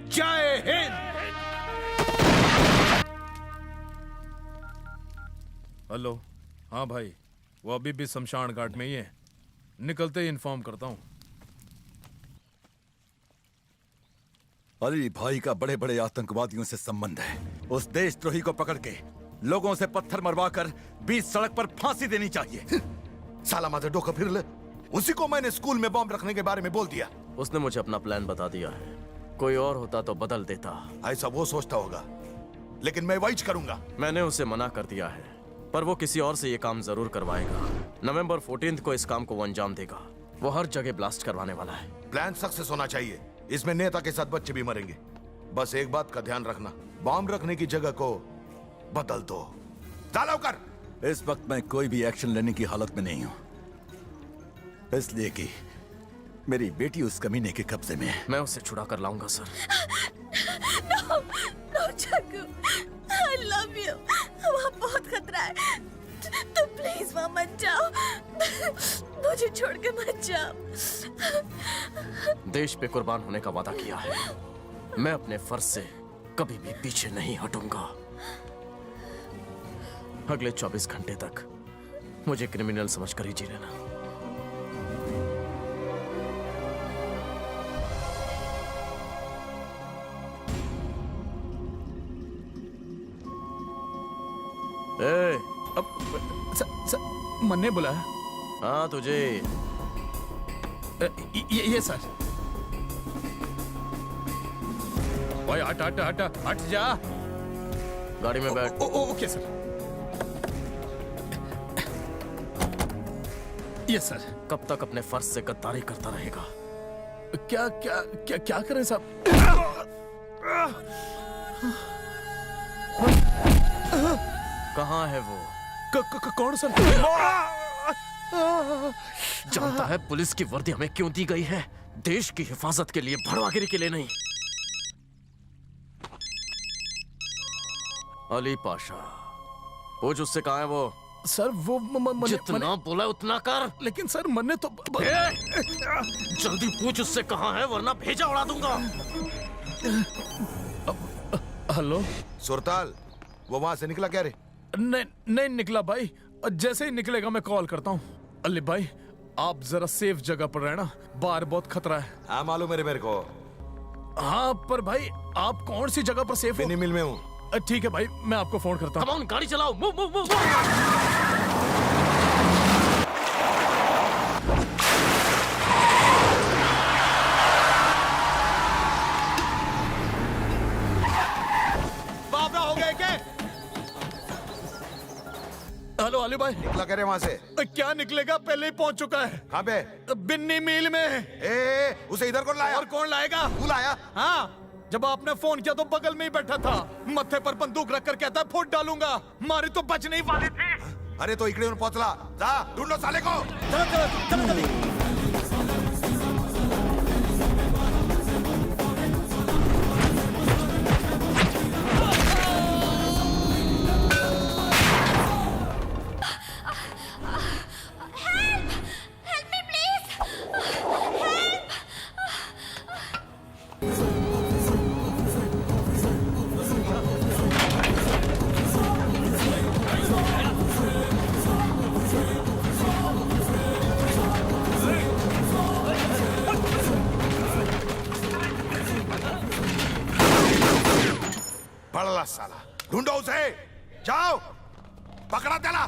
जय हिंद। हेलो, हाँ भाई, वो अभी भी शमशान घाट में ही है। निकलते ही इन्फॉर्म करता हूँ। अली भाई का बड़े बड़े आतंकवादियों से संबंध है। उस देशद्रोही को पकड़ के लोगों से पत्थर मरवाकर बीच सड़क पर फांसी देनी चाहिए। साला माथे डोका फिर ले। उसी को मैंने स्कूल में बॉम्ब रखने के बारे में बोल दिया। उसने मुझे अपना प्लान बता दिया है। कोई और होता तो बदल देता। ऐसा वो सोचता होगा, लेकिन मैं वही करूंगा। मैंने उसे मना कर दिया है, पर वो किसी और से ये काम जरूर करवाएगा। नवंबर 14 को इस काम को वो अंजाम देगा। वो हर जगह ब्लास्ट करवाने वाला है। प्लान सक्सेस होना चाहिए। इसमें नेता के साथ बच्चे भी मरेंगे। बस एक बात का ध्यान रखना, बॉम्ब रखने की जगह को बदल दो। चलो कर। इस वक्त मैं कोई भी एक्शन लेने की हालत में नहीं हूं, इसलिए कि मेरी बेटी उस कमीने के कब्जे में है। मैं उसे छुड़ा कर लाऊंगा sir. No, no, Chakku. I love you. वहाँ बहुत खतरा है। तुम प्लीज वहाँ मत जाओ। मुझे छोड़ के मत जाओ। देश पे कुर्बान होने का वादा किया है। मैं अपने फर्ज से कभी भी पीछे नहीं हटूंगा। अगले 24 घंटे तक मुझे क्रिमिनल समझकर ही जी लेना। मन ने बुलाया? हाँ तुझे। ये सर। भाई हट हट हट हट जा। गाड़ी में बैठ। Okay sir. Yes sir. कब तक अपने फर्ज से गद्दारी करता रहेगा? क्या क्या क्या क्या करें साहब? कहाँ है वो? कौन सर? जानता है पुलिस की वर्दी हमें क्यों दी गई है? देश की हिफाजत के लिए, भड़वागिरी के लिए नहीं। अली पाशा, पूछ उससे कहाँ है वो? सर वो जितना बोला उतना कर। लेकिन सर मन्ने तो जल्दी पूछ उससे कहाँ है, वरना भेजा उड़ा दूंगा। हेलो सुरताल, वो वहां से निकला क्या रे? नहीं निकला भाई, जैसे ही निकलेगा मैं कॉल करता हूँ। अली भाई आप जरा सेफ जगह पर रहना, बाहर बहुत खतरा है। हाँ मालूम मेरे को। हाँ पर भाई आप कौन सी जगह पर सेफ हो? मिनी मिल में हूँ। ठीक है भाई, मैं आपको फोन करता हूँ। कम ऑन, गाड़ी चलाओ, मूव मूव मूव। बाबरा हो गए क्या? हेलो अली भाई। निकला करे वहां से? क्या निकलेगा, पहले ही पहुंच चुका है। कहाँ पे? बिन्नी मिल में। उसे इधर कौन लाया? और कौन लाएगा? तू लाया? हाँ, जब आपने फोन किया तो बगल में ही बैठा था, मत्थे पर बंदूक रखकर कहता है फुट डालूंगा। मारी तो बच नहीं वाली थी। अरे तो इकड़े पहुंचला, जा ढूंढो साले को। चलो चलो चलो चलो। पड़ला साला, ढूंढो उसे, जाओ पकड़ा त्याला।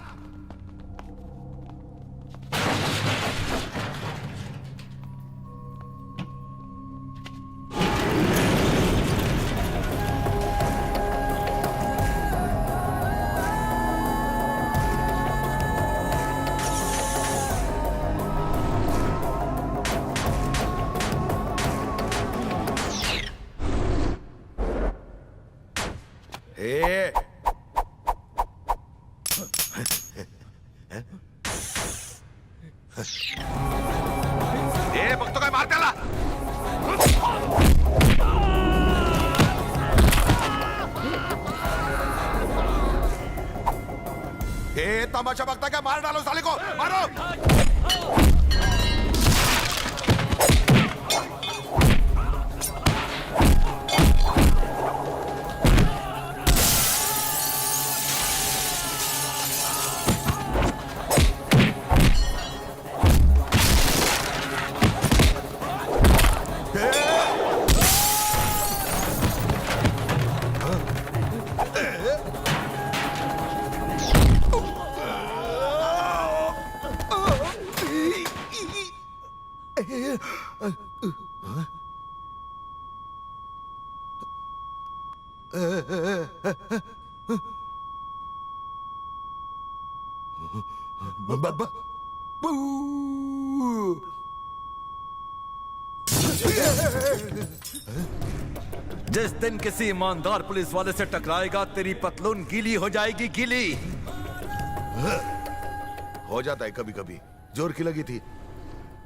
बघतो काय, मार त्याला। तमाशा बघता क्या? मार डालो साले को, मारो। जिस दिन किसी ईमानदार पुलिस वाले से टकराएगा, तेरी पतलून गीली हो जाएगी, गीली। हो जाता है कभी कभी, जोर की लगी थी।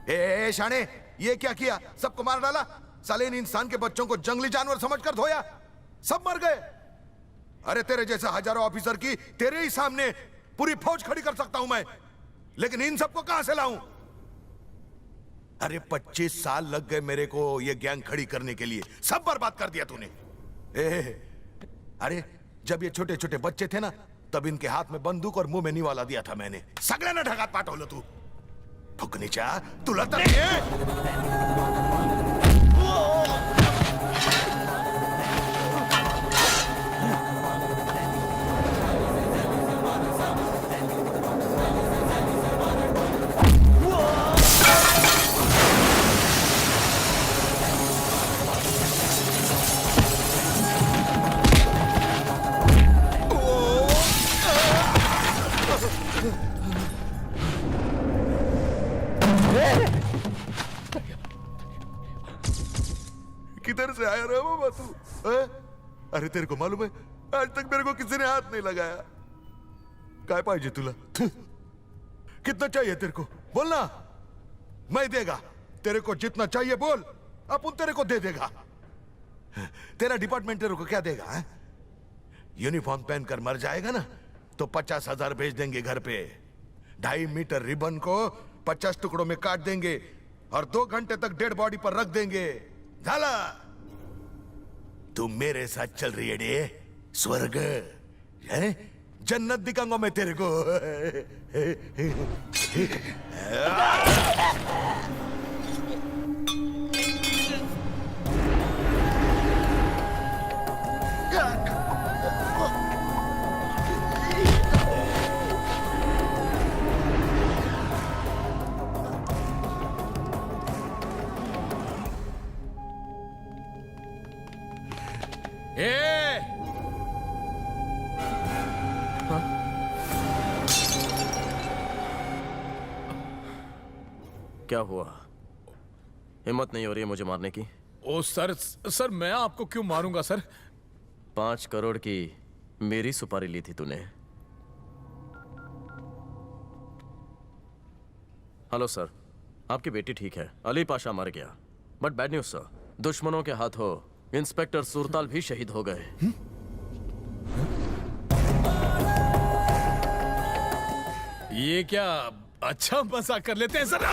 ए शाने, ये क्या किया? सबको मार डाला? साले इन इंसान के बच्चों को जंगली जानवर समझकर धोया, सब मर गए। अरे तेरे जैसा हजारों ऑफिसर की तेरे ही सामने पूरी फौज खड़ी कर सकता हूं मैं, लेकिन इन सबको कहां से लाऊं? अरे 25 साल लग गए मेरे को ये गैंग खड़ी करने के लिए, सब बर्बाद कर दिया तूने। अरे जब ये छोटे छोटे बच्चे थे ना, तब इनके हाथ में बंदूक और मुंह में निवाला दिया था मैंने। सगळ्यांना ढगात पाठवलं तू। फुकणीच्या तुला तर से आया रे बाबा तू? अरे तेरे को मालूम है आज तक मेरे को किसी ने हाथ नहीं लगाया। काय पाहिजे तुला? कितना चाहिए तेरे को? बोलना, मैं देगा। तेरे को जितना चाहिए बोल, अपन तेरे को दे देगा। तेरा डिपार्टमेंट तेरे को क्या देगा? है? यूनिफॉर्म पहनकर मर जाएगा ना तो 50,000 भेज देंगे घर पे। 2.5 मीटर रिबन को 50 टुकड़ों में काट देंगे और 2 घंटे तक डेड बॉडी पर रख देंगे। झाला, तू मेरे साथ चल रही है रे, स्वर्ग है, जन्नत दिखाऊंगा मैं तेरे को। क्या हुआ? हिम्मत नहीं हो रही है मुझे मारने की? ओ सर, सर मैं आपको क्यों मारूंगा सर? 5 करोड़ की मेरी सुपारी ली थी तूने। हेलो सर, आपकी बेटी ठीक है, अली पाशा मर गया। बट बैड न्यूज सर, दुश्मनों के हाथों इंस्पेक्टर सुरताल भी शहीद हो गए। ये क्या अच्छा मजाक कर लेते हैं सर?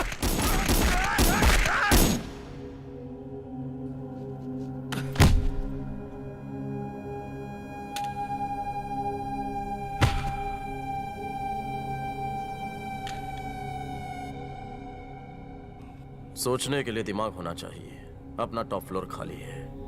सोचने के लिए दिमाग होना चाहिए। अपना टॉप फ्लोर खाली है।